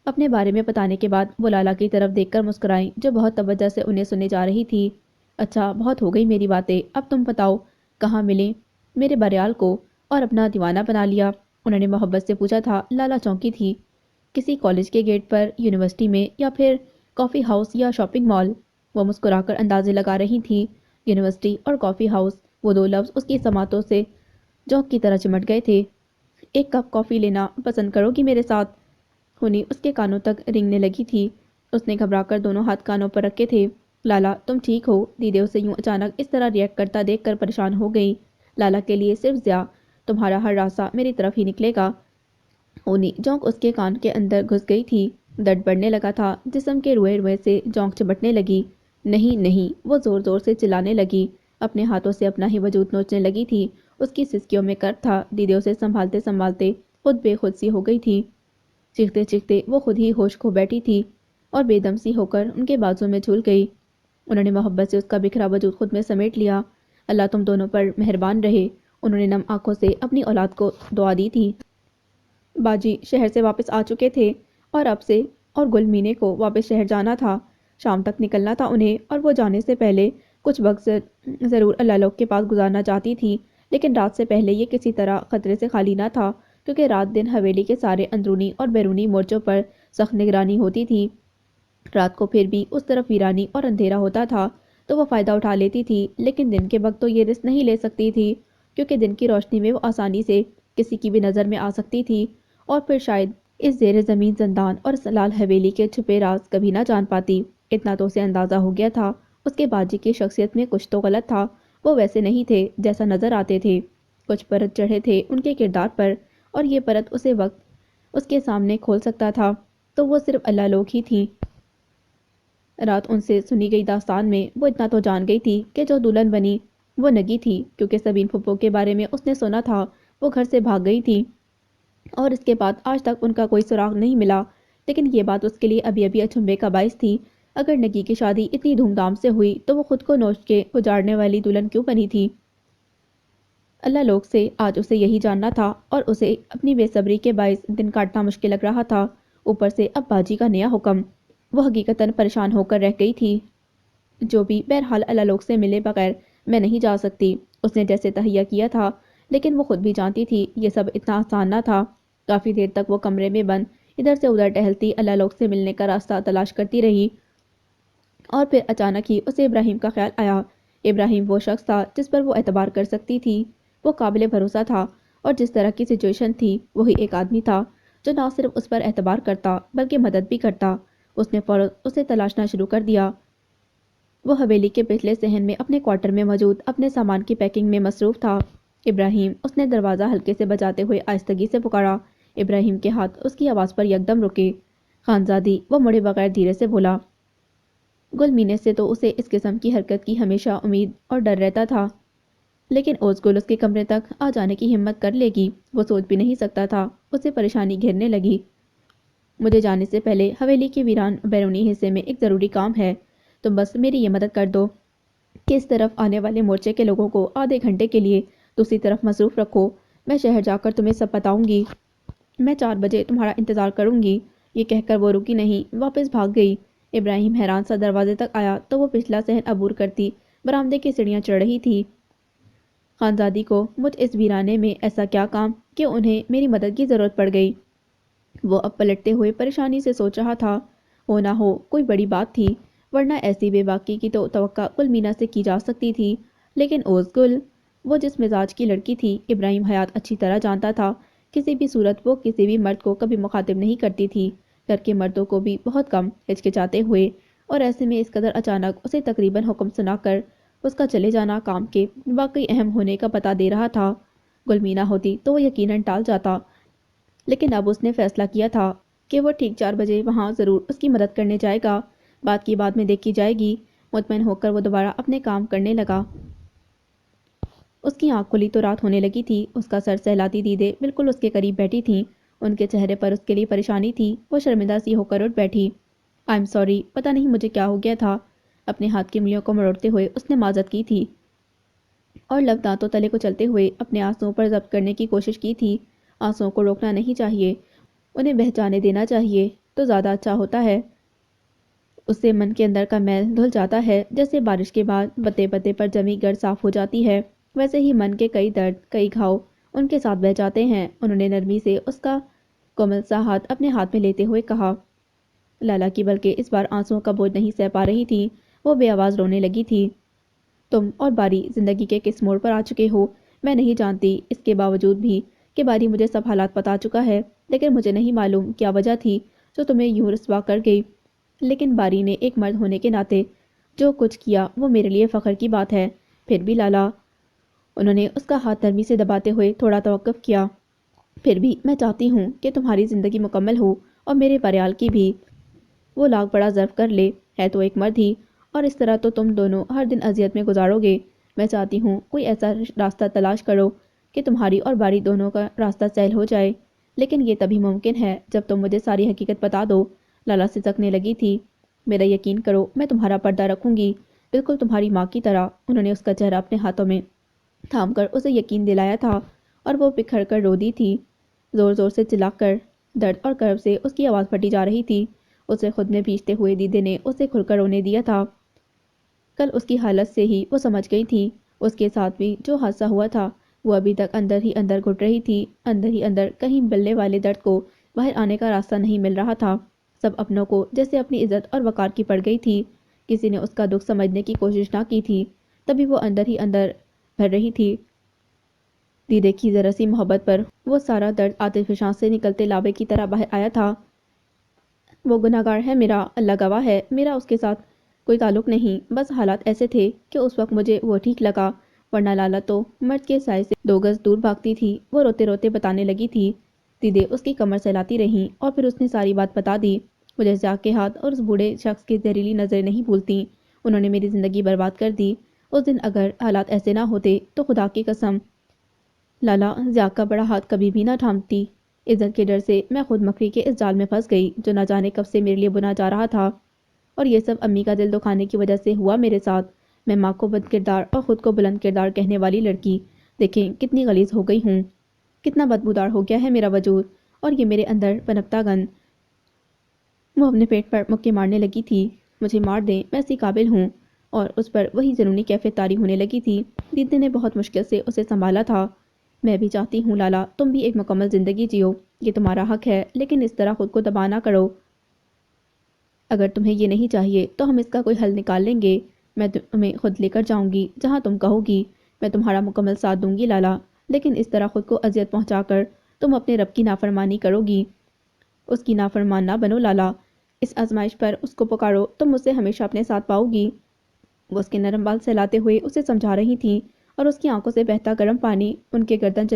S1: اپنے بارے میں بتانے کے بعد وہ لالا کی طرف دیکھ کر مسکرائیں جو بہت توجہ سے انہیں سننے جا رہی تھی۔ اچھا بہت ہو گئی میری باتیں، اب تم بتاؤ کہاں ملیں میرے باریال کو اور اپنا دیوانہ بنا لیا؟ انہوں نے محبت سے پوچھا تھا۔ لالا چونکی تھی۔ کسی کالج کے گیٹ پر، یونیورسٹی میں، یا پھر کافی ہاؤس یا شاپنگ مال؟ وہ مسکرا کر اندازے لگا رہی تھی۔ یونیورسٹی اور کافی ہاؤس، وہ دو لفظ اس کی سماعتوں سے جوک کی طرح چمٹ گئے تھے۔ ایک کپ کافی لینا پسند کرو گی میرے ساتھ؟ ہونی اس کے کانوں تک رینگنے لگی تھی۔ اس نے گھبرا کر دونوں ہاتھ کانوں پر رکھے تھے۔ لالا تم ٹھیک ہو؟ دیدے اسے یوں اچانک اس طرح ریئیکٹ کرتا دیکھ کر پریشان ہو گئی۔ لالا کے لیے صرف ضیاء، تمہارا ہر راستہ میری طرف ہی نکلے گا۔ ہونی جونک اس کے کان کے اندر گھس گئی تھی۔ درد بڑھنے لگا تھا، جسم کے روئے روئے سے جونک چمٹنے لگی۔ نہیں نہیں، وہ زور زور سے چلانے لگی، اپنے ہاتھوں سے اپنا ہی وجود نوچنے لگی تھی۔ اس کی سسکیوں میں کرد تھا۔ دیدے اسے سنبھالتے سنبھالتے خود بے خود سی ہو گئی تھی۔ چیختے چیختے وہ خود ہی ہوش کھو بیٹھی تھی اور بے دم سی ہو کر ان کے بازو میں جھول گئی۔ انہوں نے محبت سے اس کا بکھرا وجود خود میں سمیٹ لیا۔ اللہ تم دونوں پر مہربان رہے، انہوں نے نم آنکھوں سے اپنی اولاد کو دعا دی تھی۔ باجی شہر سے واپس آ چکے تھے اور اب سے اور گل مینے کو واپس شہر جانا تھا۔ شام تک نکلنا تھا انہیں اور وہ جانے سے پہلے کچھ وقت ضرور اللہ لوگ کے پاس گزارنا چاہتی تھی، لیکن رات سے پہلے یہ کسی طرح خطرے سے خالی نہ تھا کیونکہ رات دن حویلی کے سارے اندرونی اور بیرونی مورچوں پر سخت نگرانی ہوتی تھی۔ رات کو پھر بھی اس طرف ویرانی اور اندھیرا ہوتا تھا تو وہ فائدہ اٹھا لیتی تھی، لیکن دن کے وقت تو یہ رسک نہیں لے سکتی تھی کیونکہ دن کی روشنی میں وہ آسانی سے کسی کی بھی نظر میں آ سکتی تھی اور پھر شاید اس زیر زمین زندان اور لال حویلی کے چھپے راز کبھی نہ جان پاتی۔ اتنا تو اسے اندازہ ہو گیا تھا اس کے باجی کی شخصیت میں کچھ تو غلط تھا، وہ ویسے نہیں تھے جیسا نظر آتے تھے، کچھ پرت چڑھے تھے ان کے کردار پر اور یہ پرت اسے وقت اس کے سامنے کھول سکتا تھا تو وہ صرف اللہ لوگ ہی تھیں۔ رات ان سے سنی گئی داستان میں وہ اتنا تو جان گئی تھی کہ جو دلہن بنی وہ نگی تھی کیونکہ سبین پھپھو کے بارے میں اس نے سنا تھا۔ وہ گھر سے بھاگ گئی تھی اور اس کے بعد آج تک ان کا کوئی سراغ نہیں ملا، لیکن یہ بات اس کے لیے ابھی ابھی اچنبھے کا باعث تھی۔ اگر نگی کی شادی اتنی دھوم دھام سے ہوئی تو وہ خود کو نوچ کے اجاڑنے والی دلہن کیوں بنی تھی؟ اللہ لوگ سے آج اسے یہی جاننا تھا اور اسے اپنی بے صبری کے باعث دن کاٹنا مشکل لگ رہا تھا۔ اوپر سے اب باجی کا نیا حکم، وہ حقیقتاً پریشان ہو کر رہ گئی تھی۔ جو بھی، بہرحال اللہ لوگ سے ملے بغیر میں نہیں جا سکتی، اس نے جیسے تہیہ کیا تھا، لیکن وہ خود بھی جانتی تھی یہ سب اتنا آسان نہ تھا۔ کافی دیر تک وہ کمرے میں بند ادھر سے ادھر ٹہلتی اللہ لوگ سے ملنے کا راستہ تلاش کرتی رہی، اور پھر اچانک ہی اسے ابراہیم کا خیال آیا۔ ابراہیم وہ شخص تھا جس پر وہ اعتبار کر سکتی تھی، وہ قابل بھروسہ تھا، اور جس طرح کی سچویشن تھی وہی ایک آدمی تھا جو نہ صرف اس پر اعتبار کرتا بلکہ مدد بھی کرتا۔ اس نے فوراً اسے تلاشنا شروع کر دیا۔ وہ حویلی کے پچھلے صحن میں اپنے کوارٹر میں موجود اپنے سامان کی پیکنگ میں مصروف تھا۔ ابراہیم، اس نے دروازہ ہلکے سے بجاتے ہوئے آہستگی سے پکارا۔ ابراہیم کے ہاتھ اس کی آواز پر یکدم رکے۔ خانزادی، وہ مڑے بغیر دھیرے سے بولا۔ گل مینے سے تو اسے اس قسم کی حرکت کی ہمیشہ امید اور ڈر رہتا تھا، لیکن اوزگل اس کے کمرے تک آ جانے کی ہمت کر لے گی وہ سوچ بھی نہیں سکتا تھا۔ اسے پریشانی گھیرنے لگی۔ مجھے جانے سے پہلے حویلی کے ویران بیرونی حصے میں ایک ضروری کام ہے، تم بس میری یہ مدد کر دو کہ اس طرف آنے والے مورچے کے لوگوں کو آدھے گھنٹے کے لیے دوسری طرف مصروف رکھو۔ میں شہر جا کر تمہیں سب بتاؤں گی۔ میں 4 بجے تمہارا انتظار کروں گی۔ یہ کہہ کر وہ رکی نہیں، واپس بھاگ گئی۔ ابراہیم حیران سا دروازے تک آیا تو وہ پچھلا صحن عبور کرتی برآمدے کی سیڑھیاں چڑھ رہی تھی۔ خانزادی کو مجھ اس ویرانے میں ایسا کیا کام کہ انہیں میری مدد کی ضرورت پڑ گئی؟ وہ اب پلٹتے ہوئے پریشانی سے سوچ رہا تھا۔ ہو نہ ہو کوئی بڑی بات تھی، ورنہ ایسی بے باکی کی تو توقع گل مینا سے کی جا سکتی تھی، لیکن اوزگل، وہ جس مزاج کی لڑکی تھی ابراہیم حیات اچھی طرح جانتا تھا، کسی بھی صورت وہ کسی بھی مرد کو کبھی مخاطب نہیں کرتی تھی، گھر کے مردوں کو بھی بہت کم، ہچکچاتے ہوئے، اور ایسے میں اس قدر اچانک اسے تقریباً حکم سنا کر اس کا چلے جانا کام کے واقعی اہم ہونے کا پتہ دے رہا تھا۔ گل مینا ہوتی تو وہ یقیناً ٹال جاتا، لیکن اب اس نے فیصلہ کیا تھا کہ وہ ٹھیک 4 بجے وہاں ضرور اس کی مدد کرنے جائے گا۔ بات کی بعد میں دیکھی جائے گی۔ مطمئن ہو کر وہ دوبارہ اپنے کام کرنے لگا۔ اس کی آنکھ کھلی تو رات ہونے لگی تھی۔ اس کا سر سہلاتی دیدے بالکل اس کے قریب بیٹھی تھیں، ان کے چہرے پر اس کے لیے پریشانی تھی۔ وہ شرمندہ سی ہو کر اٹھ بیٹھی۔ آئی ایم سوری، پتہ نہیں مجھے کیا ہو گیا تھا۔ اپنے ہاتھ کی انگلیوں کو مروڑتے ہوئے اس نے معذرت کی تھی اور لب دانتوں تلے کو چلتے ہوئے اپنے آنسوؤں پر ضبط کرنے کی کوشش کی تھی۔ آنسوؤں کو روکنا نہیں چاہیے، انہیں بہہ جانے دینا چاہیے تو زیادہ اچھا ہوتا ہے۔ اس سے من کے اندر کا میل دھل جاتا ہے، جیسے بارش کے بعد پتے پتے پر جمی گرد صاف ہو جاتی ہے، ویسے ہی من کے کئی درد، کئی گھاؤ ان کے ساتھ بہہ جاتے ہیں۔ انہوں نے نرمی سے اس کا کومل سا ہاتھ اپنے ہاتھ میں لیتے ہوئے کہا۔ لالا کی بلکہ اس بار آنسوؤں کا بوجھ نہیں سہ پا رہی تھی، وہ بے آواز رونے لگی تھی۔ تم اور باری زندگی کے کس موڑ پر آ چکے ہو میں نہیں جانتی، اس کے باوجود بھی کہ باری مجھے سب حالات بتا چکا ہے، لیکن مجھے نہیں معلوم کیا وجہ تھی جو تمہیں یوں رسوا کر گئی، لیکن باری نے ایک مرد ہونے کے ناطے جو کچھ کیا وہ میرے لیے فخر کی بات ہے۔ پھر بھی لالا، انہوں نے اس کا ہاتھ نرمی سے دباتے ہوئے تھوڑا توقف کیا، پھر بھی میں چاہتی ہوں کہ تمہاری زندگی مکمل ہو اور میرے پریال کی بھی۔ وہ لاکھ بڑا ظرف کر لے، ہے تو ایک مرد ہی، اور اس طرح تو تم دونوں ہر دن اذیت میں گزارو گے۔ میں چاہتی ہوں کوئی ایسا راستہ تلاش کرو کہ تمہاری اور باری دونوں کا راستہ سہل ہو جائے، لیکن یہ تبھی ممکن ہے جب تم مجھے ساری حقیقت بتا دو۔ لالا سسکنے لگی تھی۔ میرا یقین کرو، میں تمہارا پردہ رکھوں گی، بالکل تمہاری ماں کی طرح۔ انہوں نے اس کا چہرہ اپنے ہاتھوں میں تھام کر اسے یقین دلایا تھا، اور وہ بکھر کر رو دی تھی، زور زور سے چلا کر۔ درد اور کرب سے اس کی آواز پھٹی جا رہی تھی۔ اسے خود میں بھیجتے ہوئے دیدے نے اسے کھل کر رونے دیا تھا۔ کل اس کی حالت سے ہی وہ سمجھ گئی تھی، اس کے ساتھ بھی جو حادثہ ہوا تھا وہ ابھی تک اندر ہی اندر گھٹ رہی تھی، اندر ہی اندر کہیں بلنے والے درد کو باہر آنے کا راستہ نہیں مل رہا تھا۔ سب اپنوں کو جیسے اپنی عزت اور وقار کی پڑ گئی تھی، کسی نے اس کا دکھ سمجھنے کی کوشش نہ کی تھی، تبھی وہ اندر ہی اندر بھر رہی تھی۔ دیدے کی ذرا سی محبت پر وہ سارا درد آتش فشاں سے نکلتے لاوے کی طرح باہر آیا تھا۔ وہ گناہگار ہے، میرا اللہ گواہ ہے، میرا اس کے ساتھ کوئی تعلق نہیں، بس حالات ایسے تھے کہ اس وقت مجھے وہ ٹھیک لگا، ورنہ لالا تو مرد کے سائے سے 2 گز دور بھاگتی تھی۔ وہ روتے روتے بتانے لگی تھی۔ دیدے اس کی کمر سہلاتی رہیں اور پھر اس نے ساری بات بتا دی۔ مجھے زیاک کے ہاتھ اور اس بوڑھے شخص کی زہریلی نظریں نہیں بھولتیں، انہوں نے میری زندگی برباد کر دی، اس دن اگر حالات ایسے نہ ہوتے تو خدا کی قسم لالا ضیاء کا بڑا ہاتھ کبھی بھی نہ تھامتی۔ عزت کے ڈر سے میں خود مکری کے اس جال میں پھنس گئی جو نہ جانے کب سے میرے لیے بنا جا رہا تھا، اور یہ سب امی کا دل دکھانے کی وجہ سے ہوا میرے ساتھ۔ میں ماں کو بد کردار اور خود کو بلند کردار کہنے والی لڑکی، دیکھیں کتنی غلیظ ہو گئی ہوں، کتنا بدبودار ہو گیا ہے میرا وجود، اور یہ میرے اندر پنپتا گند۔ وہ اپنے پیٹ پر مکے مارنے لگی تھی۔ مجھے مار دیں، میں اسی قابل ہوں، اور اس پر وہی جنونی کیفیت طاری ہونے لگی تھی۔ دیدی نے بہت مشکل سے اسے سنبھالا تھا۔ میں بھی چاہتی ہوں لالا، تم بھی ایک مکمل زندگی جیو، یہ تمہارا حق ہے، لیکن اس طرح خود کو تباہ نہ کرو۔ اگر تمہیں یہ نہیں چاہیے تو ہم اس کا کوئی حل نکال لیں گے۔ میں تمہیں خود لے کر جاؤں گی جہاں تم کہو گی۔ میں تمہارا مکمل ساتھ دوں گی لالا، لیکن اس طرح خود کو اذیت پہنچا کر تم اپنے رب کی نافرمانی کرو گی۔ اس کی نافرمان نہ بنو لالا، اس آزمائش پر اس کو پکارو، تم مجھ سے ہمیشہ اپنے ساتھ پاؤ گی۔ وہ اس کے نرم بال سہلاتے ہوئے اسے سمجھا رہی تھیں، اور اس کی آنکھوں سے بہتا گرم پانی ان کی گردن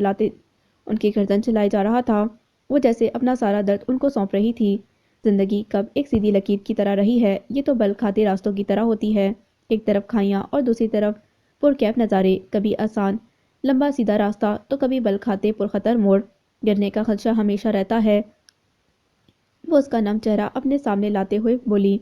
S1: چلائے جا رہا تھا۔ وہ جیسے اپنا سارا درد ان کو سونپ رہی تھی۔ زندگی کب ایک سیدھی لکیر کی طرح رہی ہے، یہ تو بل کھاتے راستوں کی طرح ہوتی ہے، ایک طرف کھائیاں اور دوسری طرف پرکیف نظارے، کبھی آسان لمبا سیدھا راستہ تو کبھی بل کھاتے پرخطر موڑ، گرنے کا خدشہ ہمیشہ رہتا ہے۔ وہ اس کا نم چہرہ اپنے سامنے لاتے ہوئے بولی،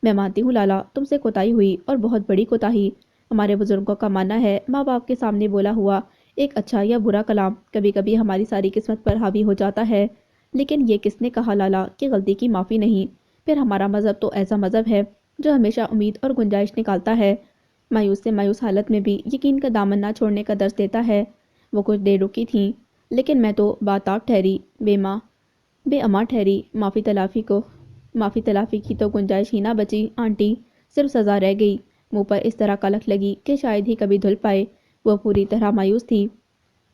S1: میں مانتی ہوں لالا، تم سے کوتاہی ہوئی، اور بہت بڑی کوتاہی۔ ہمارے بزرگوں کا ماننا ہے ماں باپ کے سامنے بولا ہوا ایک اچھا یا برا کلام کبھی کبھی ہماری ساری قسمت پر حاوی ہو جاتا ہے، لیکن یہ کس نے کہا لالا کہ غلطی کی معافی نہیں؟ پھر ہمارا مذہب تو ایسا مذہب ہے جو ہمیشہ امید اور گنجائش نکالتا ہے، مایوس سے مایوس حالت میں بھی یقین کا دامن نہ چھوڑنے کا درس دیتا ہے۔ وہ کچھ دیر رکی تھیں، لیکن میں تو باتاب ٹھہری، بے اما ٹھہری۔ معافی تلافی کی تو گنجائش ہی نہ بچی آنٹی، صرف سزا رہ گئی۔ منہ پر اس طرح کلک لگی کہ شاید ہی کبھی دھل پائے۔ وہ پوری طرح مایوس تھی۔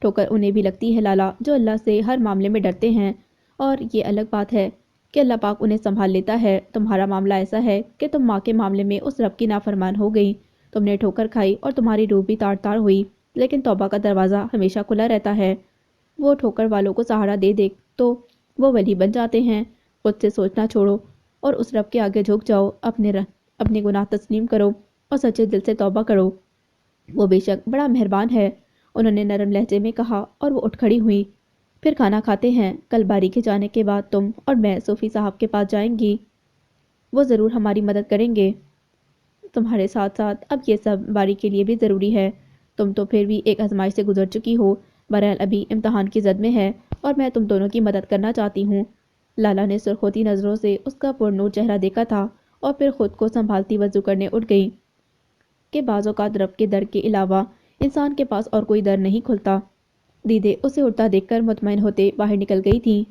S1: ٹھوکر انہیں بھی لگتی ہے لالا جو اللہ سے ہر معاملے میں ڈرتے ہیں، اور یہ الگ بات ہے کہ اللہ پاک انہیں سنبھال لیتا ہے۔ تمہارا معاملہ ایسا ہے کہ تم ماں کے معاملے میں اس رب کی نافرمان ہو گئی، تم نے ٹھوکر کھائی اور تمہاری روح بھی تار تار ہوئی، لیکن توبہ کا دروازہ ہمیشہ کھلا رہتا ہے۔ وہ ٹھوکر والوں کو سہارا دے دے تو وہ ولی بن جاتے ہیں۔ خود سے سوچنا چھوڑو اور اس رب کے آگے جھک جاؤ، اپنے گناہ تسلیم کرو اور سچے دل سے توبہ کرو۔ وہ بے شک بڑا مہربان ہے، انہوں نے نرم لہجے میں کہا، اور وہ اٹھ کھڑی ہوئی۔ پھر کھانا کھاتے ہیں، کل باری کے جانے کے بعد تم اور میں صوفی صاحب کے پاس جائیں گی، وہ ضرور ہماری مدد کریں گے۔ تمہارے ساتھ ساتھ اب یہ سب باری کے لیے بھی ضروری ہے، تم تو پھر بھی ایک آزمائش سے گزر چکی ہو، بہرحال ابھی امتحان کی زد میں ہے، اور میں تم دونوں کی مدد کرنا چاہتی ہوں۔ لالا نے سرخ ہوتی نظروں سے اس کا پرنور چہرہ دیکھا تھا، اور پھر خود کو سنبھالتی وضو کرنے اٹھ گئی کہ بعض اوقات رب کے در کے علاوہ انسان کے پاس اور کوئی در نہیں کھلتا۔ دیدے اسے اٹھتا دیکھ کر مطمئن ہوتے باہر نکل گئی تھیں۔